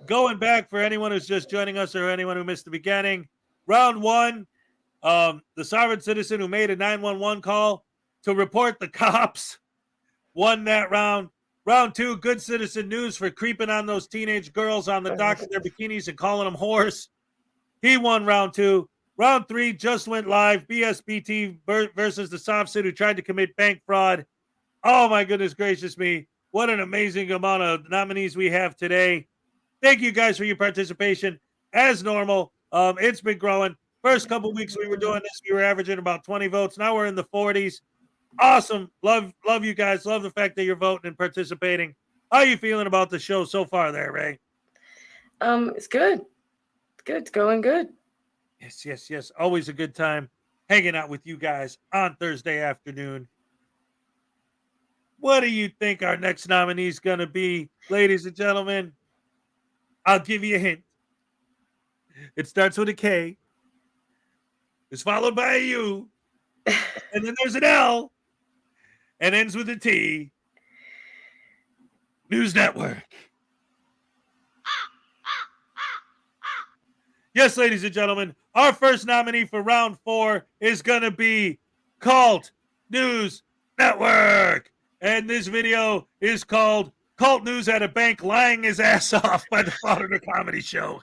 A: going back for anyone who's just joining us or anyone who missed the beginning, round 1, the sovereign citizen who made a 911 call to report the cops won that round. Round 2, good citizen news for creeping on those teenage girls on the dock in their bikinis and calling them whores. He won round 2. Round 3 just went live. BSBT versus the Sovsit who tried to commit bank fraud. Oh my goodness gracious me. What an amazing amount of nominees we have today. Thank you guys for your participation. As normal, it's been growing. First couple weeks we were doing this, we were averaging about 20 votes. Now we're in the 40s. Awesome. Love you guys. Love the fact that you're voting and participating. How are you feeling about the show so far there, Ray?
B: It's good. It's good. It's going good.
A: Yes. Always a good time hanging out with you guys on Thursday afternoon. What do you think our next nominee is going to be, ladies and gentlemen? I'll give you a hint. It starts with a K. It's followed by a U. And then there's an L. And ends with a T. News Network. Yes, ladies and gentlemen, our first nominee for round 4 is going to be Cult News Network. And this video is called Cult News at a Bank Lying His Ass Off by the Frauditor Comedy Show.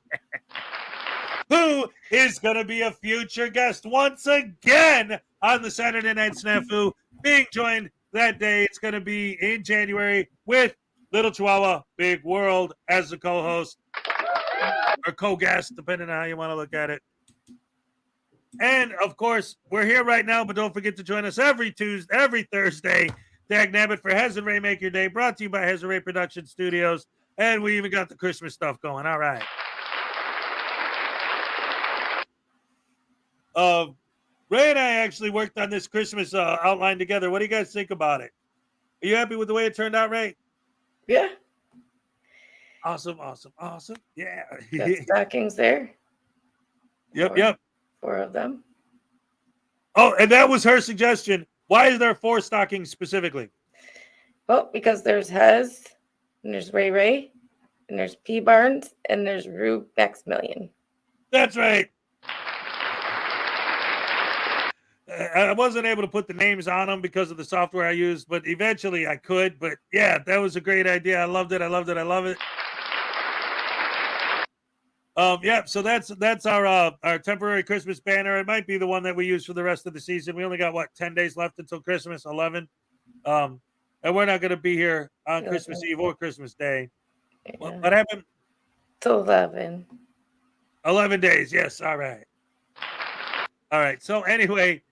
A: Who is going to be a future guest once again on the Saturday Night Snafu, being joined that day. It's going to be in January with Little Chihuahua Big World as the co-host or co-guest, depending on how you want to look at it. And of course, we're here right now, but don't forget to join us every Thursday. Dag Nabbit for Hez and Rae Make Your Day, brought to you by Hez and Rae Production Studios. And we even got the Christmas stuff going. All right. Ray and I actually worked on this Christmas outline together. What do you guys think about it? Are you happy with the way it turned out, Ray?
B: Yeah.
A: Awesome, awesome, awesome. Yeah.
B: Got stockings there.
A: Yep.
B: 4 of them.
A: Oh, and that was her suggestion. Why is there 4 stockings specifically?
B: Well, because there's Hez, and there's Ray Ray, and there's P Barnes, and there's Rube Maximilian.
A: That's right. I wasn't able to put the names on them because of the software I used, but eventually I could. But yeah, that was a great idea. I loved it. I love it. Yeah, so that's our temporary Christmas banner. It might be the one that we use for the rest of the season. We only got 10 days left until Christmas, 11. And we're not going to be here on Christmas Eve or Christmas Day.
B: Yeah.
A: What happened?
B: Till 11.
A: 11 days. Yes. All right. So anyway,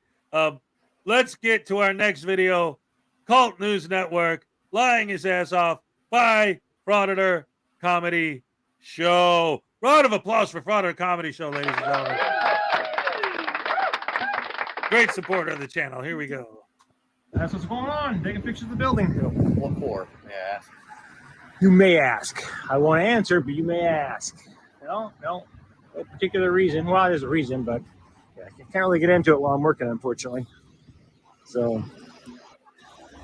A: let's get to our next video. Cult News Network lying his ass off by Frauditor Comedy Show. Round of applause for Frauditor Comedy Show, ladies and gentlemen. Great supporter of the channel. Here we go.
L: That's what's going on. Taking pictures of the building.
C: What for? Yeah.
L: You may ask. I won't answer, but you may ask. No, no particular reason. Well, there's a reason, but yeah, I can't really get into it while I'm working, unfortunately. So, do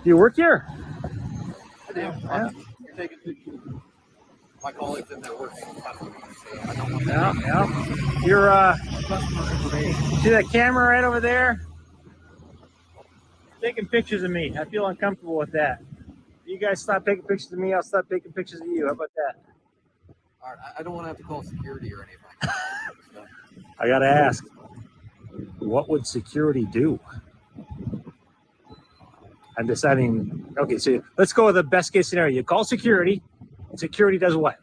L: you work here?
C: I do.
L: Yeah.
C: You're taking pictures. My colleagues in there working. I don't want
L: Yeah. You're see that camera right over there? Taking pictures of me. I feel uncomfortable with that. You guys stop taking pictures of me, I'll stop taking pictures of you. How about that?
C: All right. I don't want to have to call security or anything. So.
L: I gotta ask, what would security do? I'm deciding, okay, so let's go with the best case scenario. You call security, and security does what?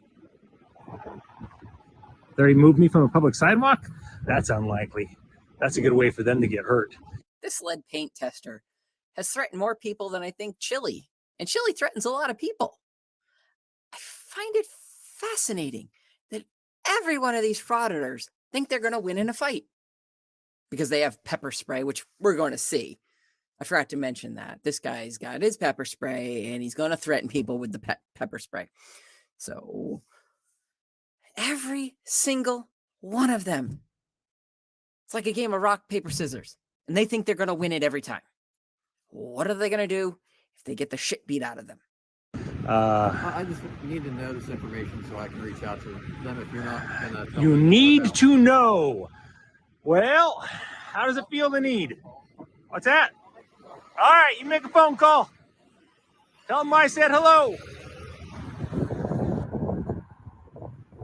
L: They remove me from a public sidewalk? That's unlikely. That's a good way for them to get hurt.
G: This lead paint tester has threatened more people than I think Chili. And Chili threatens a lot of people. I find it fascinating that every one of these frauditors think they're going to win in a fight because they have pepper spray, which we're going to see. I forgot to mention that. This guy's got his pepper spray and he's going to threaten people with the pepper spray. So every single one of them, it's like a game of rock, paper, scissors. And they think they're going to win it every time. What are they going to do if they get the shit beat out of them?
C: I just need to know this information so I can reach out to them if you're not going to.
L: You need to know. Well, how does it feel to need? What's that? All right, you make a phone call. Tell them I said hello.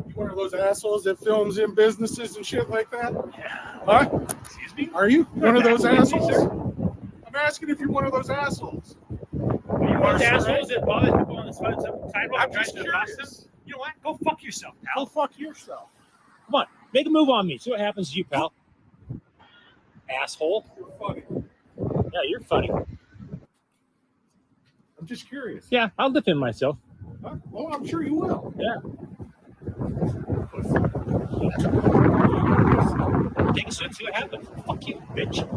W: You one of those assholes that films in businesses and shit like that?
L: Yeah.
W: Huh?
L: Excuse me?
W: Are you one of those
L: Excuse me,
W: assholes?
L: sir?
W: I'm asking if you're one of those assholes.
L: Are you one of the assholes that bother people on the sidewalk
W: I'm
L: trying
W: just
L: to accost them?
W: curious.
L: You know what? Go fuck yourself, pal.
W: Go fuck yourself.
L: Come on, make a move on me. See what happens to you, pal. Asshole.
W: You're funny.
L: Yeah, you're funny.
W: I'm just curious.
L: Yeah, I'll defend myself.
W: Huh? Well, I'm sure you will.
L: Yeah. Take a swing, see what happens. Fuck you, bitch.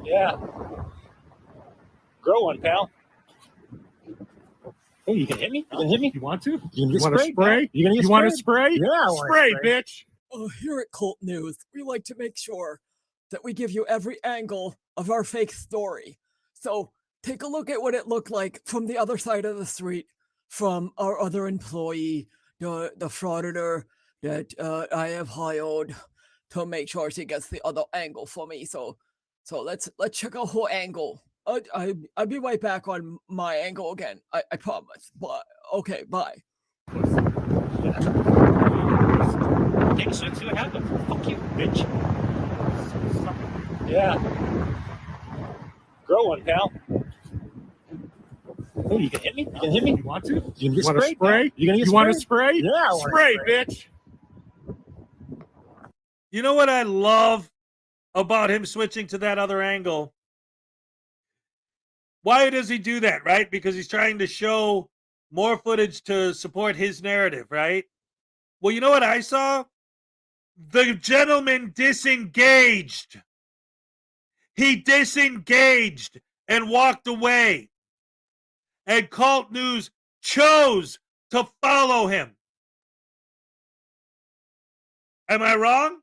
L: Yeah. Grow one, pal. Oh, you can hit me? You can hit me?
W: You want to?
L: You
W: You want to spray?
L: You gonna get
W: You want to
L: sprayed?
W: spray?
L: Yeah, I wanna
W: spray,
L: spray.
W: bitch.
G: Here at Cult News, we like to make sure that we give you every angle of our fake story. So take a look at what it looked like from the other side of the street, from our other employee, the frauditor that I have hired to make sure she gets the other angle for me. So let's check out her angle. I'll be right back on my angle again. I promise. But okay, bye.
L: Take a swing, see what happens. Fuck you, bitch. Yeah. Grow one, pal. Oh, you can hit me? You can hit me?
W: You want to?
L: You can
W: You
L: get
W: want to
L: sprayed?
W: spray?
L: You gonna get
W: You want to
L: sprayed?
W: spray?
L: Yeah, I wanna
W: spray,
L: spray.
W: bitch.
A: You know what I love about him switching to that other angle? Why does he do that, right? Because he's trying to show more footage to support his narrative, right? Well, you know what I saw? The gentleman disengaged. He disengaged and walked away. And Cult News chose to follow him. Am I wrong?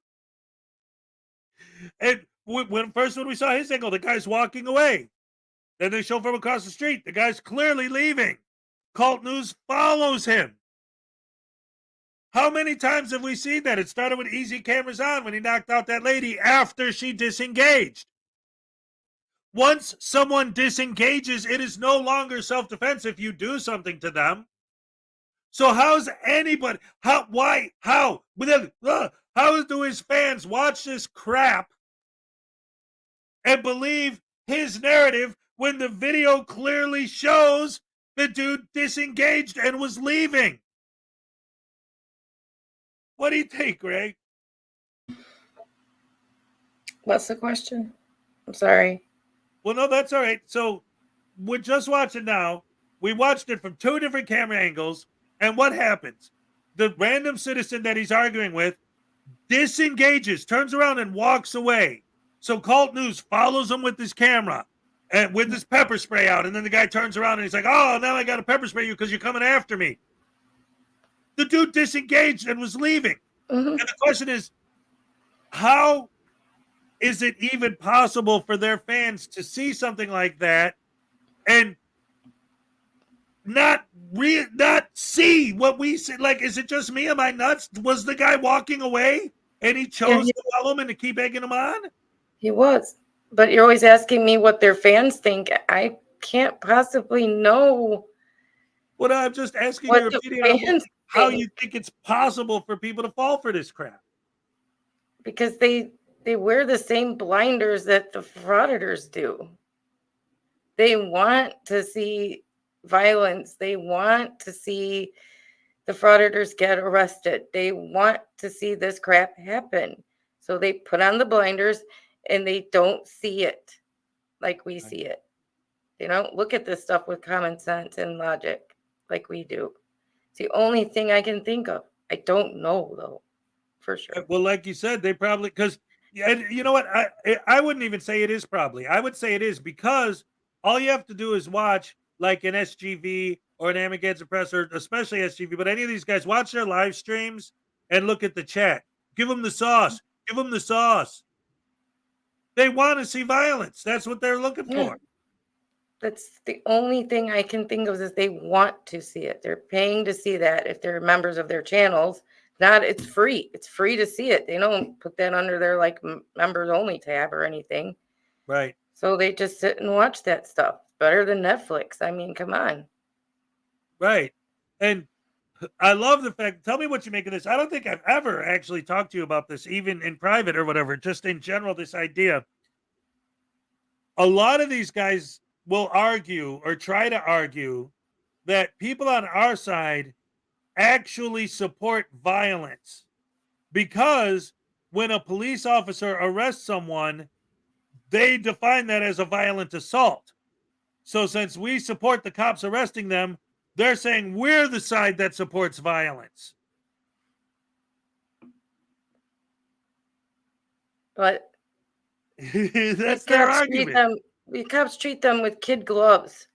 A: And when we saw his angle, the guy's walking away. Then they show from across the street, the guy's clearly leaving. Cult News follows him. How many times have we seen that? It started with easy cameras on when he knocked out that lady after she disengaged. Once someone disengages, it is no longer self-defense if you do something to them. So how's anybody, how do his fans watch this crap and believe his narrative when the video clearly shows the dude disengaged and was leaving? What do you think, Ray?
B: What's the question? I'm sorry.
A: Well, no, that's all right. So we're just watching now. We watched it from 2 different camera angles. And what happens? The random citizen that he's arguing with disengages, turns around and walks away. So Cult News follows him with his camera and with his pepper spray out. And then the guy turns around and he's like, oh, now I got to pepper spray you because you're coming after me. The dude disengaged and was leaving. And the question is, how is it even possible for their fans to see something like that and not see what we see? Like, is it just me? Am I nuts? Was the guy walking away and he chose to follow him and to keep egging him on?
B: He was. But you're always asking me what their fans think. I can't possibly know.
A: Well, I'm just asking
B: What
A: your
B: the
A: opinion on
B: fans
A: how
B: think.
A: you think it's possible for people to fall for this crap.
B: Because they wear the same blinders that the frauditors do. They want to see violence. They want to see the frauditors get arrested. They want to see this crap happen. So they put on the blinders and they don't see it like we see it. They don't look at this stuff with common sense and logic like we do. It's the only thing I can think of. I don't know, though, for sure.
A: Well, like you said, they probably, because you know what? I wouldn't even say it is probably. I would say it is, because all you have to do is watch like an SGV or an Armageddon Press, or especially SGV, but any of these guys, watch their live streams and look at the chat. Give them the sauce. Give them the sauce. They want to see violence. That's what they're looking for.
B: That's the only thing I can think of, is they want to see it. They're paying to see that if they're members of their channels. Not, it's free. It's free to see it. They don't put that under their like members only tab or anything.
A: Right.
B: So they just sit and watch that stuff. Better than Netflix. I mean, come on.
A: Right. And I love the fact, tell me what you make of this. I don't think I've ever actually talked to you about this, even in private or whatever, just in general, this idea. A lot of these guys will argue or try to argue that people on our side actually support violence, because when a police officer arrests someone, they define that as a violent assault. So since we support the cops arresting them, they're saying we're the side that supports violence.
B: But
A: that's their argument.
B: The cops treat them with kid gloves.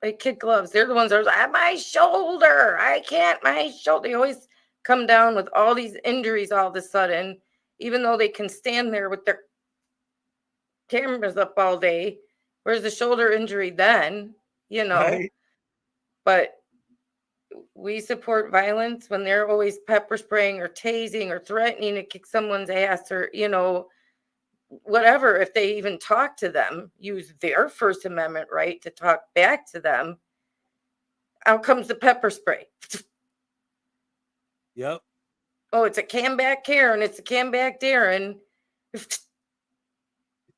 B: Like kid gloves. They're the ones that are like, my shoulder. I can't, my shoulder. They always come down with all these injuries all of a sudden, even though they can stand there with their cameras up all day. Where's the shoulder injury then? You know.
A: Right.
B: But we support violence when they're always pepper spraying or tasing or threatening to kick someone's ass, or, you know, whatever. If they even talk to them, use their First Amendment right to talk back to them, out comes the pepper spray.
A: Yep.
B: Oh, it's a Comeback Karen. It's a Comeback Darren.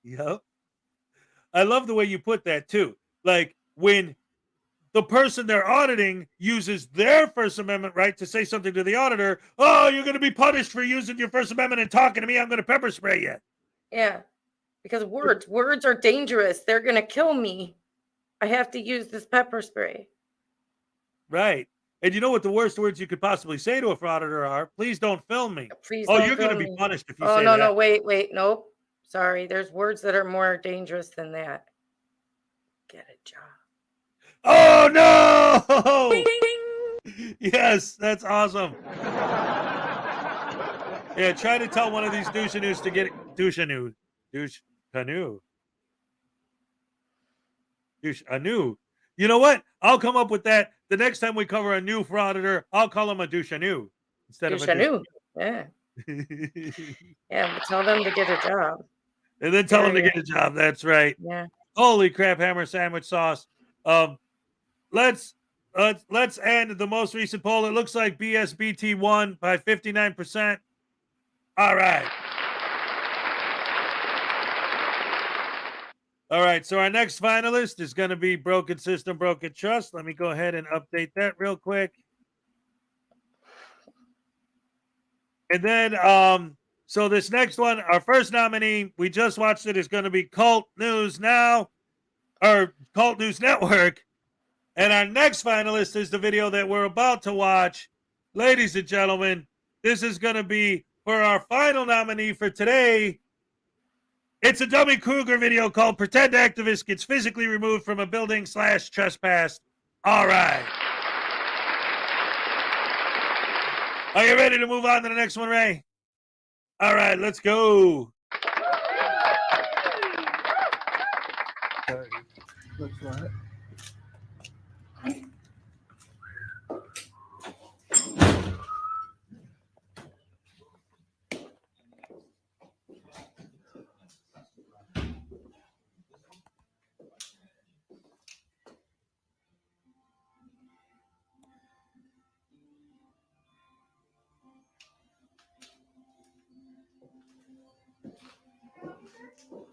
A: Yep. I love the way you put that too. Like when the person they're auditing uses their First Amendment right to say something to the auditor, oh, you're going to be punished for using your First Amendment and talking to me. I'm going to pepper spray you.
B: Yeah, because words are dangerous. They're going to kill me. I have to use this pepper spray.
A: Right. And you know what the worst words you could possibly say to a frauditor are? Please don't film me.
B: Please
A: Oh,
B: don't
A: you're going to
B: film
A: be
B: me.
A: punished if you
B: Oh,
A: say
B: no,
A: that.
B: no, wait. Nope. Sorry. There's words that are more dangerous than that. Get a job.
A: Oh, no! Yes, that's awesome. Yeah, try to tell one of these douche-a-noos to get douche-a-noo. Douche-canoe. Douche-a-noo. You know what? I'll come up with that. The next time we cover a new frauditor, I'll call him a douche-a-noo instead of a
B: Douche-a-noo. Yeah. Yeah, but tell them to get a job.
A: And then tell them to
B: Period.
A: get a job. That's right.
B: Yeah.
A: Holy crap, hammer sandwich sauce. Let's end the most recent poll. It looks like BSBT won by 59%. All right. All right, so our next finalist is going to be Broken System, Broken Trust. Let me go ahead and update that real quick. And then, so this next one, our first nominee, we just watched it, is going to be Cult News Now, or Cult News Network. And our next finalist is the video that we're about to watch. Ladies and gentlemen, this is going to be for our final nominee for today. It's a Dummy Kruger video called Pretend Activist Gets Physically Removed from a Building / Trespassed. All right. Are you ready to move on to the next one, Ray? All right, let's go.
C: Looks like.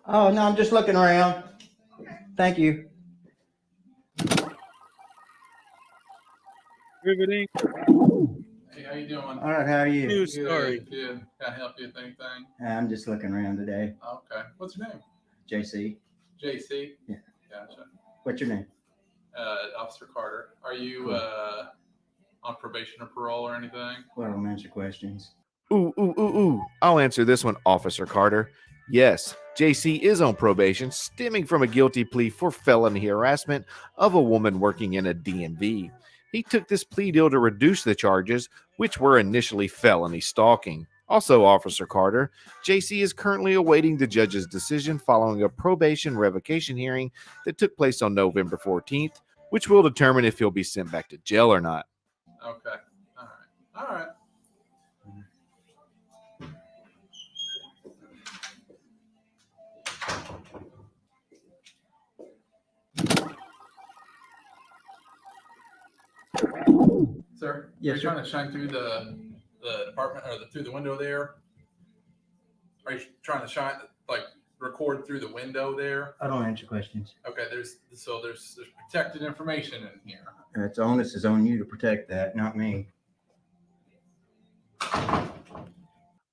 I: Oh, no, I'm just looking around. Thank you.
A: Riveting.
K: Hey, how you doing?
I: All right, how are you?
A: News story.
K: Good. Can I help you with anything?
I: I'm just looking around today.
K: Okay. What's your name?
I: JC.
K: JC?
I: Yeah.
K: Gotcha.
I: What's your name?
K: Officer Carter. Are you on probation or parole or anything?
I: Well, I don't answer questions.
M: Ooh. I'll answer this one, Officer Carter. Yes, JC is on probation stemming from a guilty plea for felony harassment of a woman working in a DMV. He took this plea deal to reduce the charges, which were initially felony stalking. Also, Officer Carter, JC is currently awaiting the judge's decision following a probation revocation hearing that took place on November 14th, which will determine if he'll be sent back to jail or not.
K: Okay. All right. Sir,
I: Yes,
K: are you
I: sir.
K: trying to shine through the apartment or through the window there? Are you trying to shine, like, record through the window there?
I: I don't answer questions.
K: Okay, there's protected information in here.
I: It's onus is on you to protect that, not me.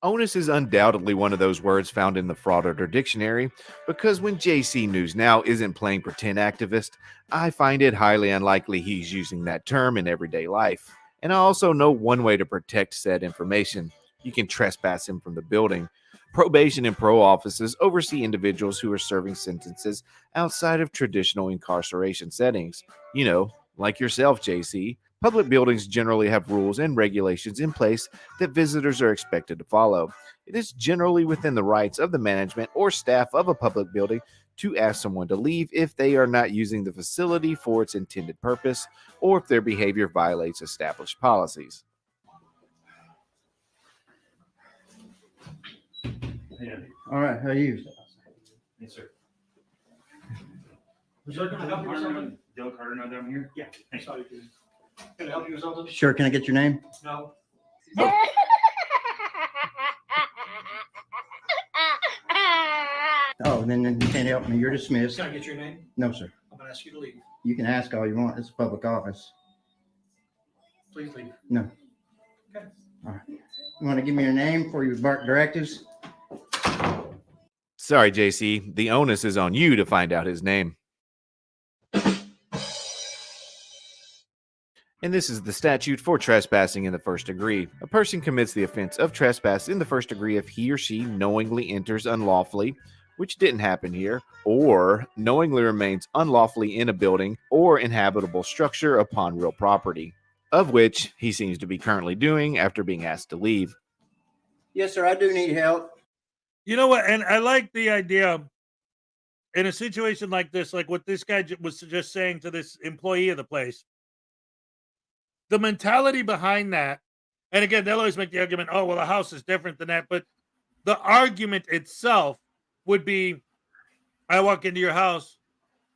M: Onus is undoubtedly one of those words found in the Frauditor dictionary, because when JC News Now isn't playing pretend activist, I find it highly unlikely he's using that term in everyday life. And I also know one way to protect said information. You can trespass him from the building. Probation and parole offices oversee individuals who are serving sentences outside of traditional incarceration settings. You know, like yourself, JC. Public buildings generally have rules and regulations in place that visitors are expected to follow. It is generally within the rights of the management or staff of a public building to ask someone to leave if they are not using the facility for its intended purpose or if their behavior violates established policies.
I: All right, how are you?
X: Yes, sir. Can I help you with something? Dale Carter, now that I'm here? Yeah. Thanks. Can I help you with something?
I: Sure, can I get your name?
X: No.
I: Oh, then you can't help me. You're dismissed.
X: Can I get your name?
I: No, sir.
X: I'm gonna ask you to leave.
I: You can ask all you want. It's a public office.
X: Please leave.
I: No.
X: Okay.
I: All right. You want to give me your name before you bark directives?
M: Sorry, JC. The onus is on you to find out his name. And this is the statute for trespassing in the first degree. A person commits the offense of trespass in the first degree if he or she knowingly enters unlawfully, which didn't happen here, or knowingly remains unlawfully in a building or inhabitable structure upon real property, of which he seems to be currently doing after being asked to leave.
I: Yes, sir. I do need help.
A: You know what? And I like the idea in a situation like this, like what this guy was just saying to this employee of the place. The mentality behind that, and again, they'll always make the argument, oh, well, the house is different than that. But the argument itself would be, I walk into your house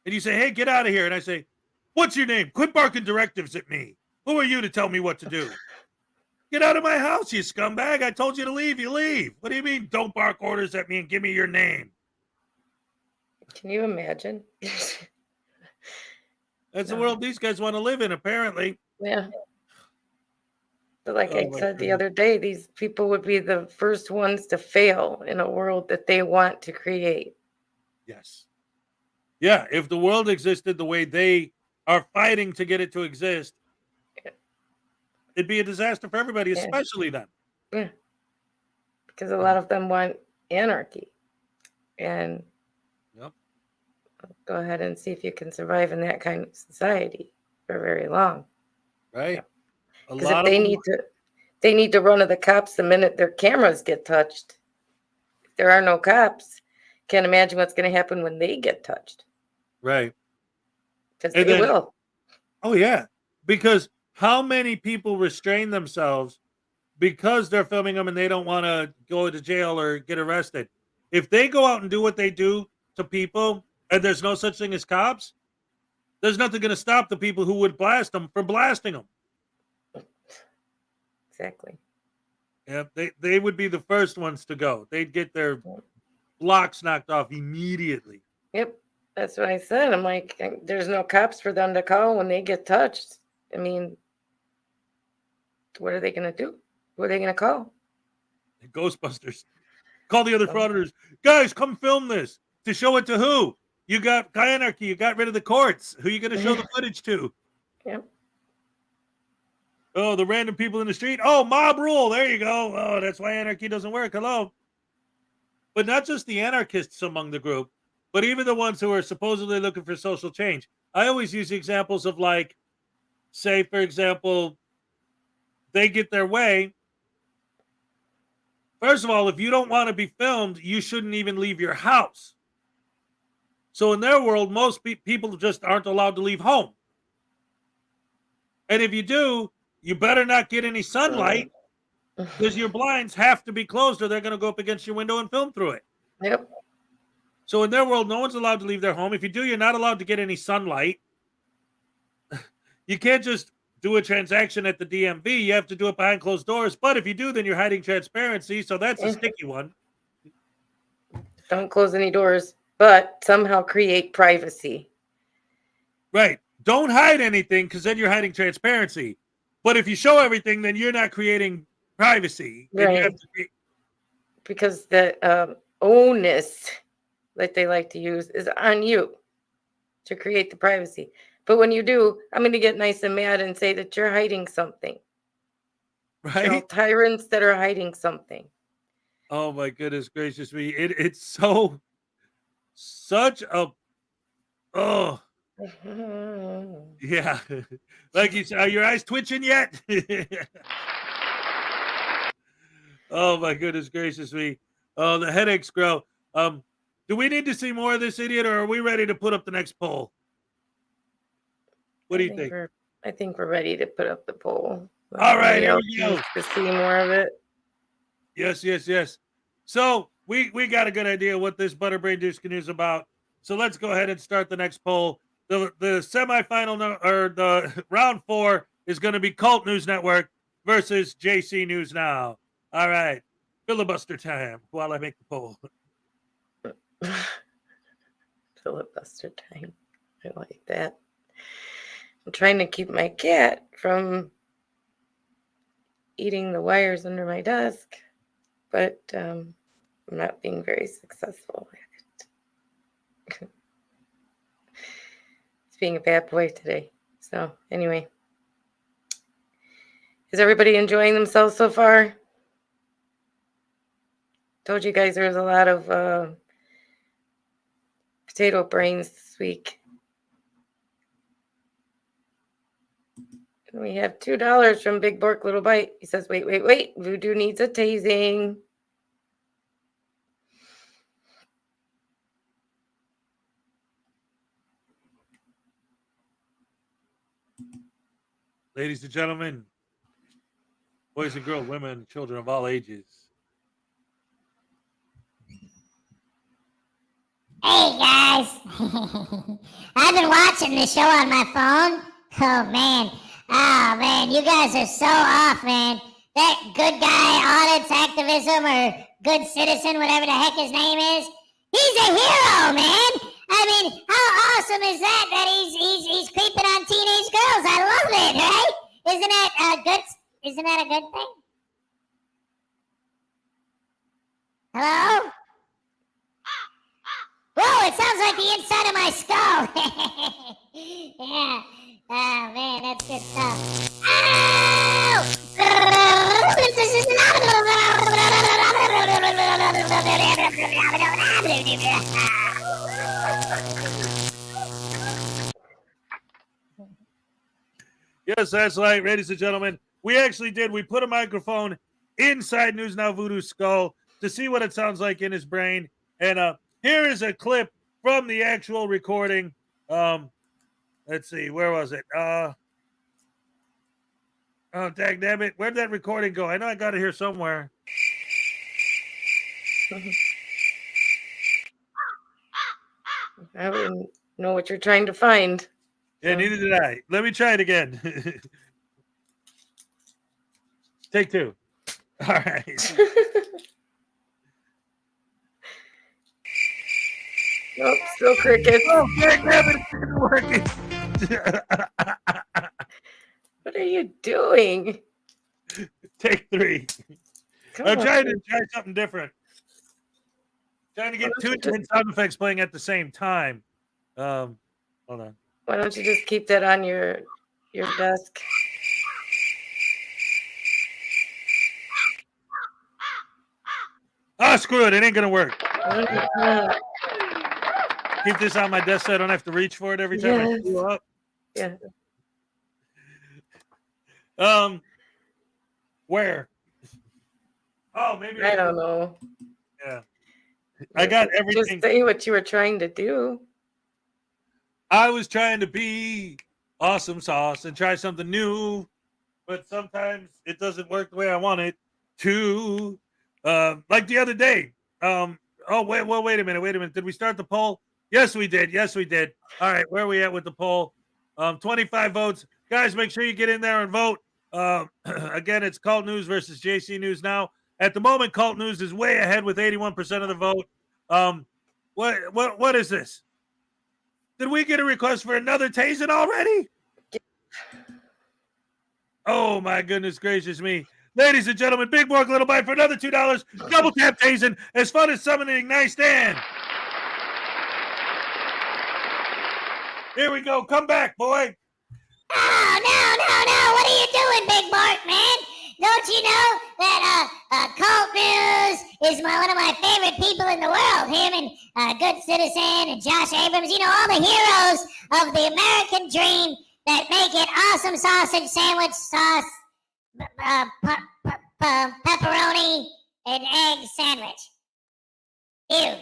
A: and you say, hey, get out of here. And I say, what's your name? Quit barking directives at me. Who are you to tell me what to do? Get out of my house, you scumbag. I told you to leave. You leave. What do you mean, don't bark orders at me and give me your name?
B: Can you imagine?
A: That's the world these guys want to live in, apparently.
B: Yeah. But like
A: Oh,
B: I
A: my
B: said the
A: goodness.
B: other day, these people would be the first ones to fail in a world that they want to create.
A: Yes. Yeah, if the world existed the way they are fighting to get it to exist, it'd be a disaster for everybody,
B: Yeah.
A: especially them.
B: Yeah. Because a lot of them want anarchy. And
A: Yep.
B: go ahead and see if you can survive in that kind of society for very long.
A: Right. A
B: Because if
A: lot of them,
B: they need to run to the cops the minute their cameras get touched. If there are no cops, can't imagine what's going to happen when they get touched.
A: right.
B: Because
A: And
B: they
A: then-
B: will.
A: Oh, yeah. Because how many people restrain themselves because they're filming them and they don't want to go to jail or get arrested? If they go out and do what they do to people and there's no such thing as cops, there's nothing going to stop the people who would blast them from blasting them.
B: Exactly.
A: Yeah, they would be the first ones to go. They'd get their blocks knocked off immediately.
B: Yep. That's what I said. I'm like, there's no cops for them to call when they get touched. I mean, what are they going to do? What are they going to call?
A: Ghostbusters. Call the other frauditors. Guys, come film this. To show it to who? You got anarchy. You got rid of the courts. Who you going to show the footage to?
B: Yep.
A: Oh, the random people in the street. Oh, mob rule. There you go. Oh, that's why anarchy doesn't work. Hello. But not just the anarchists among the group, but even the ones who are supposedly looking for social change. I always use the examples of, like, say, for example, they get their way. First of all, if you don't want to be filmed, you shouldn't even leave your house. So in their world, most people just aren't allowed to leave home. And if you do, you better not get any sunlight because your blinds have to be closed or they're going to go up against your window and film through it.
B: Yep.
A: So in their world, no one's allowed to leave their home. If you do, you're not allowed to get any sunlight. You can't just do a transaction at the DMV. You have to do it behind closed doors. But if you do, then you're hiding transparency. So that's a sticky one.
B: Don't close any doors, but somehow create privacy.
A: Right. Don't hide anything because then you're hiding transparency. But if you show everything, then you're not creating privacy. And you
B: Right.
A: have to
B: Because the onus that they like to use is on you to create the privacy. But when you do, I'm going to get nice and mad and say that you're hiding something.
A: Right.
B: You know, tyrants that are hiding something.
A: Oh my goodness gracious me. It's such a, oh, yeah. Like you said, are your eyes twitching yet? Oh my goodness gracious me. Oh, the headaches grow. Do we need to see more of this idiot or are we ready to put up the next poll? What do you think?
B: I think we're ready to put up the poll.
A: All right,
B: Anybody
A: here we
B: else
A: go.
B: needs to see more of it.
A: Yes. So we got a good idea what this Butterbrain Douche Canoe is about. So let's go ahead and start the next poll. The semifinal or the round 4 is going to be Cult News Network versus JC News Now. All right, filibuster time while I make the poll.
B: Filibuster time. I like that. I'm trying to keep my cat from eating the wires under my desk, but I'm not being very successful at it. It's being a bad boy today. So anyway, Is everybody enjoying themselves so far? Told you guys there's a lot of potato brains this week. We have $2 from Big Bork Little Bite. He says, wait. Voodoo needs a tasing.
A: Ladies and gentlemen, boys and girls, women, children of all ages.
N: Hey guys, I've been watching the show on my phone. Oh man, you guys are so off, man. That good guy audits activism or good citizen, whatever the heck his name is, he's a hero, man. I mean, how awesome is that? That he's creeping on teenage girls. I love it, right? Isn't that good? Isn't that a good thing? Hello? Whoa, it sounds like the inside of my skull. Yeah. Oh, man, that's good stuff. Ow!
A: Yes, that's right, ladies and gentlemen. We actually did. We put a microphone inside News Now Voodoo's skull to see what it sounds like in his brain. And here is a clip from the actual recording. Let's see, where was it? Oh, damn it. Where'd that recording go? I know I got it here somewhere.
B: I wouldn't know what you're trying to find.
A: Yeah, neither did I. Let me try it again. Take two. All right.
B: Nope, still crickets.
A: Oh, damn it, it's working.
B: What are you doing?
A: Take three. I'm trying to try something different. Trying to get two different sound effects playing at the same time. Hold on.
B: Why don't you just keep that on your desk?
A: Oh, screw it. It ain't going to work. Keep this on my desk so I don't have to reach for it every time I screw up.
B: Yeah.
A: Where? Oh, maybe.
B: I don't know.
A: Yeah. I got everything.
B: Just say what you were trying to do.
A: I was trying to be awesome sauce and try something new, but sometimes it doesn't work the way I want it to. Like the other day. Wait a minute. Did we start the poll? Yes, we did. All right, where are we at with the poll? 25 votes. Guys, make sure you get in there and vote. Again, it's Cult News versus JC News now. At the moment, Cult News is way ahead with 81% of the vote. What is this? Did we get a request for another tasing already? Oh, my goodness gracious me. Ladies and gentlemen, Big Bork Little Bite for another $2. Double tap tasing. As fun as summoning nice Dan. Here we go. Come back, boy.
N: Oh, no. What are you doing, Big Bark, man? Don't you know that Cult News is one of my favorite people in the world? Him and Good Citizen and Josh Abrams. You know, all the heroes of the American dream that make it awesome sausage sandwich sauce, pepperoni, and egg sandwich. Ew.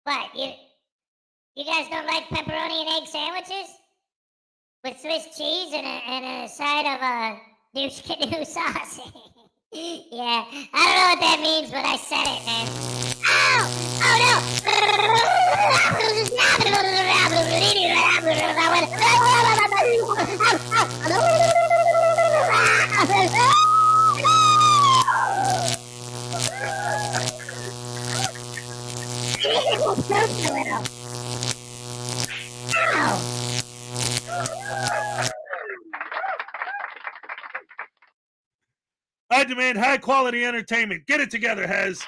N: What? You guys don't like pepperoni and egg sandwiches? With Swiss cheese and a side of douche canoe sauce. Yeah, I don't know what that means, but I said it, man.
A: I demand high quality entertainment. Get it together, Hez.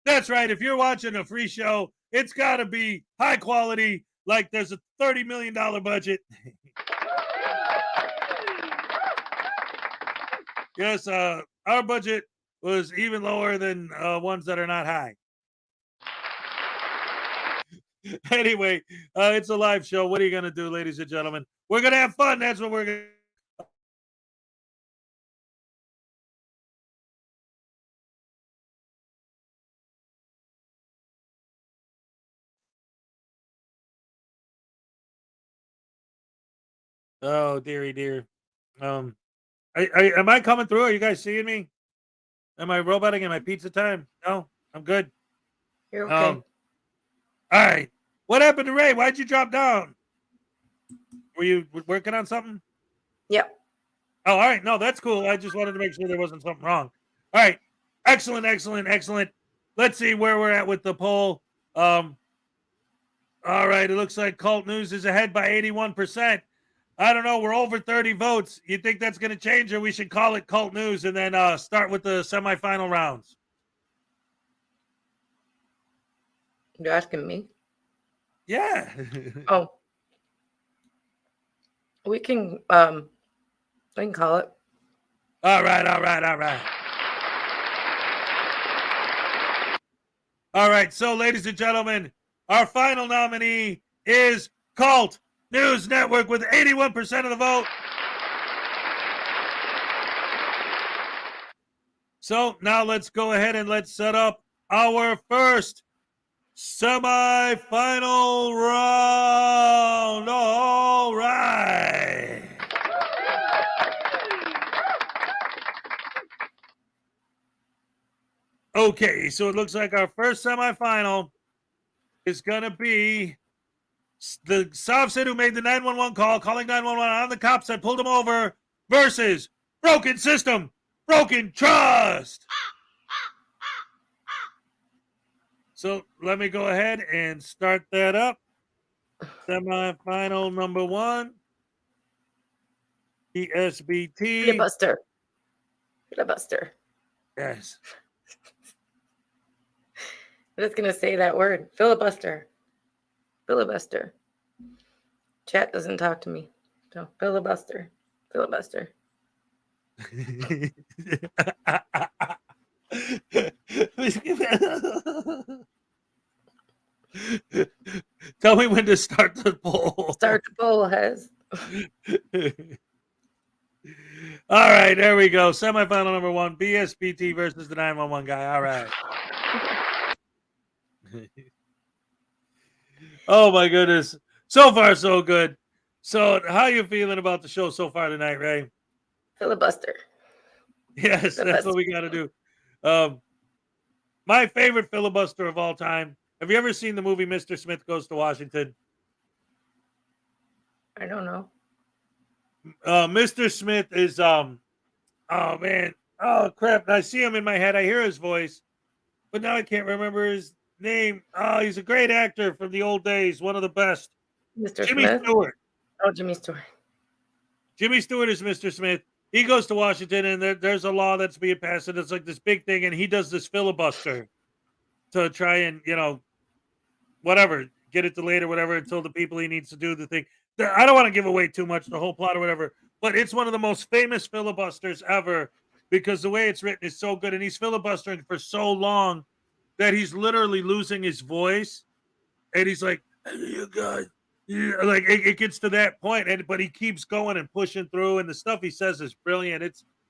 A: That's right. If you're watching a free show, it's got to be high quality, like there's a $30 million budget. Yes, our budget was even lower than ones that are not high. Anyway, it's a live show. What are you going to do, ladies and gentlemen? We're going to have fun. That's what we're going to. Oh, dearie dear. Am I coming through? Are you guys seeing me? Am I roboting? Am I pizza time? No, I'm good.
B: You're okay.
A: All right. What happened to Ray? Why'd you drop down? Were you working on something?
B: Yep.
A: Oh, all right. No, that's cool. I just wanted to make sure there wasn't something wrong. All right. Excellent, excellent, excellent. Let's see where we're at with the poll. All right. It looks like Cult News is ahead by 81%. I don't know. We're over 30 votes. You think that's going to change, or we should call it Cult News and then start with the semifinal rounds?
B: You're asking me?
A: Yeah.
B: Oh. We can call it.
A: All right, all right, all right. All right, so ladies and gentlemen, our final nominee is Cult News Network with 81% of the vote. So now let's go ahead and let's set up our first semi-final round. All right. Okay, so it looks like our first semifinal is going to be the officer who made the 911 call, calling 911 on the cops that pulled him over, versus broken system, broken trust. So let me go ahead and start that up. Semifinal number 1. PSBT.
B: Filibuster. Filibuster.
A: Yes.
B: I'm just going to say that word. Filibuster. Filibuster. Chat doesn't talk to me. So, filibuster. Filibuster.
A: Tell me when to start the poll.
B: Start the poll, Hez.
A: All right, there we go. Semifinal number 1, BSBT versus the 911 guy. All right. Oh my goodness. So far, so good. So how you feeling about the show so far tonight, Ray?
B: Filibuster.
A: Yes, that's what we got to do. My favorite filibuster of all time. Have you ever seen the movie Mr. Smith Goes to Washington?
B: I don't know.
A: Mr. Smith is oh man. Oh crap. I see him in my head. I hear his voice, but now I can't remember his name. Oh, he's a great actor from the old days, one of the best.
B: Mr.
A: Jimmy
B: Smith?
A: Stewart.
B: Oh, Jimmy Stewart.
A: Jimmy Stewart is Mr. Smith. He goes to Washington, and there's a law that's being passed, and it's like this big thing, and he does this filibuster to try and, whatever, get it delayed or whatever until the people he needs to do the thing. I don't want to give away too much, the whole plot or whatever, but it's one of the most famous filibusters ever because the way it's written is so good, and he's filibustering for so long that he's literally losing his voice, and he's like, you guys, yeah, like it gets to that point, but he keeps going and pushing through, and the stuff he says is brilliant.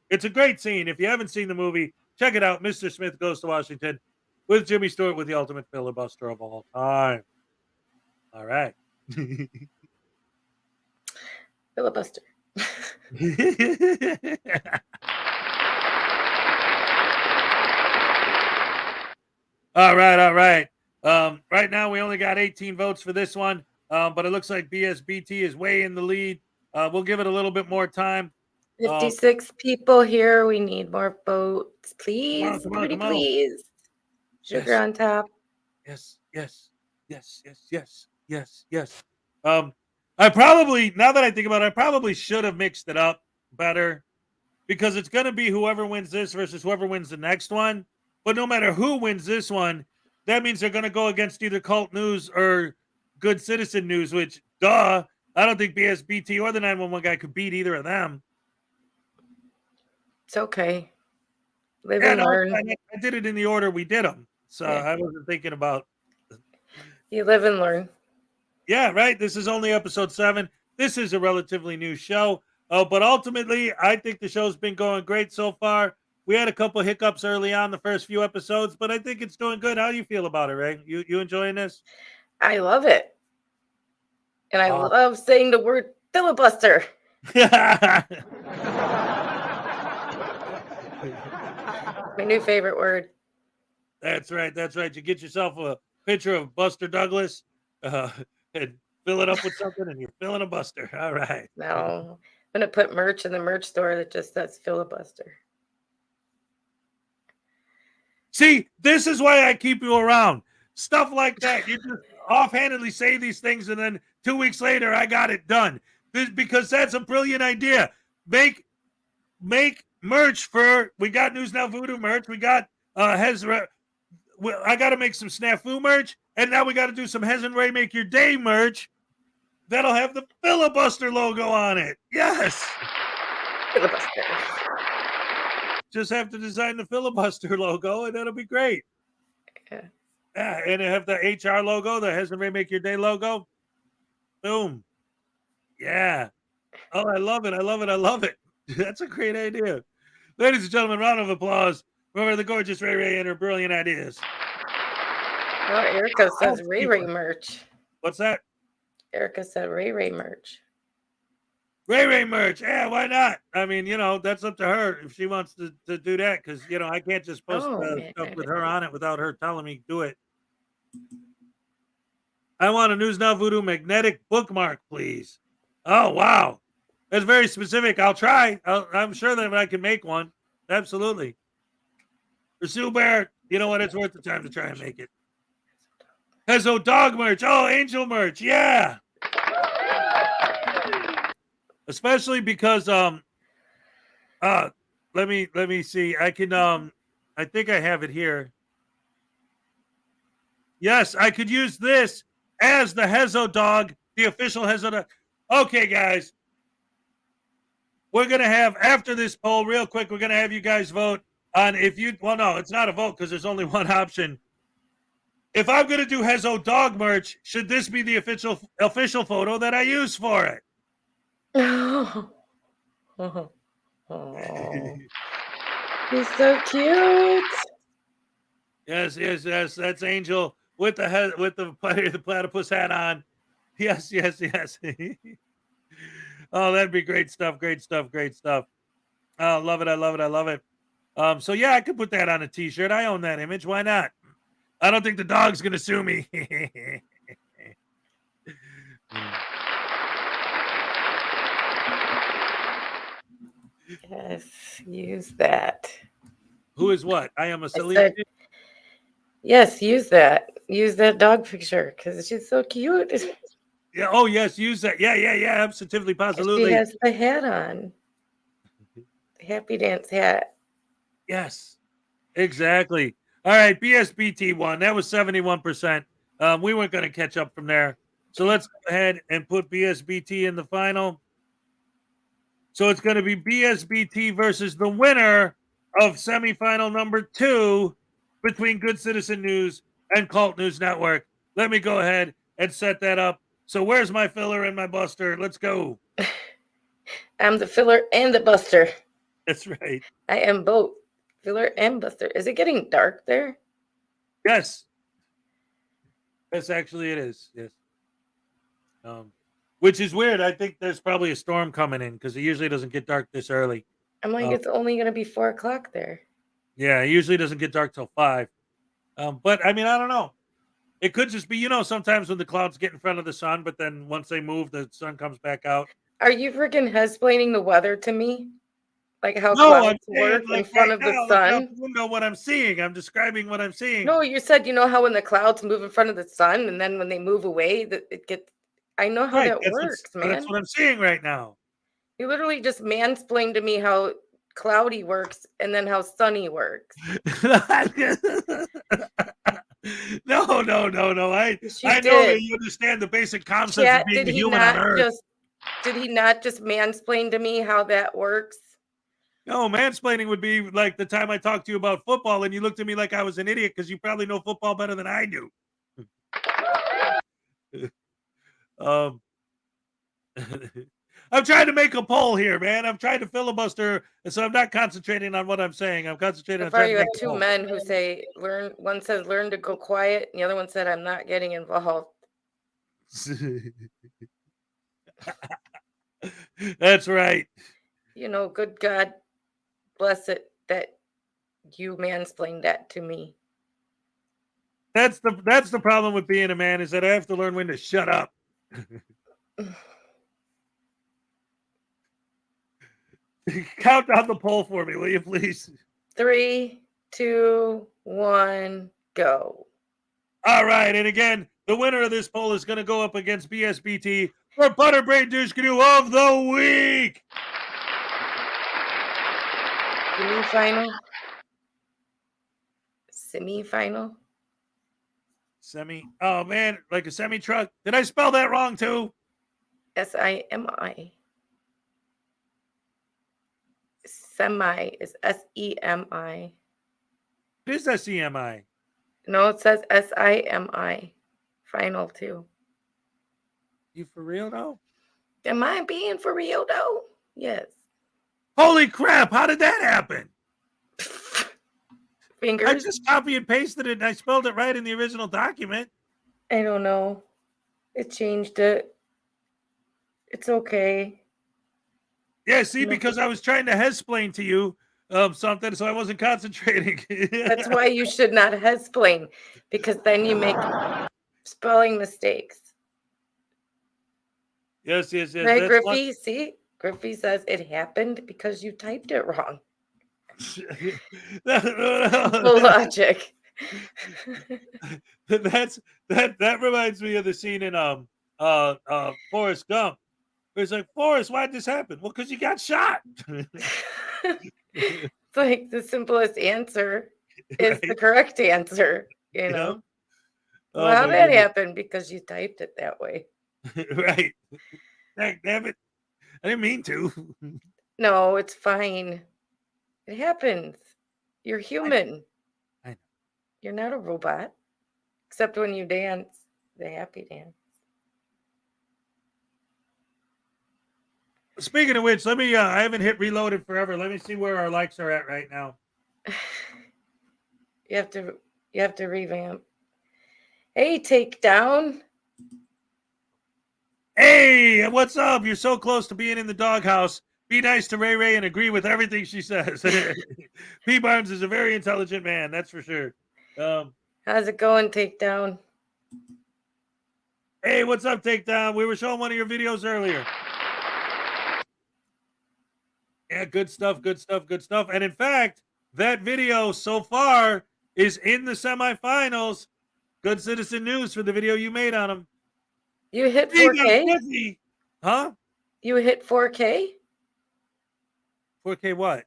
A: It's a great scene. If you haven't seen the movie, check it out. Mr. Smith Goes to Washington with Jimmy Stewart, with the ultimate filibuster of all time. All right.
B: Filibuster.
A: All right, all right. Right now we only got 18 votes for this one. But it looks like BSBT is way in the lead. We'll give it a little bit more time.
B: 56 people here. We need more votes, please.
A: Come on,
B: Pretty
A: come on.
B: please. Sugar on top.
A: Yes. I probably, now that I think about it, I probably should have mixed it up better because it's going to be whoever wins this versus whoever wins the next one. But no matter who wins this one, that means they're going to go against either Cult News or Good Citizen News, which, duh, I don't think BSBT or the 911 guy could beat either of them.
B: It's okay. Live
A: Yeah,
B: and
A: no,
B: learn.
A: I did it in the order we did them. So
B: Yeah.
A: I wasn't thinking about.
B: You live and learn.
A: Yeah, right. This is only episode 7. This is a relatively new show. But ultimately, I think the show's been going great so far. We had a couple hiccups early on the first few episodes, but I think it's doing good. How do you feel about it, Ray? You enjoying this?
B: I love it. And I love saying the word filibuster.
A: My
B: new favorite word.
A: That's right. That's right. You get yourself a picture of Buster Douglas and fill it up with something, and you're filling a Buster. All right.
B: No, I'm going to put merch in the merch store that just says filibuster.
A: See, this is why I keep you around. Stuff like that. You just offhandedly say these things, and then 2 weeks later, I got it done. Because that's a brilliant idea. Make merch for. We got News Now Voodoo merch. We got I got to make some snafu merch, and now we got to do some Hez and Rae Make Your Day merch. That'll have the filibuster logo on it. Yes.
B: Filibuster.
A: Just have to design the filibuster logo, and that'll be great.
B: Yeah.
A: Yeah, and it have the HR logo, the Hez and Rae Make Your Day logo. Boom. Yeah. Oh, I love it. I love it. I love it. That's a great idea. Ladies and gentlemen, round of applause for the gorgeous Rae Rae and her brilliant ideas.
B: Oh, Erica says Rae Rae merch.
A: What's that?
B: Erica said Rae Rae merch.
A: Rae Rae merch. Yeah, why not? I mean, that's up to her if she wants to do that, because, I can't just post stuff with her on it without her telling me do it. I want a News Now Voodoo magnetic bookmark, please. Oh, wow. That's very specific. I'll try. I'm sure that I can make one. Absolutely. For Sue Bear, you know what? It's worth the time to try and make it. Hezo dog merch. Oh, angel merch. Yeah. Especially because let me see. I can I think I have it here. Yes, I could use this as the Hezo dog, the official Hezo dog. Okay, guys. We're gonna have, after this poll, real quick, we're gonna have you guys vote on no, it's not a vote because there's only one option. If I'm gonna do Hezo dog merch, should this be the official photo that I use for it?
B: Oh. He's so cute.
A: Yes. That's Angel with the platypus hat on. Yes. Oh, that'd be great stuff. Oh, love it. I love it. So yeah, I could put that on a t-shirt. I own that image. Why not? I don't think the dog's gonna sue me.
B: Yes, use that.
A: Who is what? I am a silly.
B: Yes, use that. Use that dog picture because she's so cute.
A: Yeah. Oh, yes. Use that. Yeah. Absolutely, positively.
B: She has the hat on. The happy dance hat.
A: Yes. Exactly. All right. BSBT won. That was 71%. We weren't going to catch up from there. So let's go ahead and put BSBT in the final. So it's going to be BSBT versus the winner of semifinal number 2 between Good Citizen News and Cult News Network. Let me go ahead and set that up. So where's my filler and my buster? Let's go.
B: I'm the filler and the buster.
A: That's right.
B: I am both filler and buster. Is it getting dark there?
A: Yes. Yes, actually it is. Yes. Which is weird. I think there's probably a storm coming in because it usually doesn't get dark this early.
B: I'm like, it's only going to be 4 o'clock there.
A: Yeah, it usually doesn't get dark till 5. But I mean, I don't know. It could just be, sometimes when the clouds get in front of the sun, but then once they move, the sun comes back out.
B: Are you freaking explaining the weather to me? Like how clouds work in front of the sun?
A: You know what I'm seeing. I'm describing what I'm seeing.
B: No, you said how when the clouds move in front of the sun and then when they move away, that it gets. I know how that works, man.
A: That's what I'm seeing right now.
B: You literally just mansplained to me how cloudy works and then how sunny works.
A: No, No. I
B: She
A: know
B: did.
A: that you understand the basic concepts of
B: Chat,
A: being
B: did
A: a
B: he
A: human on
B: not
A: Earth.
B: just mansplain to me how that works?
A: No, mansplaining would be like the time I talked to you about football and you looked at me like I was an idiot because you probably know football better than I do. I'm trying to make a poll here, man. I'm trying to filibuster, and so I'm not concentrating on what I'm saying. I'm concentrating
B: So
A: on
B: far,
A: trying to
B: you
A: make
B: have
A: a
B: two
A: poll.
B: men who say learn. One says learn to go quiet, and the other one said I'm not getting involved.
A: That's right.
B: You know, good God bless it that you mansplained that to me.
A: That's the problem with being a man, is that I have to learn when to shut up. Count down the poll for me, will you please?
B: 3, 2, 1, go.
A: All right, and again, the winner of this poll is going to go up against BSBT for Butterbrain Douche Canoe of the Week.
B: Semi-final.
A: Oh man, like a semi truck. Did I spell that wrong too?
B: SIMI. Semi is SEMI.
A: It is SEMI.
B: No, it says SIMI. Final too.
A: You for real though?
B: Am I being for real though? Yes.
A: Holy crap! How did that happen?
B: Fingers.
A: I just copy and pasted it, and I spelled it right in the original document.
B: I don't know. It changed it. It's okay.
A: Yeah, see, because I was trying to head-splain to you something, so I wasn't concentrating.
B: That's why you should not head-splain, because then you make spelling mistakes.
A: Yes.
B: Right, Griffey? See? Griffey says it happened because you typed it wrong. Simple logic.
A: That reminds me of the scene in Forrest Gump. Where it's like, Forrest, why'd this happen? Well, because you got shot.
B: It's like the simplest answer is the correct answer, you know?
A: Oh,
B: Well, how
A: my
B: did that
A: goodness.
B: happen? Because you typed it that way.
A: Right. Damn it. I didn't mean to.
B: No, it's fine. It happens. You're human.
A: I know.
B: You're not a robot. Except when you dance, the happy dance.
A: Speaking of which, let me I haven't hit reloaded forever. Let me see where our likes are at right now.
B: You have to revamp. Hey, Takedown.
A: Hey, what's up? You're so close to being in the doghouse. Be nice to Rae Rae and agree with everything she says. P. Barnes is a very intelligent man, that's for sure.
B: How's it going, Takedown?
A: Hey, what's up, Takedown? We were showing one of your videos earlier. Yeah, good stuff. And in fact, that video so far is in the semifinals. Good Citizen News for the video you made on him.
B: You hit 4K?
A: Huh?
B: You hit 4K?
A: 4K what?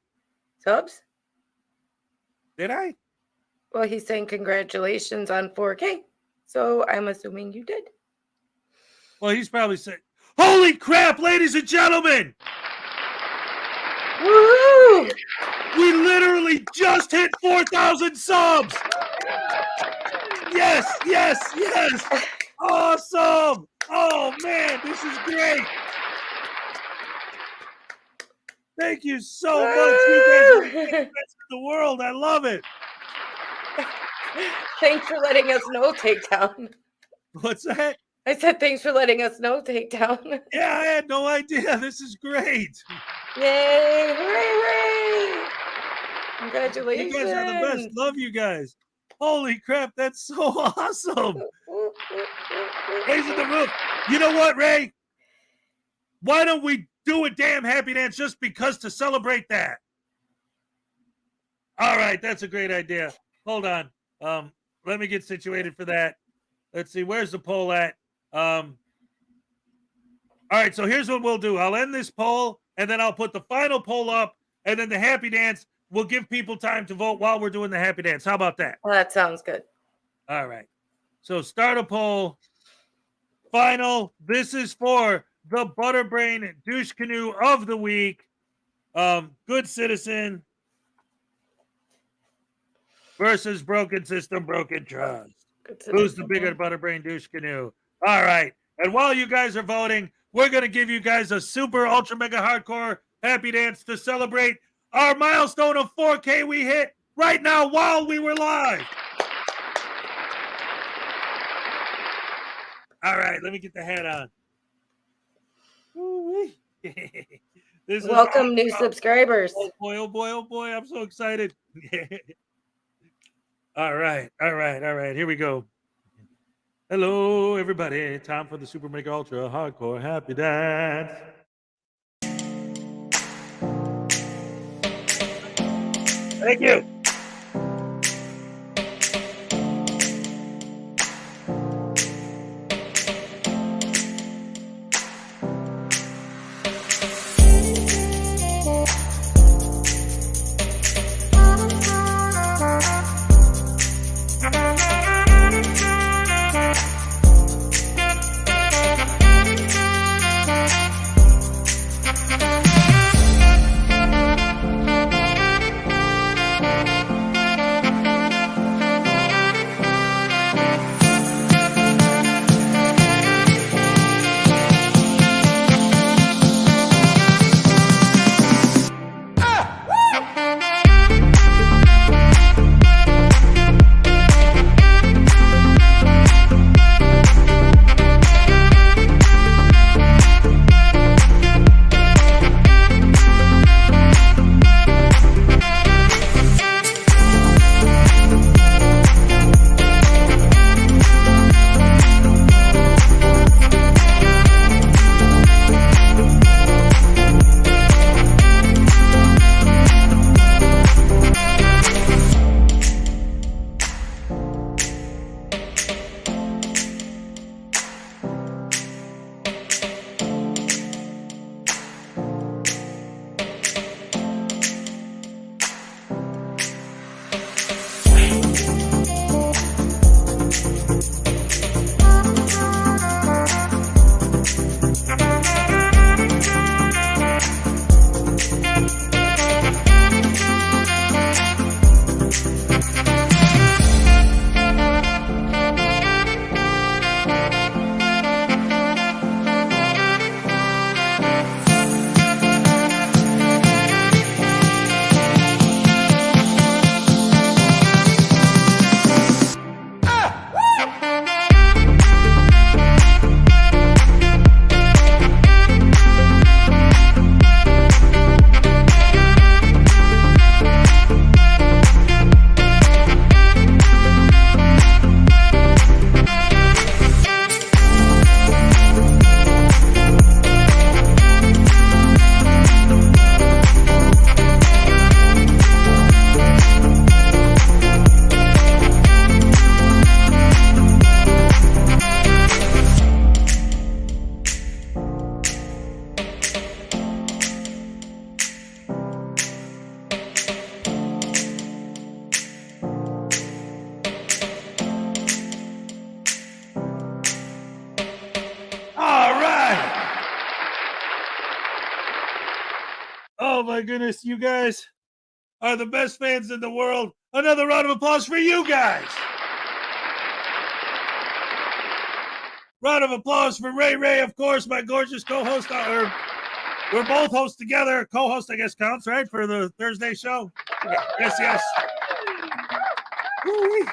B: Subs?
A: Did I?
B: Well, he's saying congratulations on 4K. So I'm assuming you did.
A: Well, he's probably saying, holy crap, ladies and gentlemen!
B: Woo!
A: We literally just hit 4,000 subs! Yes! Awesome! Oh, man, this is great! Thank you so much. You guys are the best in the world. I love it.
B: Thanks for letting us know, Takedown.
A: What's that?
B: I said thanks for letting us know, Takedown.
A: Yeah, I had no idea. This is great.
B: Yay! Hooray! Congratulations.
A: You guys are the best. Love you guys. Holy crap, that's so awesome. Raising the roof. You know what, Ray? Why don't we do a damn happy dance just because to celebrate that? All right, that's a great idea. Hold on. Let me get situated for that. Let's see, where's the poll at? All right, so here's what we'll do. I'll end this poll, and then I'll put the final poll up, and then the happy dance will give people time to vote while we're doing the happy dance. How about that?
B: Well, that sounds good.
A: All right. So start a poll. Final. This is for the Butterbrain Douche Canoe of the Week. Good Citizen versus Broken System, Broken Trust. Who's the bigger Butterbrain Douche Canoe? All right. And while you guys are voting, we're going to give you guys a super ultra mega hardcore happy dance to celebrate our milestone of 4K we hit right now while we were live. All right, let me get the hat on. This
B: Welcome,
A: is
B: new subscribers.
A: Oh boy, oh boy, oh boy. I'm so excited. All right. Here we go. Hello, everybody. Time for the Super Mega Ultra Hardcore Happy Dance. Thank you. Oh my goodness, you guys are the best fans in the world. Another round of applause for you guys. Round of applause for Rae Rae, of course, my gorgeous co-host. We're both hosts together. Co-host, I guess, counts, right, for the Thursday show? Yes. Woo-wee.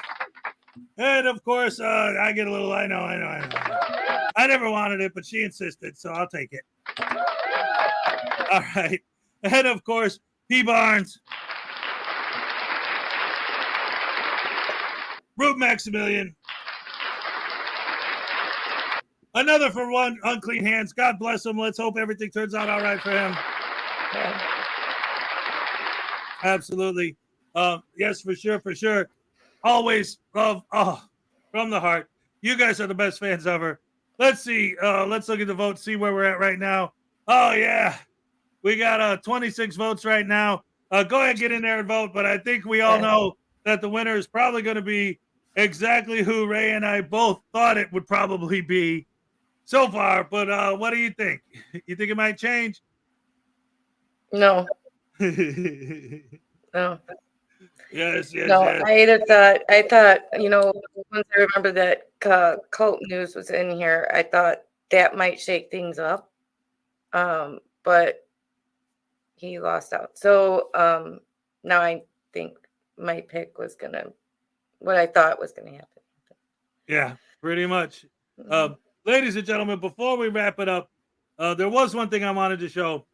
A: And of course, I get a little, I know. I never wanted it, but she insisted, so I'll take it. All right. And of course, P. Barnes, Rube Maximilian, another for one unclean hands. God bless him. Let's hope everything turns out all right for him. Absolutely. Yes, for sure. Always love, from the heart. You guys are the best fans ever. Let's see. Let's look at the votes, see where we're at right now. Oh, yeah. We got 26 votes right now. Go ahead and get in there and vote, but I think we all know that the winner is probably going to be exactly who Ray and I both thought it would probably be so far. But what do you think? You think it might change?
B: No. No.
A: Yes, yes,
B: No,
A: yes.
B: I thought, once I remember that cult news was in here, I thought that might shake things up. But he lost out. So now I think my pick was what I thought was gonna happen.
A: Yeah, pretty much. Ladies and gentlemen, before we wrap it up, there was one thing I wanted to show.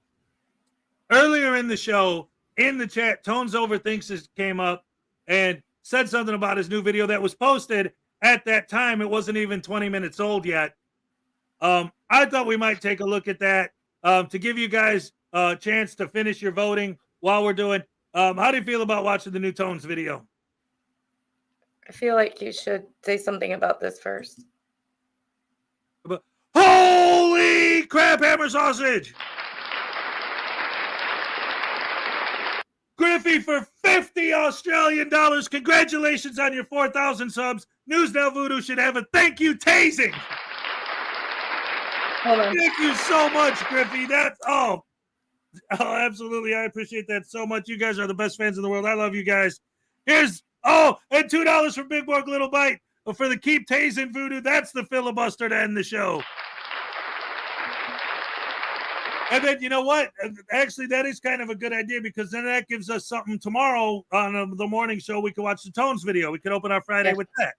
A: Earlier in the show, in the chat, Tones Overthinks this came up and said something about his new video that was posted at that time. It wasn't even 20 minutes old yet. I thought we might take a look at that to give you guys a chance to finish your voting while we're doing. How do you feel about watching the new Tones video?
B: I feel like you should say something about this first.
A: Holy crap, hammer sausage! Griffey for $50 Australian. Congratulations on your 4,000 subs. News Now Voodoo should have a thank you tasing. Thank you so much, Griffey. That's absolutely. I appreciate that so much. You guys are the best fans in the world. I love you guys. Here's and $2 for Big Borg Little Bite. But for the keep tasing voodoo, that's the filibuster to end the show. And then, you know what? Actually, that is kind of a good idea because then that gives us something tomorrow on the morning show. We can watch the Tones video. We can open our Friday with that.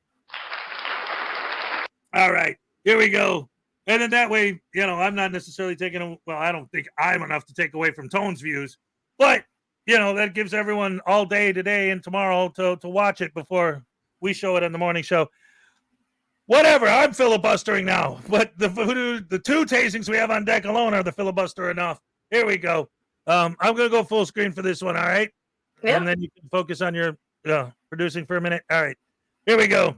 A: All right, here we go. And then that way, I'm not necessarily taking, I don't think I'm enough to take away from Tones views, but, that gives everyone all day today and tomorrow to watch it before we show it on the morning show. Whatever, I'm filibustering now, but the two tasings we have on deck alone are the filibuster enough. Here we go. I'm going to go full screen for this one, all right?
B: Yeah.
A: And then you can focus on your producing for a minute. All right, here we go.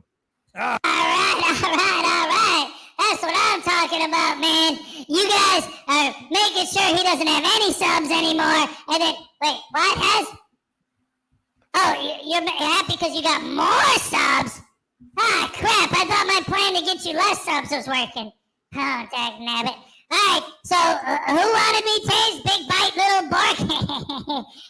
N: All right. That's what I'm talking about, man. You guys are making sure he doesn't have any subs anymore. And then, wait, what has? Oh, you're happy because you got more subs? Ah, crap. I thought my plan to get you less subs was working. Oh, dagnabbit. All right, so who wanted me tased? Big Bite, Little Bork,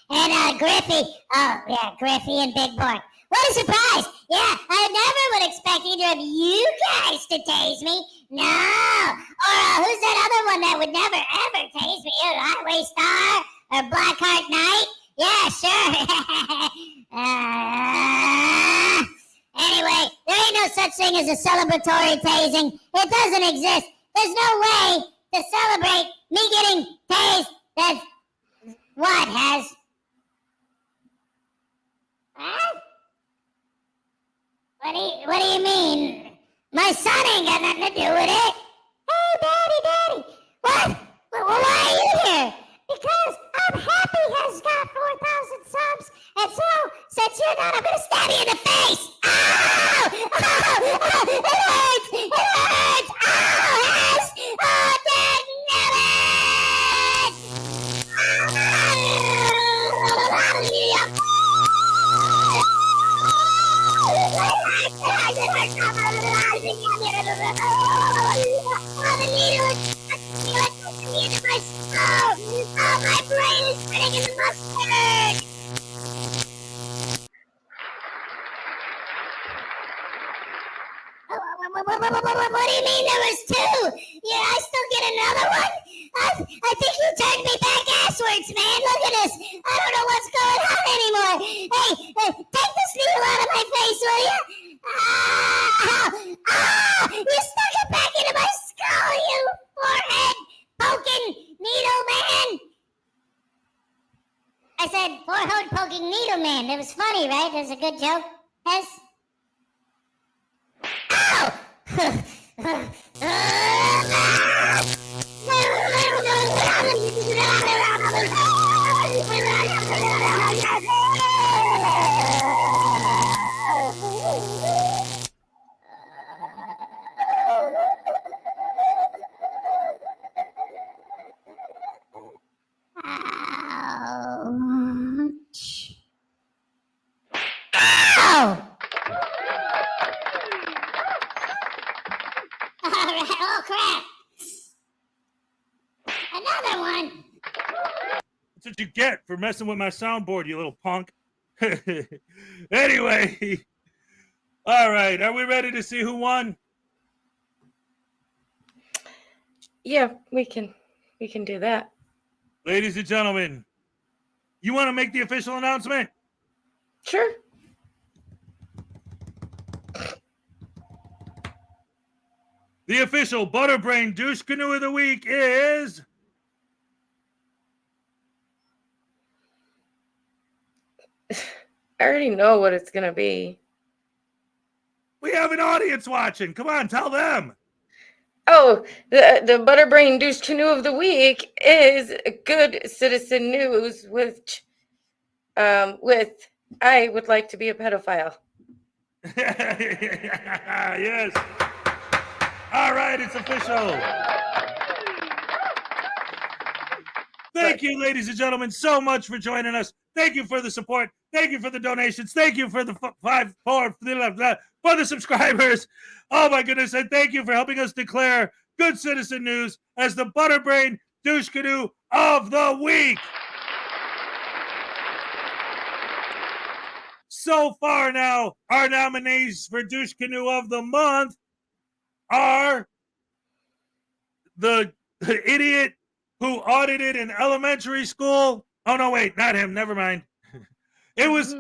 N: and Griffey. Oh, yeah, Griffey and Big Bork. What a surprise! Yeah, I never would expect either of you guys to tase me. No! Or who's that other one that would never ever tase me? Highway Star or Blackheart Knight? Yeah, sure. Anyway, there ain't no such thing as a celebratory tasing. It doesn't exist. There's no way to celebrate me getting tased. That's what has. Huh? What do you mean? My son ain't got nothing to do with it. Hey, Daddy. What? Why are you here? Because I'm happy has got 4,000 subs. And so, since you're not, I'm going to stab you in the face. Ow! Oh, it hurts. It hurts. Ow, Hez. Oh, my brain is spinning in the mustard! What do you mean there was two? Yeah, I still get another one? I think you turned me back asswards, man. Look at this. I don't know what's going on anymore. Hey, take this needle out of my face, will you? You stuck it back into my skull, you forehead poking needle man. I said forehead poking needle man. It was funny, right? It was a good joke. Yes? Ow! Ouch. Ow! Oh, crap. Another one.
A: That's what you get for messing with my soundboard, you little punk. Anyway, all right. Are we ready to see who won?
B: Yeah, we can do that.
A: Ladies and gentlemen, you want to make the official announcement?
B: Sure.
A: The official Butterbrain Douche Canoe of the Week is...
B: I already know what it's going to be.
A: We have an audience watching. Come on, tell them.
B: Oh, the Butterbrain Douche Canoe of the Week is Good Citizen News with I would like to be a pedophile.
A: Yes. All right, it's official. Thank you, ladies and gentlemen, so much for joining us. Thank you for the support. Thank you for the donations. Thank you for the for the subscribers. Oh my goodness, and thank you for helping us declare Good Citizen News as the Butterbrain Douche Canoe of the Week. So far now, our nominees for Douche Canoe of the Month are the idiot who audited an elementary school. Oh, no, wait, not him. Never mind. It was,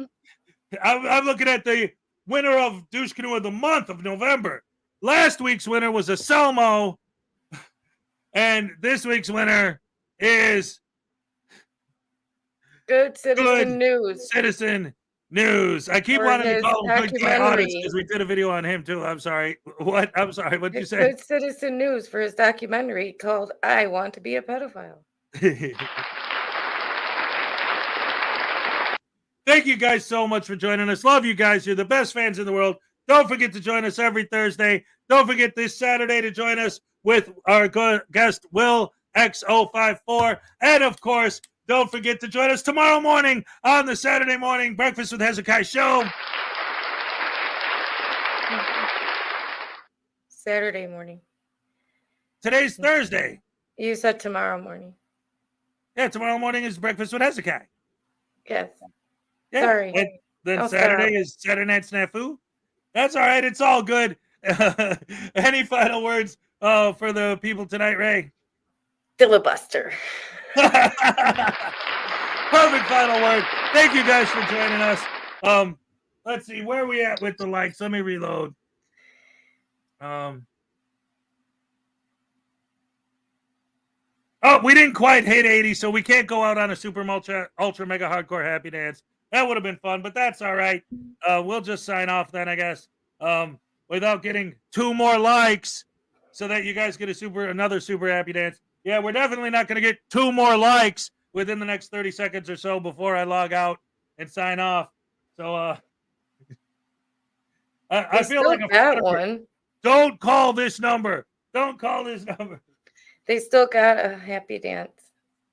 A: I'm looking at the winner of Douche Canoe of the Month of November. Last week's winner was a Selmo, and this week's winner is
B: Good Citizen News.
A: Citizen News. I keep
B: For
A: wanting to
B: his
A: call him Good Guy
B: documentary.
A: Honest because we did a video on him too. I'm sorry. What? I'm sorry. What'd you
B: It's
A: say?
B: Good Citizen News for his documentary called I Want to Be a Pedophile.
A: Thank you guys so much for joining us. Love you guys. You're the best fans in the world. Don't forget to join us every Thursday. Don't forget this Saturday to join us with our guest, Will X054. And of course, don't forget to join us tomorrow morning on the Saturday morning Breakfast with Hezokuai show.
B: Saturday morning.
A: Today's Thursday.
B: You said tomorrow morning.
A: Yeah, tomorrow morning is Breakfast with Hezokuai.
B: Yes.
A: Yeah.
B: Sorry.
A: And then
B: I'll
A: Saturday
B: stop.
A: is Saturday Night Snafu. That's all right. It's all good. Any final words for the people tonight, Ray?
B: Filibuster.
A: Perfect final word. Thank you guys for joining us. Let's see, where are we at with the likes? Let me reload. Oh, we didn't quite hit 80, so we can't go out on a super ultra mega hardcore happy dance. That would have been fun, but that's all right. We'll just sign off then, I guess. Without getting 2 more likes, so that you guys get another super happy dance. Yeah, we're definitely not going to get 2 more likes within the next 30 seconds or so before I log out and sign off. So I feel like
B: that one.
A: Don't call this number. Don't call this number.
B: They still got a happy dance.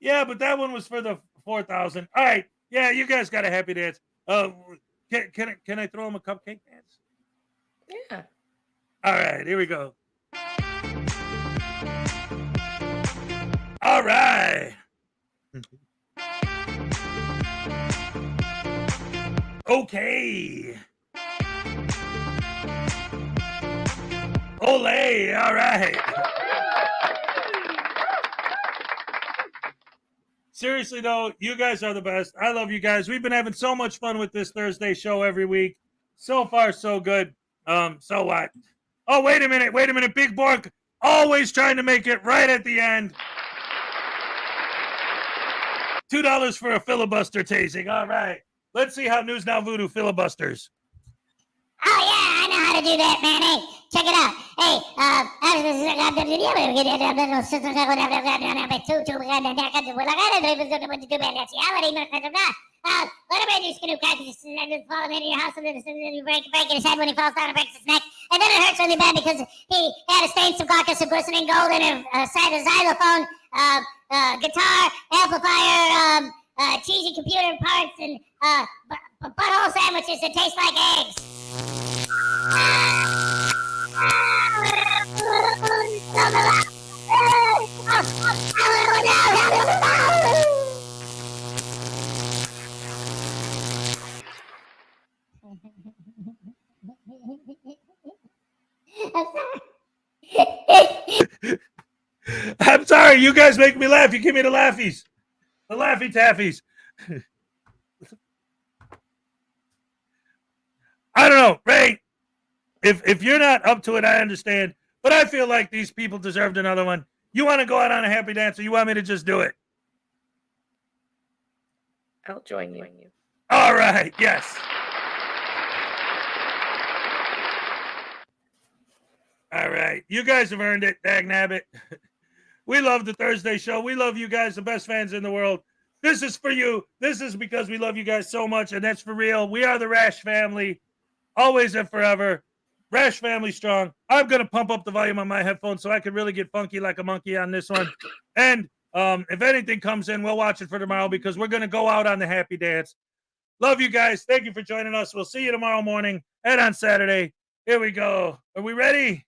A: Yeah, but that one was for the 4,000. All right. Yeah, you guys got a happy dance. Can I throw him a cupcake dance?
B: Yeah.
A: All right, here we go. All right. Okay. Ole, all right. Seriously, though, you guys are the best. I love you guys. We've been having so much fun with this Thursday show every week. So far, so good. So what? Oh, wait a minute. Big Bork always trying to make it right at the end. $2 for a filibuster tasing. All right. Let's see how News Now Voodoo filibusters.
N: Oh, yeah, I know how to do that, man. Hey, check it out. Hey, let him in your canoe practice and then follow him into your house and then you break his head when he falls down and breaks his neck. And then it hurts really bad because he had a stain, some glaucus, some glistening gold, and a xylophone, guitar, amplifier, cheesy computer parts, and butthole sandwiches that taste like eggs.
A: I'm sorry. You guys make me laugh. You give me the laughies. The Laffy Taffies. I don't know, Ray. If you're not up to it, I understand. But I feel like these people deserved another one. You want to go out on a happy dance, or you want me to just do it?
B: I'll join you.
A: All right. Yes. All right. You guys have earned it, dagnabbit. We love the Thursday show. We love you guys, the best fans in the world. This is for you. This is because we love you guys so much, and that's for real. We are the Rash family, always and forever. Rash family strong. I'm going to pump up the volume on my headphones so I can really get funky like a monkey on this one. And if anything comes in, we'll watch it for tomorrow because we're going to go out on the happy dance. Love you guys. Thank you for joining us. We'll see you tomorrow morning and on Saturday. Here we go. Are we ready?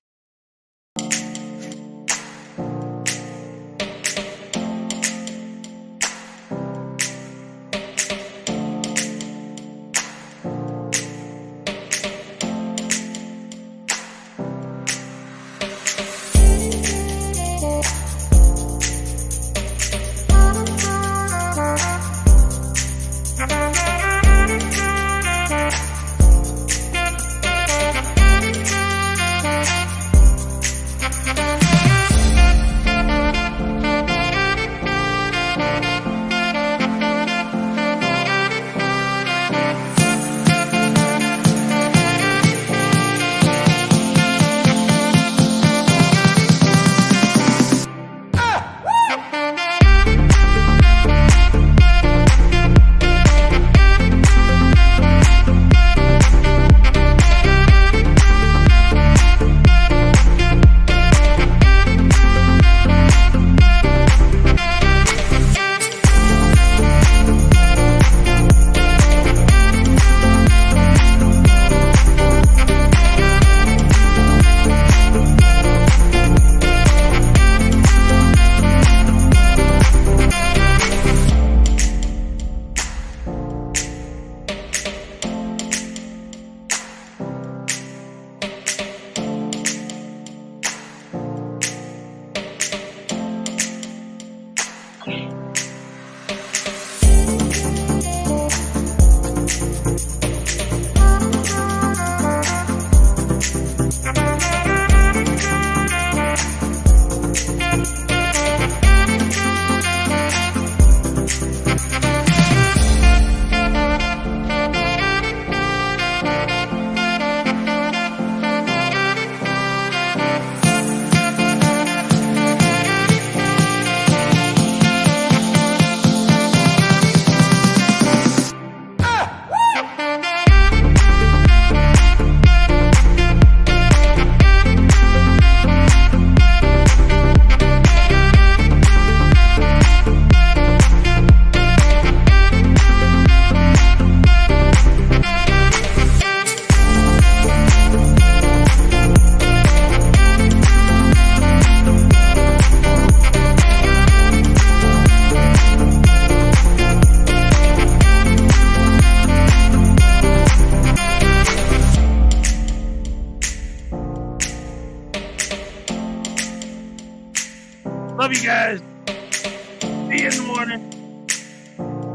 A: Love you guys. See you in the morning.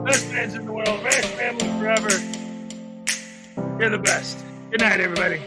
A: Best fans in the world. Rash family forever. You're the best. Good night, everybody.